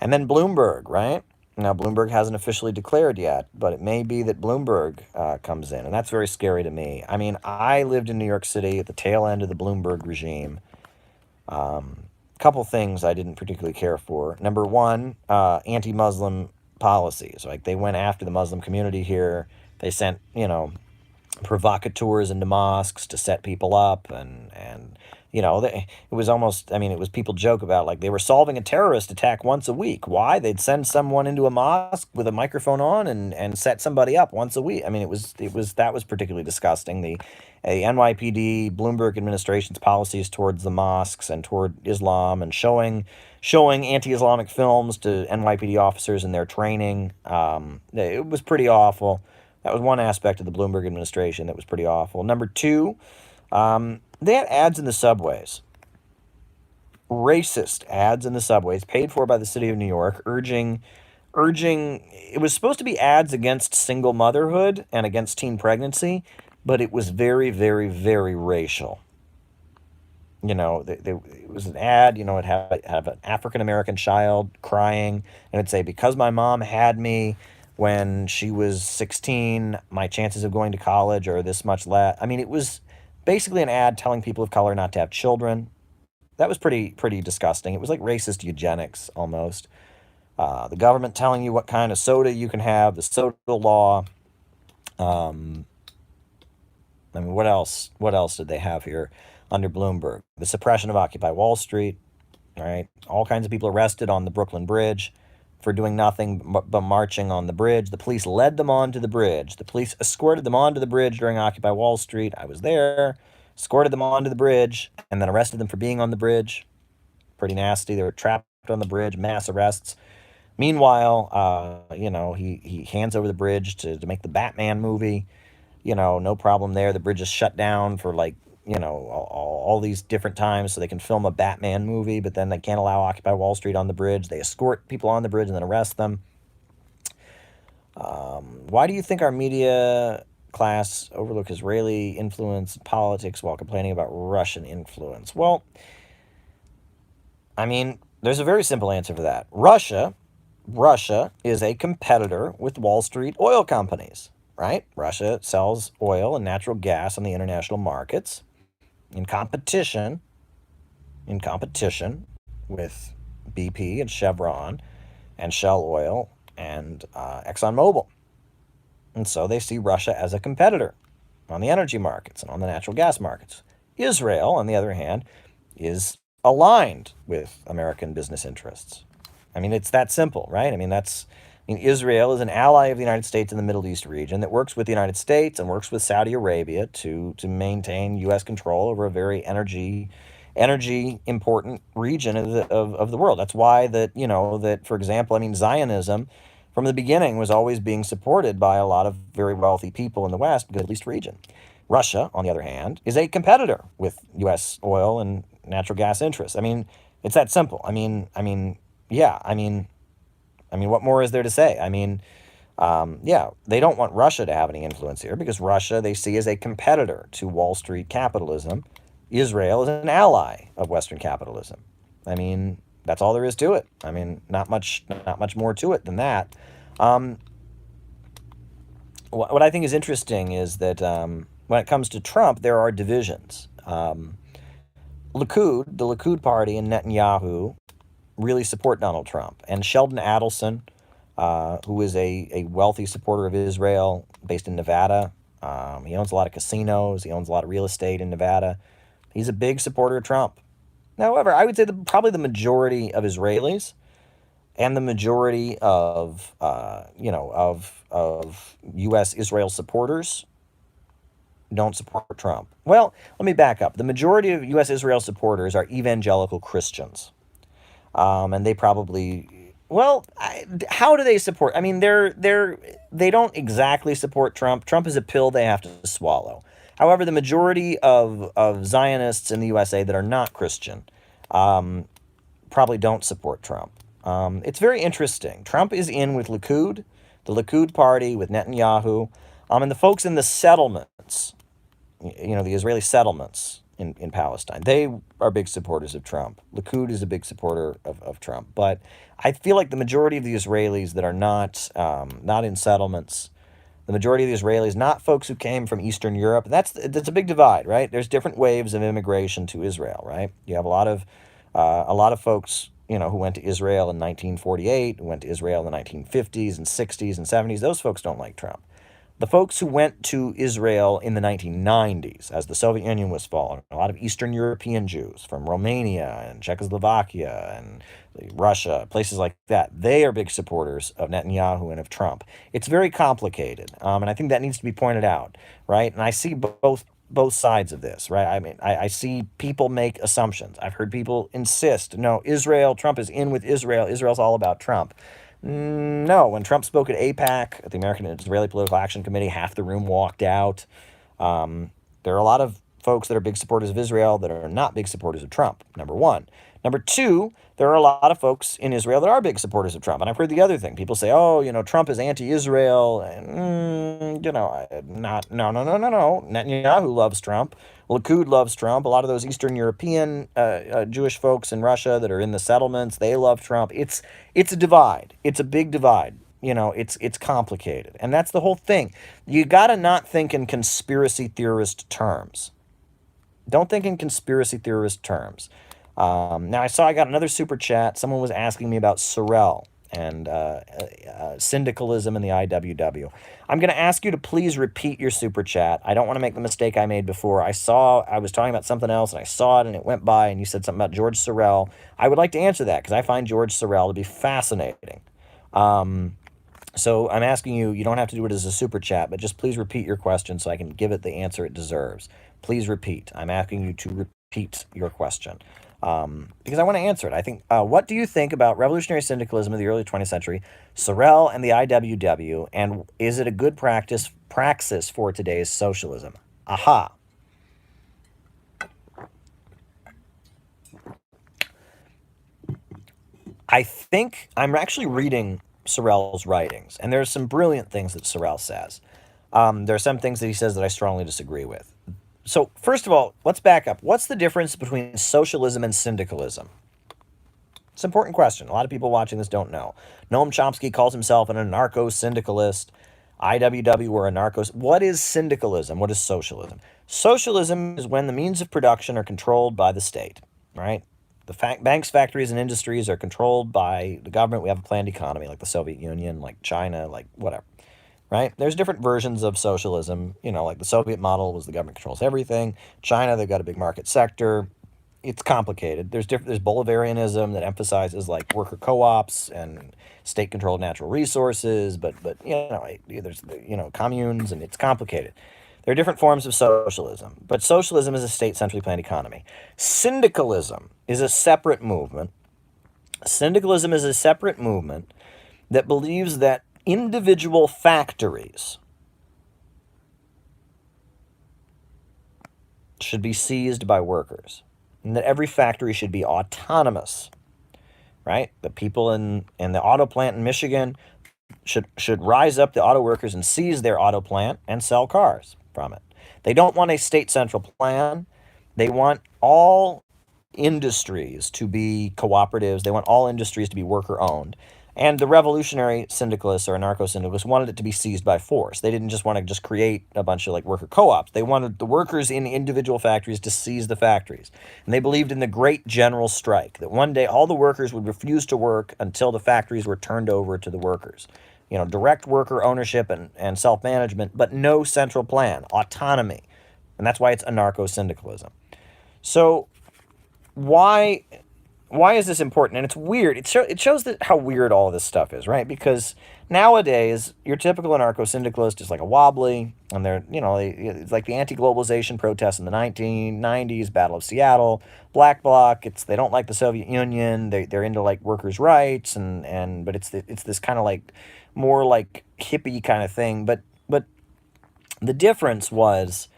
Speaker 1: And then Bloomberg, right? Now, Bloomberg hasn't officially declared yet, but it may be that Bloomberg comes in, and that's very scary to me. I lived in New York City at the tail end of the Bloomberg regime. Couple things I didn't particularly care for. Number one, anti-Muslim policies. They went after the Muslim community here. They sent, provocateurs into mosques to set people up, and it was almost, it was, people joke about they were solving a terrorist attack once a week. Why? They'd send someone into a mosque with a microphone on and set somebody up once a week. That was particularly disgusting. The NYPD, Bloomberg administration's policies towards the mosques and toward Islam, and showing anti-Islamic films to NYPD officers in their training. It was pretty awful. That was one aspect of the Bloomberg administration that was pretty awful. Number two, they had ads in the subways. Racist ads in the subways, paid for by the city of New York, urging, it was supposed to be ads against single motherhood and against teen pregnancy, but it was very, very, very racial. It was an ad, it'd have an African-American child crying, and it'd say, because my mom had me when she was 16, my chances of going to college are this much less. It was basically an ad telling people of color not to have children. That was pretty disgusting. It was like racist eugenics almost. The government telling you what kind of soda you can have, the soda law. What else? What else did they have here under Bloomberg? The suppression of Occupy Wall Street, right? All kinds of people arrested on the Brooklyn Bridge for doing nothing but marching on the bridge. The police led them onto the bridge. The police escorted them onto the bridge during Occupy Wall Street. I was there. Escorted them onto the bridge and then arrested them for being on the bridge. Pretty nasty. They were trapped on the bridge, mass arrests. Meanwhile, he hands over the bridge to make the Batman movie. No problem there. The bridge is shut down for all these different times so they can film a Batman movie, but then they can't allow Occupy Wall Street on the bridge. They escort people on the bridge and then arrest them. Why do you think our media class overlook Israeli influence in politics while complaining about Russian influence? Well, there's a very simple answer for that. Russia is a competitor with Wall Street oil companies, right? Russia sells oil and natural gas on the international markets in competition with BP and Chevron and Shell Oil and ExxonMobil. And so they see Russia as a competitor on the energy markets and on the natural gas markets. Israel, on the other hand, is aligned with American business interests. I mean, it's that simple, right? Israel is an ally of the United States in the Middle East region that works with the United States and works with Saudi Arabia to maintain U.S. control over a very energy important region of the world. That's why that, for example, Zionism from the beginning was always being supported by a lot of very wealthy people in the West, the Middle East region. Russia, on the other hand, is a competitor with U.S. oil and natural gas interests. It's that simple. Yeah. What more is there to say? Yeah, they don't want Russia to have any influence here because Russia they see as a competitor to Wall Street capitalism. Israel is an ally of Western capitalism. That's all there is to it. Not much more to it than that. Um, what I think is interesting is that when it comes to Trump, there are divisions. The Likud party, and Netanyahu really support Donald Trump. And Sheldon Adelson, who is a wealthy supporter of Israel based in Nevada, he owns a lot of casinos, he owns a lot of real estate in Nevada. He's a big supporter of Trump. However, I would say probably the majority of Israelis and the majority of U.S. Israel supporters don't support Trump. Well, let me back up. The majority of U.S. Israel supporters are evangelical Christians. And they probably, well, how do they support? They don't exactly support Trump. Trump is a pill they have to swallow. However, the majority of Zionists in the USA that are not Christian probably don't support Trump. It's very interesting. Trump is in with Likud, the Likud party with Netanyahu, and the folks in the settlements, the Israeli settlements in Palestine. They are big supporters of Trump. Likud is a big supporter of Trump. But I feel like the majority of the Israelis that are not in settlements, the majority of the Israelis, not folks who came from Eastern Europe, that's a big divide, right? There's different waves of immigration to Israel, right? You have a lot of folks, who went to Israel in 1948, who went to Israel in the 1950s and 60s and 70s. Those folks don't like Trump. The folks who went to Israel in the 1990s, as the Soviet Union was falling, a lot of Eastern European Jews from Romania and Czechoslovakia and Russia, places like that, they are big supporters of Netanyahu and of Trump. It's very complicated, and I think that needs to be pointed out, right? And I see both sides of this, right? I see people make assumptions. I've heard people insist, no, Trump is in with Israel. Israel's all about Trump. No, when Trump spoke at AIPAC, at the American Israeli Political Action Committee, half the room walked out. There are a lot of folks that are big supporters of Israel that are not big supporters of Trump, number one. Number two, there are a lot of folks in Israel that are big supporters of Trump. And I've heard the other thing. People say, oh, Trump is anti-Israel. And, not, no, no, no, no, no. Netanyahu loves Trump. Likud loves Trump. A lot of those Eastern European Jewish folks in Russia that are in the settlements, they love Trump. It's a divide. It's a big divide. It's complicated. And that's the whole thing. You got to not think in conspiracy theorist terms. Don't think in conspiracy theorist terms. Now, I got another super chat. Someone was asking me about Sorel and Syndicalism and the IWW. I'm going to ask you to please repeat your super chat. I don't want to make the mistake I made before. I was talking about something else, and I saw it, and it went by, and you said something about George Sorel. I would like to answer that, because I find George Sorel to be fascinating. So I'm asking you, you don't have to do it as a super chat, but just please repeat your question so I can give it the answer it deserves. Please repeat. I'm asking you to repeat your question. Because I want to answer it. I think, what do you think about revolutionary syndicalism of the early 20th century, Sorel and the IWW, and is it a good praxis for today's socialism? Aha. I think I'm actually reading Sorel's writings, and there are some brilliant things that Sorel says. There are some things that he says that I strongly disagree with. So, first of all, let's back up. What's the difference between socialism and syndicalism? It's an important question. A lot of people watching this don't know. Noam Chomsky calls himself an anarcho-syndicalist. IWW were anarchos. What is syndicalism? What is socialism? Socialism is when the means of production are controlled by the state, right? The banks, factories, and industries are controlled by the government. We have a planned economy like the Soviet Union, like China, like whatever. right? There's different versions of socialism. Like the Soviet model was the government controls everything. China, they've got a big market sector. It's complicated. There's Bolivarianism that emphasizes like worker co-ops and state control of natural resources, but there's communes, and it's complicated. There are different forms of socialism, but socialism is a state centrally planned economy. Syndicalism is a separate movement. Syndicalism is a separate movement that believes that individual factories should be seized by workers, and that every factory should be autonomous, right? The people in the auto plant in Michigan should rise up the auto workers and seize their auto plant and sell cars from it. They don't want a state central plan. They want all industries to be cooperatives. They want all industries to be worker owned. And the revolutionary syndicalists or anarcho-syndicalists wanted it to be seized by force. They didn't just want to just create a bunch of like worker co-ops. They wanted the workers in individual factories to seize the factories. And they believed in the great general strike, that one day all the workers would refuse to work until the factories were turned over to the workers. Direct worker ownership and self-management, but no central plan, autonomy. And that's why it's anarcho-syndicalism. So why is this important? And it's weird. It shows that how weird all of this stuff is, right? Because nowadays, your typical anarcho-syndicalist is like a wobbly, and it's like the anti-globalization protests in the 1990s, Battle of Seattle, Black Bloc. They don't like the Soviet Union. They're into like workers' rights, but it's this kind of like more like hippie kind of thing. But the difference was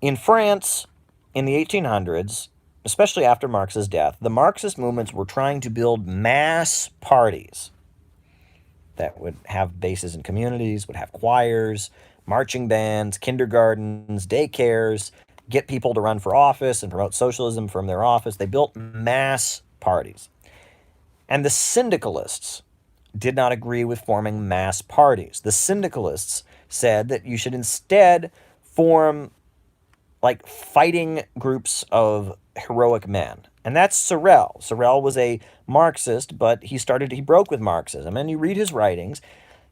Speaker 1: in France in the 1800s. Especially after Marx's death, the Marxist movements were trying to build mass parties that would have bases in communities, would have choirs, marching bands, kindergartens, daycares, get people to run for office and promote socialism from their office. They built mass parties. And the syndicalists did not agree with forming mass parties. The syndicalists said that you should instead form like fighting groups of heroic men. And that's Sorel. Sorel was a Marxist, but he broke with Marxism. And you read his writings,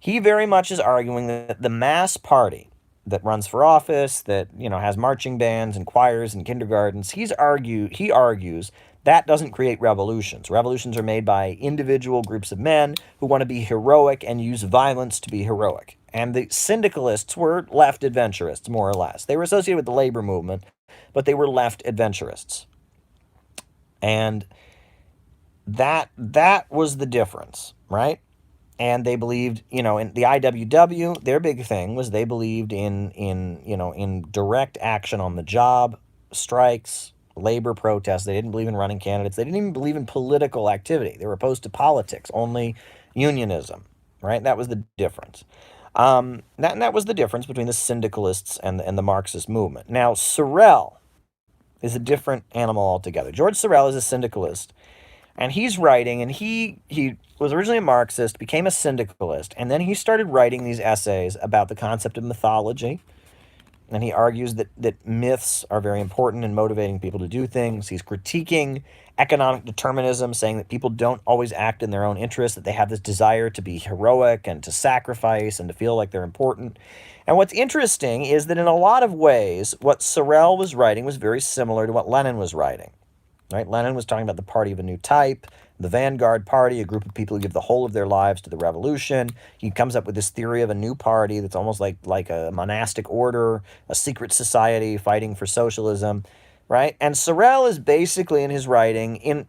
Speaker 1: he very much is arguing that the mass party that runs for office, that has marching bands and choirs and kindergartens, he argues that doesn't create revolutions. Revolutions are made by individual groups of men who want to be heroic and use violence to be heroic. And the syndicalists were left adventurists, more or less. They were associated with the labor movement, but they were left adventurists. And that was the difference, right? And they believed, in the IWW, their big thing was they believed in direct action on the job, strikes, labor protests. They didn't believe in running candidates. They didn't even believe in political activity. They were opposed to politics, only unionism, right? That was the difference. That was the difference between the syndicalists and the Marxist movement. Now, Sorel is a different animal altogether. George Sorel is a syndicalist, and he's writing, and he was originally a Marxist, became a syndicalist, and then he started writing these essays about the concept of mythology. And he argues that myths are very important in motivating people to do things. He's critiquing economic determinism, saying that people don't always act in their own interest, that they have this desire to be heroic and to sacrifice and to feel like they're important. And what's interesting is that in a lot of ways, what Sorel was writing was very similar to what Lenin was writing. Right? Lenin was talking about the party of a new type, the vanguard party, a group of people who give the whole of their lives to the revolution. He comes up with this theory of a new party that's almost like a monastic order, a secret society fighting for socialism, right? And Sorel is basically in his writing,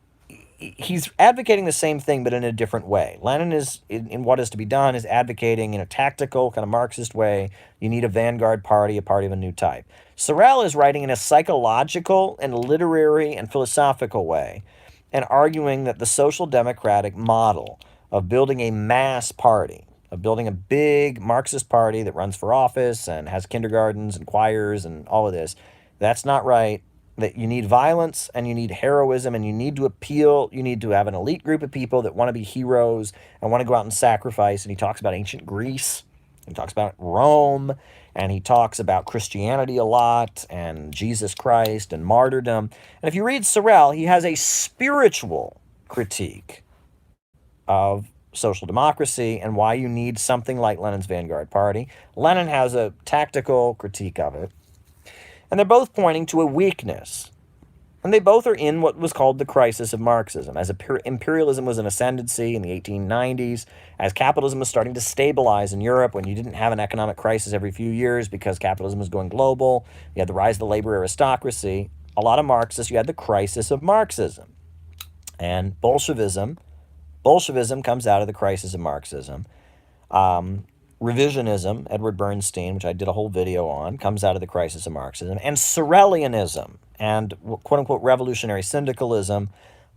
Speaker 1: he's advocating the same thing, but in a different way. Lenin is, in What Is to Be Done, is advocating in a tactical, kind of Marxist way, you need a vanguard party, a party of a new type. Sorel is writing in a psychological and literary and philosophical way, and arguing that the social democratic model of building a mass party, of building a big Marxist party that runs for office and has kindergartens and choirs and all of this, that's not right. That you need violence and you need heroism and you need to appeal. You need to have an elite group of people that want to be heroes and want to go out and sacrifice. And he talks about ancient Greece. He talks about Rome. And he talks about Christianity a lot and Jesus Christ and martyrdom. And if you read Sorel, he has a spiritual critique of social democracy and why you need something like Lenin's Vanguard Party. Lenin has a tactical critique of it. And they're both pointing to a weakness. And they both are in what was called the crisis of Marxism. As imperialism was an ascendancy in the 1890s, as capitalism was starting to stabilize in Europe, when you didn't have an economic crisis every few years because capitalism was going global, you had the rise of the labor aristocracy, a lot of Marxists, you had the crisis of Marxism. And Bolshevism comes out of the crisis of Marxism. Revisionism, Edward Bernstein, which I did a whole video on, comes out of the crisis of Marxism. And Sorelianism and quote-unquote revolutionary syndicalism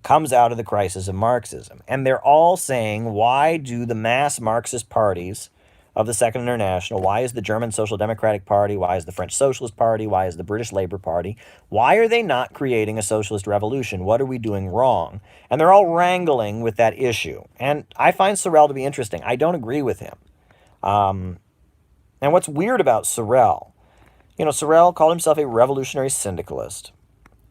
Speaker 1: comes out of the crisis of Marxism. And they're all saying, why do the mass Marxist parties of the Second International, why is the German Social Democratic Party, why is the French Socialist Party, why is the British Labour Party, why are they not creating a socialist revolution? What are we doing wrong? And they're all wrangling with that issue. And I find Sorel to be interesting. I don't agree with him. And what's weird about Sorel, Sorel called himself a revolutionary syndicalist,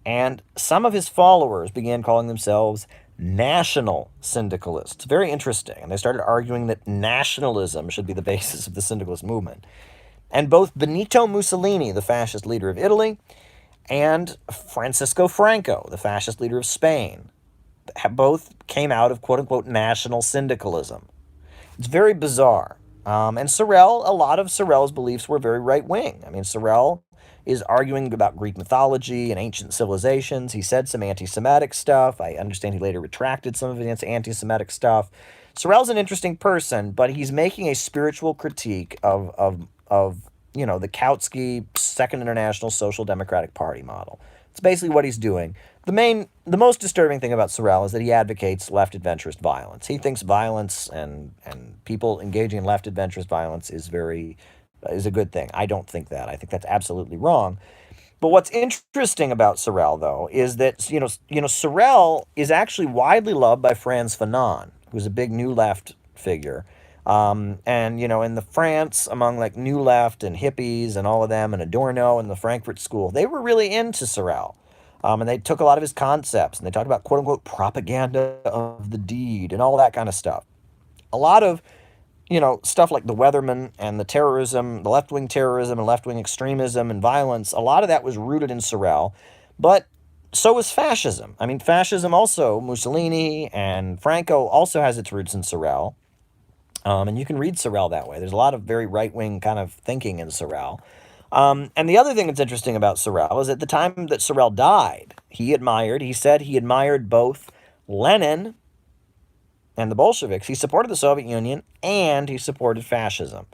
Speaker 1: and some of his followers began calling themselves national syndicalists. Very interesting. And they started arguing that nationalism should be the basis of the syndicalist movement. And both Benito Mussolini, the fascist leader of Italy, and Francisco Franco, the fascist leader of Spain, both came out of quote-unquote national syndicalism. It's very bizarre. And Sorel, a lot of Sorel's beliefs were very right-wing. I mean, Sorel is arguing about Greek mythology and ancient civilizations. He said some anti-Semitic stuff. I understand he later retracted some of his anti-Semitic stuff. Sorel's an interesting person, but he's making a spiritual critique of the Kautsky Second International Social Democratic Party model. It's basically what he's doing. The most disturbing thing about Sorel is that he advocates left adventurist violence. He thinks violence and people engaging in left adventurist violence is a good thing. I don't think that. I think that's absolutely wrong. But what's interesting about Sorel, though, is that Sorel is actually widely loved by Frantz Fanon, who's a big New Left figure. And in the France, among like New Left and hippies and all of them, and Adorno and the Frankfurt School, they were really into Sorel. And they took a lot of his concepts, and they talked about quote-unquote propaganda of the deed and all that kind of stuff. A lot of, stuff like the Weatherman and the terrorism, the left-wing terrorism and left-wing extremism and violence, a lot of that was rooted in Sorel. But so was fascism. I mean, fascism also, Mussolini and Franco also has its roots in Sorel. And you can read Sorel that way. There's a lot of very right-wing kind of thinking in Sorel. And the other thing that's interesting about Sorel is at the time that Sorel died, he said he admired both Lenin and the Bolsheviks. He supported the Soviet Union and he supported fascism.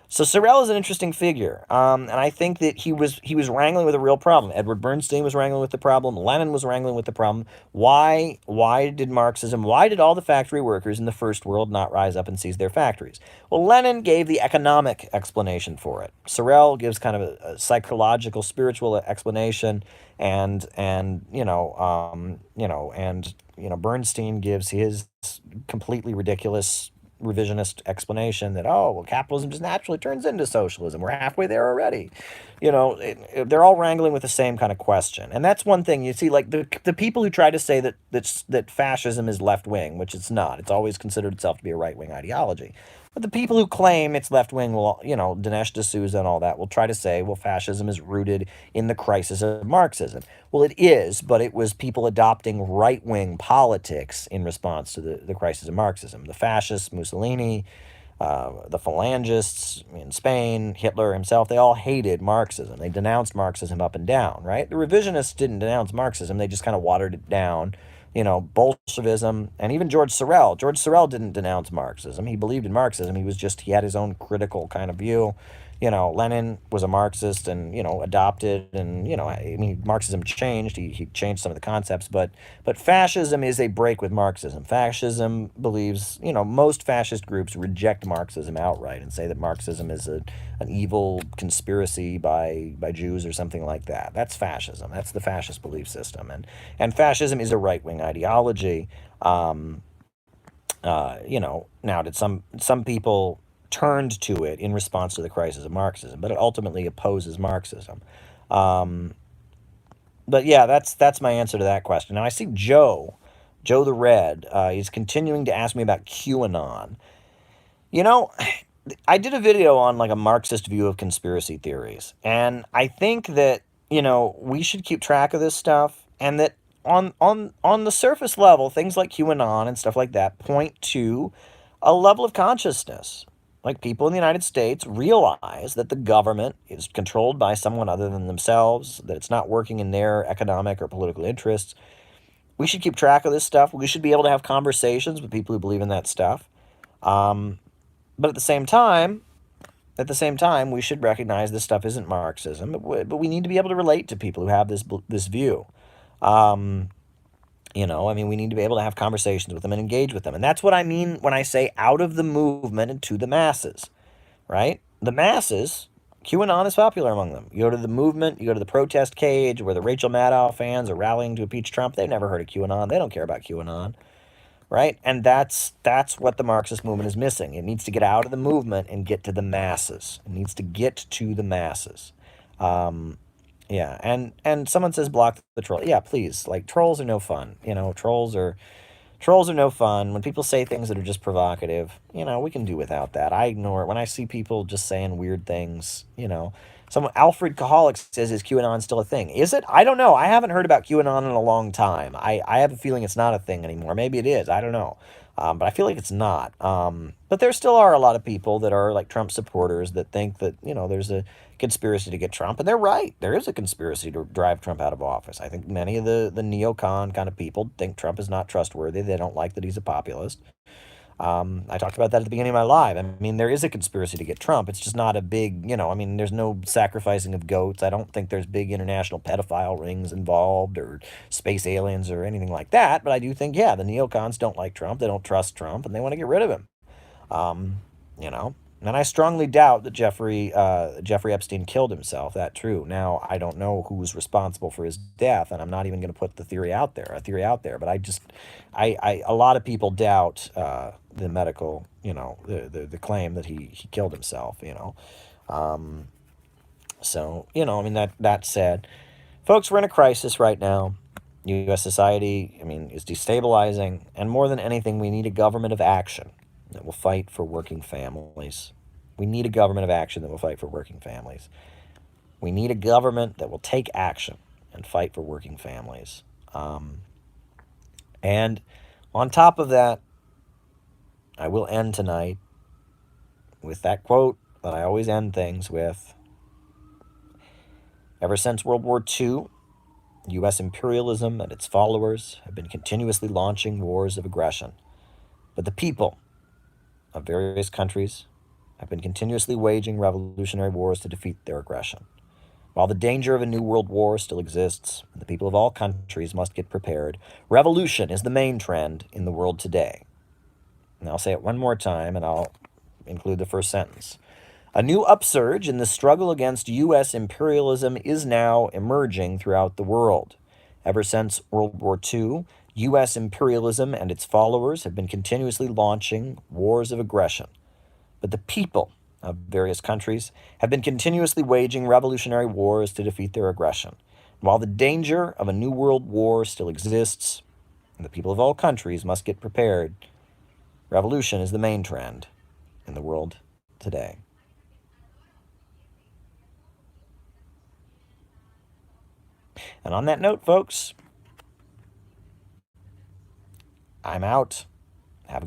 Speaker 1: So Sorel is an interesting figure, and I think that he was wrangling with a real problem. Edward Bernstein was wrangling with the problem. Lenin was wrangling with the problem. Why did all the factory workers in the First World not rise up and seize their factories? Well, Lenin gave the economic explanation for it. Sorel gives kind of a psychological, spiritual explanation, and Bernstein gives his completely ridiculous revisionist explanation that, capitalism just naturally turns into socialism. We're halfway there already. They're all wrangling with the same kind of question. And that's one thing you see, like the people who try to say that fascism is left-wing, which it's not. It's always considered itself to be a right-wing ideology. But the people who claim it's left-wing will, Dinesh D'Souza and all that, will try to say, well, fascism is rooted in the crisis of Marxism. Well, it is, but it was people adopting right-wing politics in response to the crisis of Marxism. The fascists, Mussolini, the phalangists in Spain, Hitler himself, they all hated Marxism. They denounced Marxism up and down, right? The revisionists didn't denounce Marxism. They just kind of watered it down. Bolshevism, and even George Sorel. George Sorel didn't denounce Marxism. He believed in Marxism. He had his own critical kind of view. Lenin was a Marxist and, adopted, and, Marxism changed. He changed some of the concepts, but fascism is a break with Marxism. Fascism believes, most fascist groups reject Marxism outright and say that Marxism is an evil conspiracy by Jews or something like that. That's fascism. That's the fascist belief system. And fascism is a right-wing ideology. Now, did some people turned to it in response to the crisis of Marxism, but it ultimately opposes Marxism. But yeah, that's my answer to that question. Now I see Joe Joe the Red, he's continuing to ask me about QAnon. You know, I did a video on like a Marxist view of conspiracy theories, and I think that, we should keep track of this stuff, and that on the surface level, things like QAnon and stuff like that point to a level of consciousness. Like, people in the United States realize that the government is controlled by someone other than themselves, that it's not working in their economic or political interests. We should keep track of this stuff. We should be able to have conversations with people who believe in that stuff. But at the same time, we should recognize this stuff isn't Marxism. But we need to be able to relate to people who have this view. We need to be able to have conversations with them and engage with them. And that's what I mean when I say out of the movement and to the masses, right? The masses, QAnon is popular among them. You go to the movement, you go to the protest cage where the Rachel Maddow fans are rallying to impeach Trump. They've never heard of QAnon. They don't care about QAnon, right? And that's what the Marxist movement is missing. It needs to get out of the movement and get to the masses. It needs to get to the masses. Yeah, and someone says block the troll. Yeah, please. Like, trolls are no fun. Trolls are no fun. When people say things that are just provocative, we can do without that. I ignore it. When I see people just saying weird things, someone, Alfred Kaholic says, is QAnon still a thing? Is it? I don't know. I haven't heard about QAnon in a long time. I have a feeling it's not a thing anymore. Maybe it is. I don't know. But I feel like it's not. But there still are a lot of people that are like Trump supporters that think that, there's a conspiracy to get Trump. And they're right. There is a conspiracy to drive Trump out of office. I think many of the neocon kind of people think Trump is not trustworthy. They don't like that he's a populist. I talked about that at the beginning of my live. I mean, there is a conspiracy to get Trump. It's just not a big, there's no sacrificing of goats. I don't think there's big international pedophile rings involved or space aliens or anything like that. But I do think, yeah, the neocons don't like Trump. They don't trust Trump, and they want to get rid of him. And I strongly doubt that Jeffrey Epstein killed himself. That's true. Now, I don't know who's responsible for his death, and I'm not even going to put a theory out there. But a lot of people doubt the medical, the claim that he killed himself. That said, folks, we're in a crisis right now. U.S. society, is destabilizing, and more than anything, we need a government of action that will fight for working families. We need a government of action that will fight for working families. We need a government that will take action and fight for working families. And on top of that, I will end tonight with that quote that I always end things with. Ever since World War II, U.S. imperialism and its followers have been continuously launching wars of aggression. But the people of various countries have been continuously waging revolutionary wars to defeat their aggression. While the danger of a new world war still exists, and the people of all countries must get prepared, revolution is the main trend in the world today. And I'll say it one more time, and I'll include the first sentence. A new upsurge in the struggle against U.S. imperialism is now emerging throughout the world. Ever since World War II, U.S. imperialism and its followers have been continuously launching wars of aggression. But the people of various countries have been continuously waging revolutionary wars to defeat their aggression. While the danger of a new world war still exists, and the people of all countries must get prepared, revolution is the main trend in the world today. And on that note, folks, I'm out. Have a good